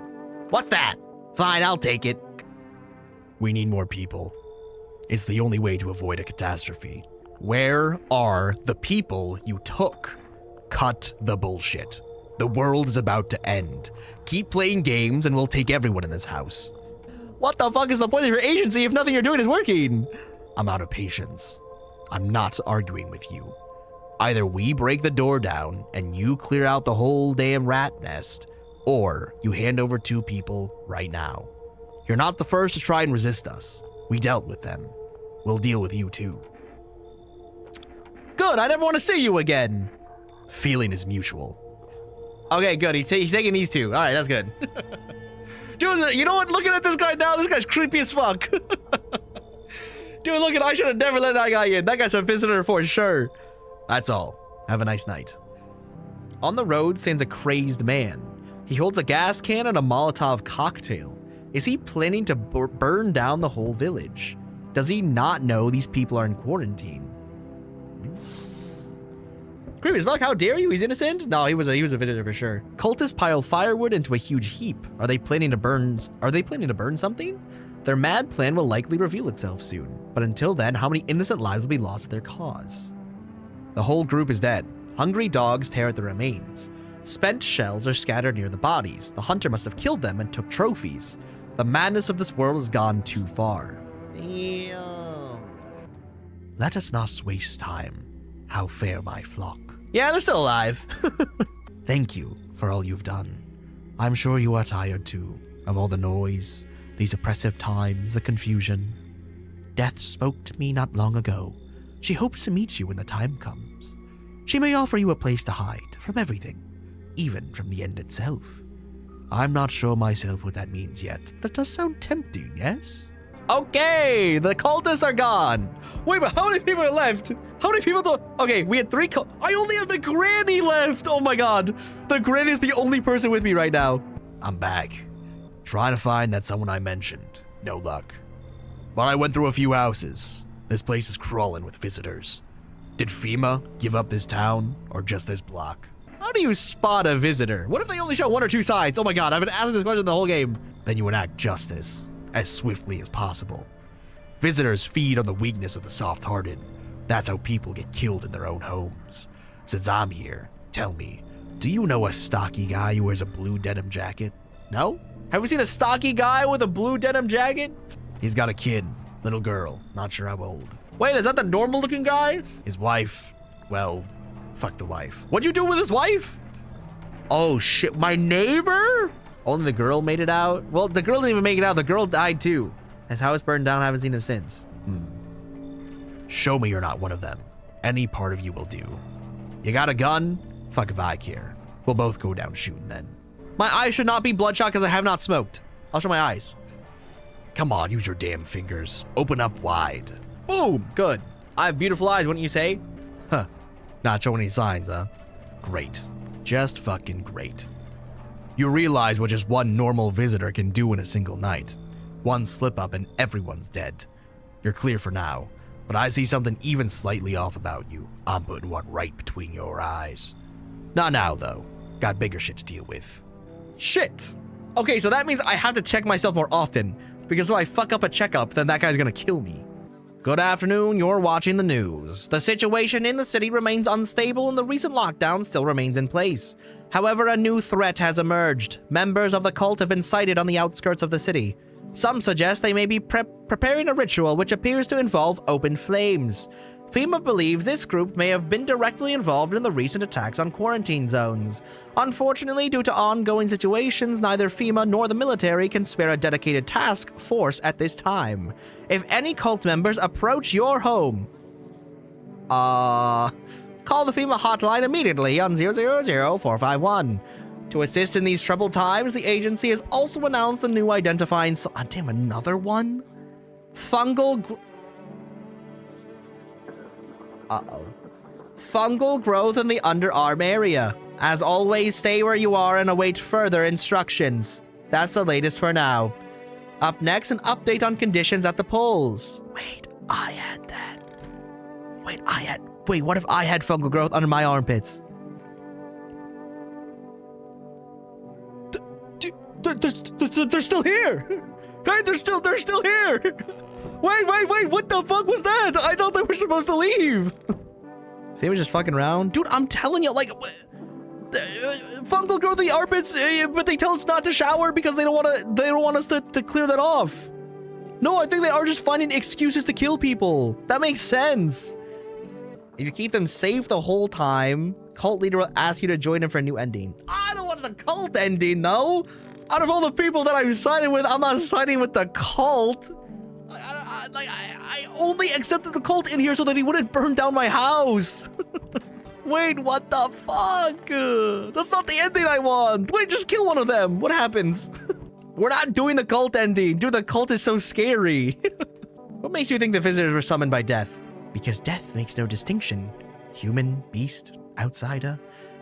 What's that? Fine, I'll take it. We need more people. It's the only way to avoid a catastrophe. Where are the people you took? Cut the bullshit. The world is about to end. Keep playing games and we'll take everyone in this house. What the fuck is the point of your agency if nothing you're doing is working? I'm out of patience. I'm not arguing with you. Either we break the door down and you clear out the whole damn rat nest, or you hand over 2 people right now. You're not the first to try and resist us. We dealt with them. We'll deal with you too. Good, I never want to see you again. Feeling is mutual. Okay, good. He's taking these two. All right, that's good. Dude, you know what? Looking at this guy now, this guy's creepy as fuck. Dude, look at, I should have never let that guy in. That guy's a visitor for sure. That's all. Have a nice night. On the road stands a crazed man. He holds a gas can and a Molotov cocktail. Is he planning to burn down the whole village? Does he not know these people are in quarantine? Creepy as fuck, how dare you? He's innocent? No, he was a visitor for sure. Cultists pile firewood into a huge heap. Are they planning to burn something? Their mad plan will likely reveal itself soon. But until then, how many innocent lives will be lost to their cause? The whole group is dead. Hungry dogs tear at the remains. Spent shells are scattered near the bodies. The hunter must have killed them and took trophies. The madness of this world has gone too far. Damn. Let us not waste time. How fare my flock? Yeah, they're still alive. Thank you for all you've done. I'm sure you are tired too, of all the noise, these oppressive times, the confusion. Death spoke to me not long ago. She hopes to meet you when the time comes. She may offer you a place to hide from everything, even from the end itself. I'm not sure myself what that means yet, but it does sound tempting, yes? Okay, the cultists are gone. Wait, but how many people are left? How many people do? Okay, we had 3 I only have the granny left. Oh my god. The granny is the only person with me right now. I'm back. Trying to find that someone I mentioned. No luck. But I went through a few houses. This place is crawling with visitors. Did FEMA give up this town or just this block? How do you spot a visitor? What if they only show 1 or 2 sides? Oh my god, I've been asking this question the whole game. Then you enact justice as swiftly as possible. Visitors feed on the weakness of the soft-hearted. That's how people get killed in their own homes. Since I'm here, tell me, do you know a stocky guy who wears a blue denim jacket? No? Have we seen a stocky guy with a blue denim jacket? He's got a kid, little girl, not sure how old. Wait, is that the normal looking guy? His wife, well, fuck the wife. What'd you do with his wife? Oh shit, my neighbor? Only the girl made it out? Well, the girl didn't even make it out. The girl died too. His house burned down. I haven't seen him since. Show me you're not one of them. Any part of you will do. You got a gun? Fuck if I care. We'll both go down shooting then. My eyes should not be bloodshot because I have not smoked. I'll show my eyes. Come on, use your damn fingers. Open up wide. Boom! Good. I have beautiful eyes, wouldn't you say? Huh. Not showing any signs, huh? Great. Just fucking great. You realize what just one normal visitor can do in a single night. One slip up and everyone's dead. You're clear for now, but I see something even slightly off about you. I'm putting one right between your eyes. Not now, though. Got bigger shit to deal with. Shit! Okay, so that means I have to check myself more often, because if I fuck up a checkup, then that guy's gonna kill me. Good afternoon, you're watching the news. The situation in the city remains unstable and the recent lockdown still remains in place. However, a new threat has emerged. Members of the cult have been sighted on the outskirts of the city. Some suggest they may be preparing a ritual which appears to involve open flames. FEMA believes this group may have been directly involved in the recent attacks on quarantine zones. Unfortunately, due to ongoing situations, neither FEMA nor the military can spare a dedicated task force at this time. If any cult members approach your home, call the FEMA hotline immediately on 000-451. To assist in these troubled times, the agency has also announced the new identifying damn, another one? Fungal growth in the underarm area. As always, stay where you are and await further instructions. That's the latest for now. Up next, an update on conditions at the polls. Wait, I had that. Wait, what if I had fungal growth under my armpits? They're still here. Hey, they're still here. Wait, what the fuck was that? I thought they were supposed to leave. They were just fucking around. Dude, I'm telling you, like, fungal growth in the armpits, but they tell us not to shower because they don't want us to clear that off. No, I think they are just finding excuses to kill people. That makes sense. If you keep them safe the whole time, cult leader will ask you to join him for a new ending. I don't want the cult ending, though. Out of all the people that I'm siding with, I'm not siding with the cult. I only accepted the cult in here so that he wouldn't burn down my house. Wait, what the fuck? That's not the ending I want. Wait, just kill one of them. What happens? We're not doing the cult ending. Dude, the cult is so scary. What makes you think the visitors were summoned by death? Because death makes no distinction. Human, beast, outsider.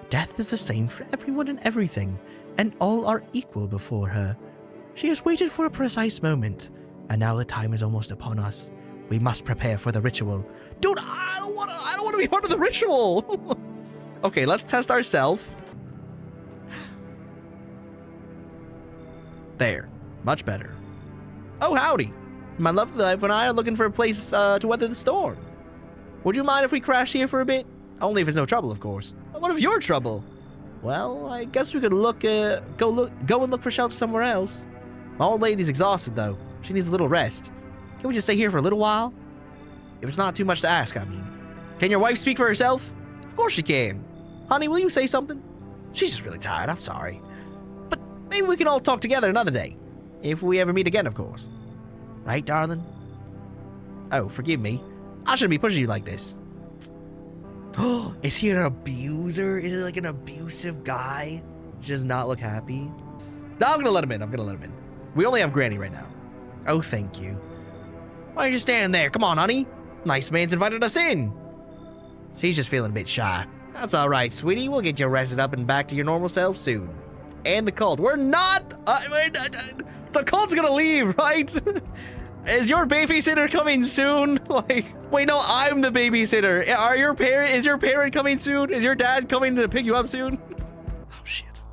Death is the same for everyone and everything, and all are equal before her. She has waited for a precise moment, and now the time is almost upon us. We must prepare for the ritual. Dude, I don't want to be part of the ritual. Okay, let's test ourselves. There, much better. Oh, howdy. My lovely wife and I are looking for a place to weather the storm. Would you mind if we crash here for a bit? Only if it's no trouble, of course. What if you're trouble? Well, I guess we could go and look for shelter somewhere else. My old lady's exhausted, though. She needs a little rest. Can we just stay here for a little while? If it's not too much to ask, I mean. Can your wife speak for herself? Of course she can. Honey, will you say something? She's just really tired, I'm sorry. But maybe we can all talk together another day. If we ever meet again, of course. Right, darling? Oh, forgive me. I shouldn't be pushing you like this. Oh, is he an abuser? Is he like an abusive guy? Does not look happy. No, I'm gonna let him in. We only have Granny right now. Oh, thank you. Why are you just standing there? Come on, honey. Nice man's invited us in. She's just feeling a bit shy. That's all right, sweetie. We'll get you rested up and back to your normal self soon. And the cult. We're not. The cult's gonna leave, right? Is your babysitter coming soon? Wait, no, I'm the babysitter. Is your parent coming soon? Is your dad coming to pick you up soon? Oh, shit.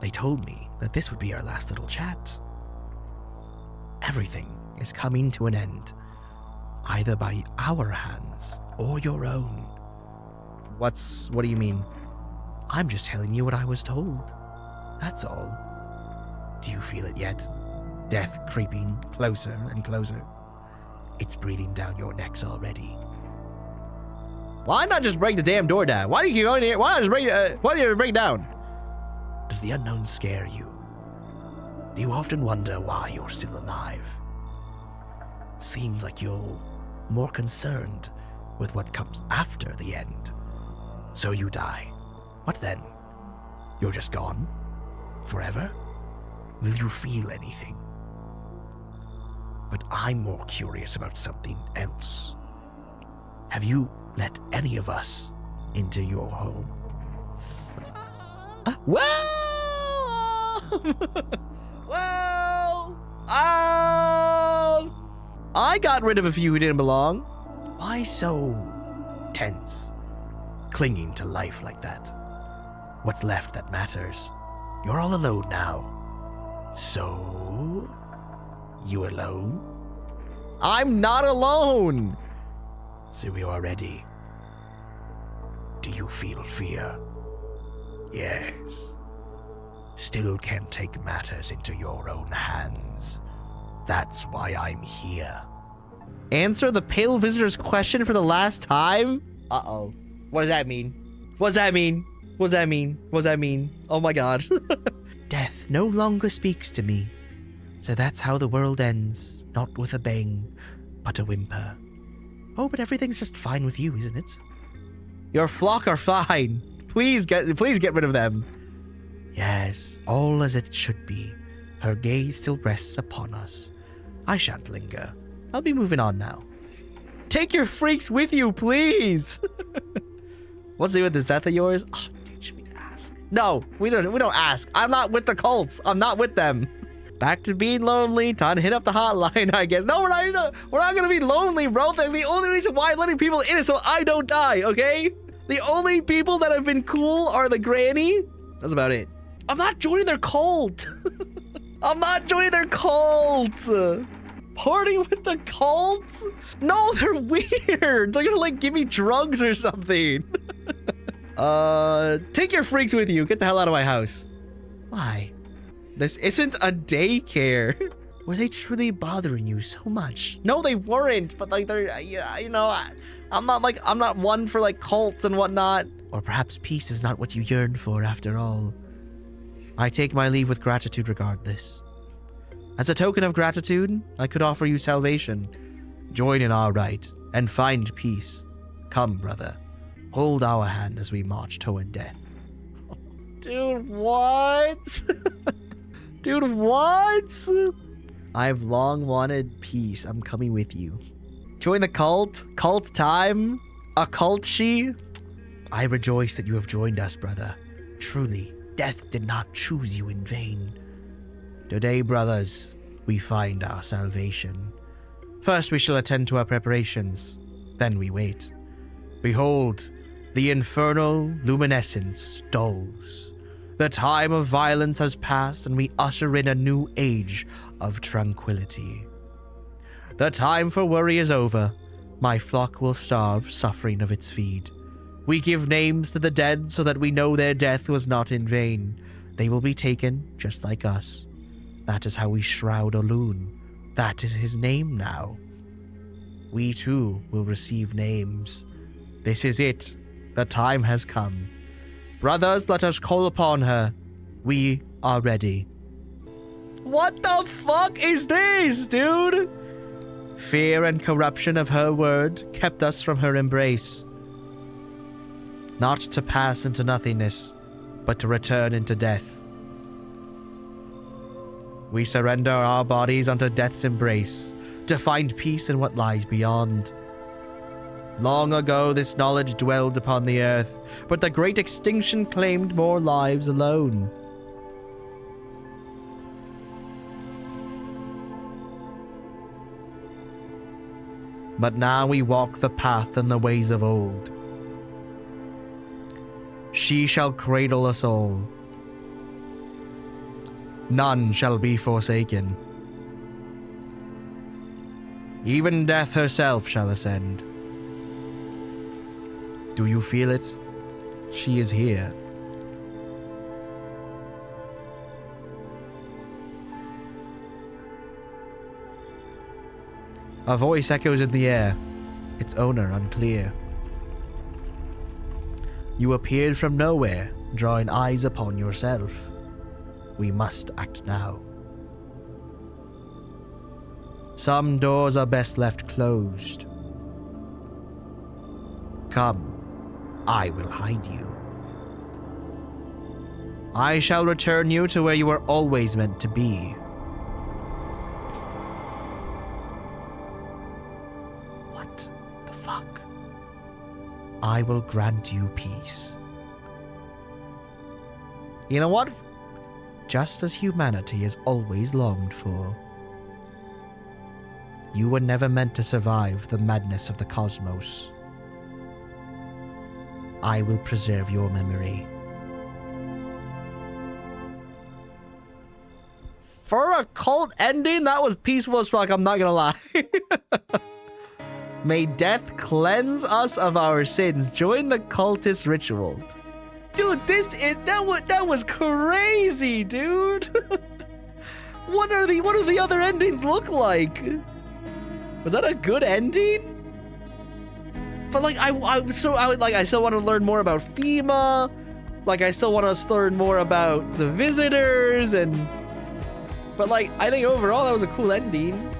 They told me that this would be our last little chat. Everything is coming to an end, either by our hands or your own. What do you mean? I'm just telling you what I was told. That's all. Do you feel it yet? Death creeping closer and closer. It's breathing down your necks already. Why not just break the damn door down? Why do you keep going here? Why do you break it down? Does the unknown scare you? Do you often wonder why you're still alive? Seems like you're more concerned with what comes after the end. So you die. What then? You're just gone? Forever? Will you feel anything? But I'm more curious about something else. Have you let any of us into your home? I got rid of a few who didn't belong. Why so tense? Clinging to life like that. What's left that matters? You're all alone now. So, you alone? I'm not alone! So you are ready. Do you feel fear? Yes. Still can't take matters into your own hands. That's why I'm here. Answer the pale visitor's question for the last time? Uh-oh. What does that mean? What does that mean? What does that mean? What does that mean? Oh my god. Death no longer speaks to me. So that's how the world ends. Not with a bang, but a whimper. Oh, but everything's just fine with you, isn't it? Your flock are fine. Please get rid of them. Yes, all as it should be. Her gaze still rests upon us. I shan't linger. I'll be moving on now. Take your freaks with you, please. What's the deal with this death of yours? Oh, dude, should we ask? No, we don't ask. I'm not with the cults. I'm not with them. Back to being lonely. Time to hit up the hotline, I guess. No, we're not gonna be lonely, bro. The only reason why I'm letting people in is so I don't die, okay? The only people that have been cool are the granny. That's about it. I'm not joining their cult. I'm not joining their cult. Party with the cult? No, they're weird. They're gonna like give me drugs or something. Take your freaks with you. Get the hell out of my house. Why? This isn't a daycare. Were they truly bothering you so much? No, they weren't. But like they're, you know, I'm not one for like cults and whatnot. Or perhaps peace is not what you yearn for after all. I take my leave with gratitude regardless. As a token of gratitude, I could offer you salvation. Join in our rite and find peace. Come, brother. Hold our hand as we march toward death. Dude, what? Dude, what? I've long wanted peace. I'm coming with you. Join the cult? Cult time? A cult she? I rejoice that you have joined us, brother. Truly, death did not choose you in vain. Today, brothers, we find our salvation. First we shall attend to our preparations. Then we wait. Behold, the infernal luminescence dulls. The time of violence has passed, and we usher in a new age of tranquility. The time for worry is over. My flock will starve, suffering of its feed. We give names to the dead so that we know their death was not in vain. They will be taken just like us. That is how we shroud Olun. That is his name now. We too will receive names. This is it. The time has come. Brothers, let us call upon her. We are ready. What the fuck is this, dude? Fear and corruption of her word kept us from her embrace. Not to pass into nothingness, but to return into death. We surrender our bodies unto death's embrace, to find peace in what lies beyond. Long ago this knowledge dwelled upon the earth, but the great extinction claimed more lives alone. But now we walk the path and the ways of old. She shall cradle us all. None shall be forsaken. Even death herself shall ascend. Do you feel it? She is here. A voice echoes in the air, its owner unclear. You appeared from nowhere, drawing eyes upon yourself. We must act now. Some doors are best left closed. Come, I will hide you. I shall return you to where you were always meant to be. What the fuck? I will grant you peace. You know what? Just as humanity has always longed for. You were never meant to survive the madness of the cosmos. I will preserve your memory. For a cult ending, that was peaceful as fuck, I'm not gonna lie. May death cleanse us of our sins. Join the cultist ritual. Dude, that was crazy, dude. What do the other endings look like? Was that a good ending? But like I still want to learn more about FEMA. Like I still want to learn more about the visitors but like I think overall that was a cool ending.